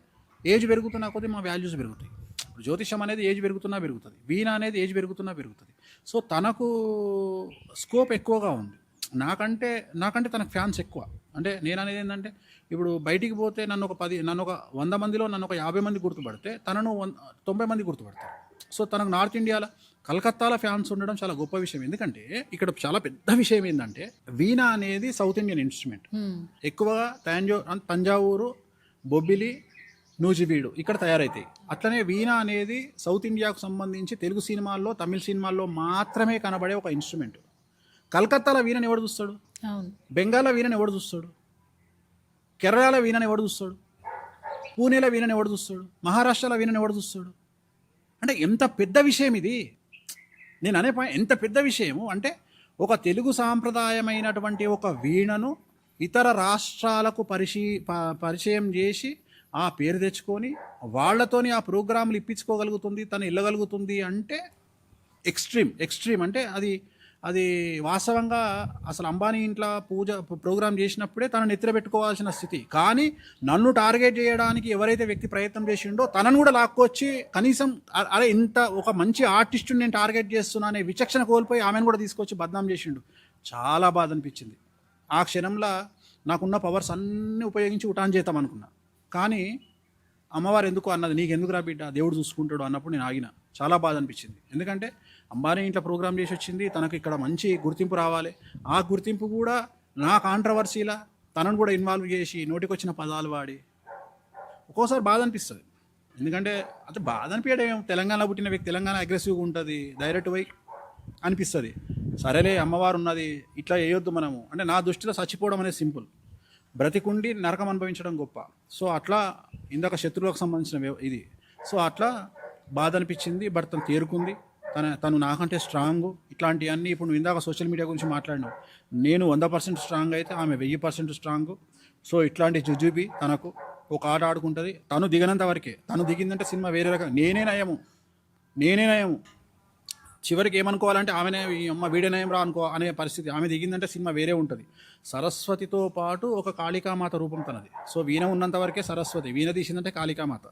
ఏజ్ పెరుగుతున్న కొద్దీ మా వాల్యూస్ పెరుగుతాయి. ఇప్పుడు జ్యోతిషం అనేది ఏజ్ పెరుగుతున్నా పెరుగుతుంది, వీణ అనేది ఏజ్ పెరుగుతున్నా పెరుగుతుంది. సో తనకు స్కోప్ ఎక్కువగా ఉంది. నాకంటే తనకు ఫ్యాన్స్ ఎక్కువ. అంటే నేను అనేది ఏంటంటే ఇప్పుడు బయటికి పోతే నన్ను ఒక 100 మందిలో నన్ను ఒక 50 మంది గుర్తుపడితే తనను 90 మంది గుర్తుపడతారు. సో తనకు నార్త్ ఇండియాలో కలకత్తాలో ఫ్యాన్స్ ఉండడం చాలా గొప్ప విషయం. ఎందుకంటే ఇక్కడ చాలా పెద్ద విషయం ఏంటంటే వీణ అనేది సౌత్ ఇండియన్ ఇన్స్ట్రుమెంట్. ఎక్కువగా తంజావూరు, బొబ్బిలి, నూజివీడు ఇక్కడ తయారైతాయి. అట్లనే వీణ అనేది సౌత్ ఇండియాకు సంబంధించి తెలుగు సినిమాల్లో, తమిళ సినిమాల్లో మాత్రమే కనబడే ఒక ఇన్స్ట్రుమెంట్. కలకత్తాలో వీణని ఎవడు చూస్తాడు? బెంగాల్లో వీణని ఎవడు చూస్తాడు? కేరళలో వీణని ఎవడు చూస్తాడు? పూణేలో వీణని ఎవడు చూస్తాడు? మహారాష్ట్రలో వీణని ఎవడు చూస్తాడు? అంటే ఎంత పెద్ద విషయం ఇది. నేను అనే పాయింట్ ఎంత పెద్ద విషయము అంటే ఒక తెలుగు సాంప్రదాయమైనటువంటి ఒక వీణను ఇతర రాష్ట్రాలకు పరిచయం చేసి ఆ పేరు తెచ్చుకొని వాళ్ళతోని ఆ ప్రోగ్రాంలు ఇప్పించుకోగలుగుతుంది, తను వెళ్ళగలుగుతుంది అంటే ఎక్స్ట్రీమ్ అంటే అది వాస్తవంగా అసలు అంబానీ ఇంట్లో ప్రోగ్రామ్ చేసినప్పుడే తనను ఎత్తిన పెట్టుకోవాల్సిన స్థితి. కానీ నన్ను టార్గెట్ చేయడానికి ఎవరైతే వ్యక్తి ప్రయత్నం చేసిండో తనను కూడా లాక్కొచ్చి కనీసం అరే ఇంత ఒక మంచి ఆర్టిస్టుని నేను టార్గెట్ చేస్తున్నా అనే విచక్షణ కోల్పోయి ఆమెను కూడా తీసుకొచ్చి బద్నాం చేసిండు. చాలా బాధ అనిపించింది. ఆ క్షణంలో నాకున్న పవర్స్ అన్నీ ఉపయోగించి ఉటాన్ చేద్దాం అనుకున్నా. కానీ అమ్మవారు ఎందుకు అన్నది, నీకెందుకు రా బిడ్డ, దేవుడు చూసుకుంటాడు అన్నప్పుడు నేను ఆగిన. చాలా బాధ అనిపించింది. ఎందుకంటే అంబానీ ఇంట్లో ప్రోగ్రామ్ చేసి వచ్చింది, తనకు ఇక్కడ మంచి గుర్తింపు రావాలి. ఆ గుర్తింపు కూడా నా కాంట్రవర్సీలా తనను కూడా ఇన్వాల్వ్ చేసి నోటికొచ్చిన పదాలు వాడి ఒక్కోసారి బాధ అనిపిస్తుంది. ఎందుకంటే అంటే బాధ అనిపించడం, తెలంగాణలో పుట్టిన వ్యక్తి తెలంగాణ అగ్రెసివ్గా ఉంటుంది, డైరెక్ట్ పోయి అనిపిస్తుంది. సరేలే అమ్మవారు ఉన్నది, ఇట్లా వేయొద్దు మనము అంటే నా దృష్టిలో చచ్చిపోవడం అనేది సింపుల్, బ్రతికుండి నరకం అనుభవించడం గొప్ప. సో అట్లా ఇందాక శత్రువులకు సంబంధించిన ఇది. సో అట్లా బాధ అనిపించింది. బట్ తను తేరుకుంది. తను నాకంటే స్ట్రాంగ్. ఇట్లాంటివన్నీ ఇప్పుడు నువ్వు ఇందాక సోషల్ మీడియా గురించి మాట్లాడినావు. నేను 100% స్ట్రాంగ్ అయితే ఆమె 1000% స్ట్రాంగ్. సో ఇట్లాంటి జుజుబి తనకు ఒక ఆట ఆడుకుంటుంది. తను దిగనంత వరకే. తను దిగిందంటే సినిమా వేరే రకం. నేనే నయము చివరికి ఏమనుకోవాలంటే ఆమెనే ఈ అమ్మ వీడే నయం రా అనుకో అనే పరిస్థితి. ఆమె దిగిందంటే సినిమా వేరే ఉంటుంది. సరస్వతితో పాటు ఒక కాళికామాత రూపం తనది. సో వీణ ఉన్నంత వరకే సరస్వతి, వీణ తీసిందంటే కాళికామాత.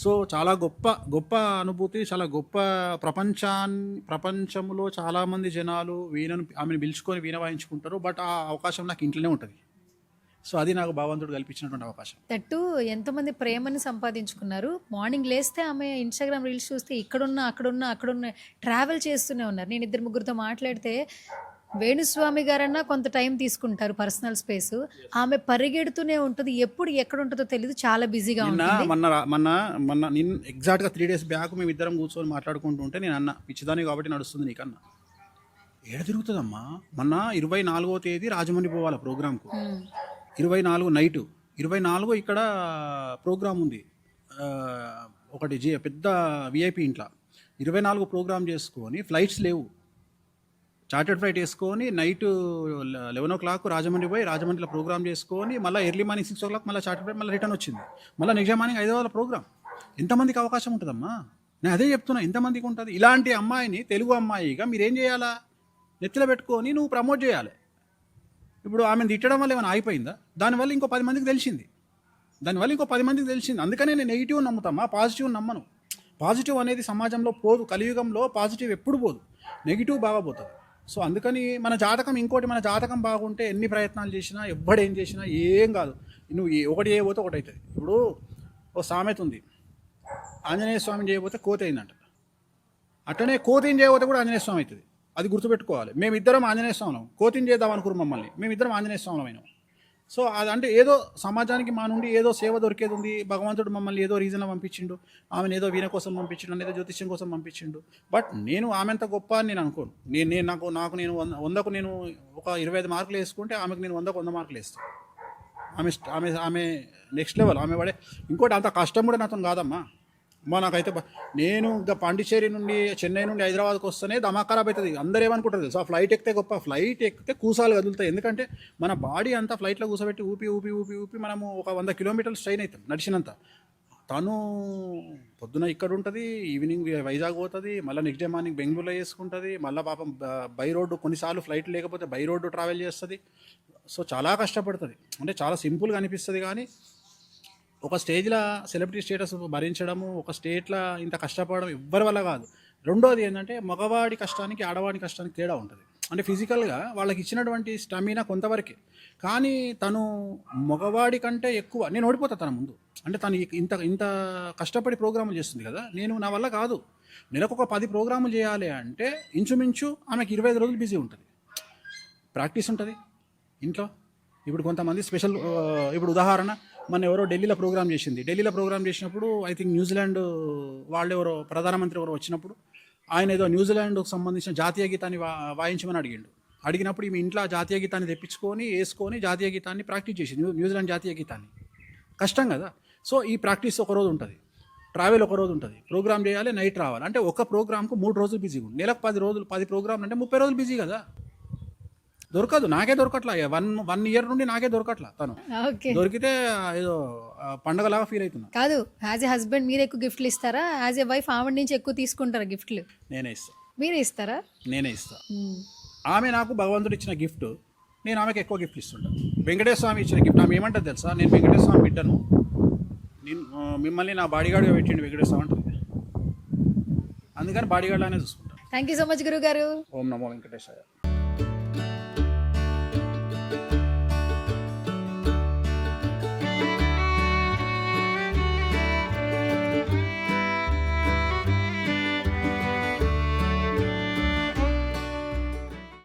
సో చాలా గొప్ప అనుభూతి, చాలా గొప్ప ప్రపంచంలో చాలామంది జనాలు ఆమెను పిలుచుకొని వీణ వాయించుకుంటారు. బట్ ఆ అవకాశం నాకు ఇంట్లోనే ఉంటుంది. సో అది నాకు భగవంతుడు కల్పించినటువంటి అవకాశం. తట్టు ఎంతోమంది ప్రేమని సంపాదించుకున్నారు. మార్నింగ్ లేస్తే ఆమె ఇన్స్టాగ్రామ్ రీల్స్ చూస్తే అక్కడున్న ట్రావెల్ చేస్తూనే ఉన్నారు. నేను 2-3 మాట్లాడితే వేణుస్వామి గారన్నా కొంత టైం తీసుకుంటారు పర్సనల్ స్పేస్. ఆమె పరిగెడుతూనే ఉంటుంది. ఎప్పుడు ఎక్కడ ఉంటుందో తెలియదు, చాలా బిజీగా ఉంటుంది. మొన్న నేను ఎగ్జాక్ట్గా 3 days బ్యాక్ మేము ఇద్దరం కూర్చొని మాట్లాడుకుంటూ ఉంటే నేను అన్న, పిచ్చిదాని కాబట్టి నడుస్తుంది నీకన్నా, ఏడ తిరుగుతుందమ్మా. మొన్న 24వ తేదీ రాజమండ్రి పోవాలి ప్రోగ్రామ్కు. 24 నైటు, 24 ఇక్కడ ప్రోగ్రామ్ ఉంది ఒకటి పెద్ద విఐపి ఇంట్లో. 24 ప్రోగ్రామ్ చేసుకొని ఫ్లైట్స్ లేవు, చార్టర్డ్ ఫ్లైట్ వేసుకొని నైట్ 11 o'clock రాజమండ్రి పోయి రాజమండ్రిలో ప్రోగ్రామ్ చేసుకొని మళ్ళీ ఎర్లీ మార్నింగ్ 6 o'clock మళ్ళీ చార్టర్డ్ ఫ్లైట్ మళ్ళీ రిటర్న్ వచ్చింది. మళ్ళీ నెక్స్ట్ మార్నింగ్ 5 hours ప్రోగ్రామ్. ఎంతమందికి అవకాశం ఉంటుందమ్మా? నేను అదే చెప్తున్నా, ఎంతమందికి ఉంటుంది? ఇలాంటి అమ్మాయిని, తెలుగు అమ్మాయిగా మీరేం చేయాలా? నెత్తిలో పెట్టుకొని నువ్వు ప్రమోట్ చేయాలి. ఇప్పుడు ఆమెను తిట్టడం వల్ల ఏమైనా ఆగిపోయిందా? దానివల్ల ఇంకో 10 మందికి తెలిసింది. అందుకనే నేను నెగిటివ్ నమ్ముతామా, పాజిటివ్ నమ్మను. పాజిటివ్ అనేది సమాజంలో పోదు. కలియుగంలో పాజిటివ్ ఎప్పుడు పోదు, నెగిటివ్ బాగా పోతుంది. సో అందుకని మన జాతకం బాగుంటే ఎన్ని ప్రయత్నాలు చేసినా, ఎవ్వడేం చేసినా ఏం కాదు. నువ్వు ఒకటి చేయబోతే ఒకటి అవుతుంది. ఇప్పుడు ఓ సామెత ఉంది, ఆంజనేయ స్వామిని చేయబోతే కోతి అయిందంట. అట్లనే కోతిని చేయబోతే కూడా ఆంజనేయ స్వామి అవుతుంది. అది గుర్తుపెట్టుకోవాలి. మేమిద్దరం ఆంజనేయ స్వామిలం, కోతిని చేద్దాం అనుకున్నాం మమ్మల్ని, మేమిద్దరం ఆంజనేయ స్వామిలం అయినాం. సో అదంటే ఏదో సమాజానికి మా నుండి ఏదో సేవ దొరికేది ఉంది. భగవంతుడు మమ్మల్ని ఏదో రీజన్లో పంపించిండు, ఆమెను ఏదో వీణ కోసం పంపించిండు, ఏదో జ్యోతిష్యం కోసం పంపించిండు. బట్ నేను ఆమెంత గొప్ప అని నేను అనుకోను. నేను 100కు నేను ఒక 25 మార్కులు వేసుకుంటే ఆమెకు నేను 100కు 100 మార్కులు వేస్తాను. ఆమె నెక్స్ట్ లెవెల్. ఆమె పడే ఇంకోటి అంత కష్టం కూడా నాతో కాదమ్మా. నాకైతే నేను ఇంకా పాండిచ్చేరి నుండి చెన్నై నుండి హైదరాబాద్కి వస్తేనే దమా ఖరాబ్ అవుతుంది. అందరూ ఏమనుకుంటారు తెలుసు, ఆ ఫ్లైట్ ఎక్కితే గొప్ప, ఫ్లైట్ ఎక్కితే కూసాలు కదులుతాయి. ఎందుకంటే మన బాడీ అంతా ఫ్లైట్లో కూసబెట్టి ఊపి ఊపి ఊపి ఊపి మనము ఒక 100 కిలోమీటర్లు స్ట్రైన్ అవుతాం నడిచినంత. తను పొద్దున ఇక్కడ ఉంటుంది, ఈవినింగ్ వైజాగ్ పోతుంది, మళ్ళీ నెక్స్ట్ డే మార్నింగ్ బెంగళూరులో చేసుకుంటుంది, మళ్ళీ పాపం బై రోడ్డు కొన్నిసార్లు ఫ్లైట్ లేకపోతే బై రోడ్డు ట్రావెల్ చేస్తుంది. సో చాలా కష్టపడుతుంది. అంటే చాలా సింపుల్గా అనిపిస్తుంది కానీ ఒక స్టేజ్లో సెలబ్రిటీ స్టేటస్ భరించడము, ఒక స్టేట్లో ఇంత కష్టపడడం ఎవ్వరి వల్ల కాదు. రెండోది ఏంటంటే మగవాడి కష్టానికి ఆడవాడి కష్టానికి తేడా ఉంటుంది. అంటే ఫిజికల్గా వాళ్ళకి ఇచ్చినటువంటి స్టామినా కొంతవరకే, కానీ తను మగవాడి కంటే ఎక్కువ. నేను ఓడిపోతా తన ముందు. అంటే తను ఇంత కష్టపడి ప్రోగ్రాములు చేస్తుంది కదా, నా వల్ల కాదు. నెలకు ఒక 10 ప్రోగ్రాములు చేయాలి అంటే ఇంచుమించు ఆమెకు 25 రోజులు బిజీ ఉంటుంది. ప్రాక్టీస్ ఉంటుంది ఇంట్లో. ఇప్పుడు కొంతమంది స్పెషల్, ఇప్పుడు ఉదాహరణ మన ఎవరో ఢిల్లీలో ప్రోగ్రామ్ చేసింది. ఢిల్లీలో ప్రోగ్రామ్ చేసినప్పుడు ఐ థింక్ న్యూజిలాండ్ వాళ్ళు ఎవరో ప్రధానమంత్రి ఎవరో వచ్చినప్పుడు ఆయన ఏదో న్యూజిలాండ్కు సంబంధించిన జాతీయ గీతాన్ని వాయించమని అడిగినప్పుడు ఈమె ఇంట్లో జాతీయ గీతాన్ని తెప్పించుకొని వేసుకొని జాతీయ గీతాన్ని ప్రాక్టీస్ చేసింది, న్యూజిలాండ్ జాతీయ గీతాన్ని. కష్టం కదా. సో ఈ ప్రాక్టీస్ ఒకరోజు ఉంటుంది, ట్రావెల్ ఒకరోజు ఉంటుంది, ప్రోగ్రామ్ చేయాలి, నైట్ రావాలి. అంటే ఒక ప్రోగ్రామ్కు 3 రోజులు బిజీగా ఉంది. నెలకు 10 ప్రోగ్రాంలు అంటే 30 రోజులు బిజీ కదా. దొరకదు, నాకే దొరకట్లా. 1 ఇయర్ నుండి నాకే దొరకట్లా. తను దొరికితే ఏదో పండగలాగా ఫీల్ అవుతున్నా. కాదు, యాజ్ ఏ హస్బెండ్ మీరు ఎక్కువ గిఫ్ట్లు ఇస్తారా, యాజ్ ఏ వైఫ్ ఆవిడ నుంచి ఎక్కువ తీసుకుంటారా గిఫ్ట్లు? నేనే ఇస్తా. మీరే ఇస్తారా? నేనే ఇస్తా. ఆమె నాకు భగవంతుడు ఇచ్చిన గిఫ్ట్, నేను ఆమెకు ఎక్కువ గిఫ్ట్ ఇస్తుంటాను. వెంకటేశ్వర స్వామి ఇచ్చిన గిఫ్ట్. ఆమె ఏమంటుంది తెలుసా, నేను వెంకటేశ్వర స్వామి బిడ్డను, మిమ్మల్ని నా బాడీగార్డ్గా పెట్టిండు వెంకటేశ్వర స్వామి అంటుంది. అందుకని బాడీగార్డ్ అనే చూసుకుంటాను. థ్యాంక్ యూ సో మచ్ గురువు గారు. ఓం నమో వెంకటేశాయ.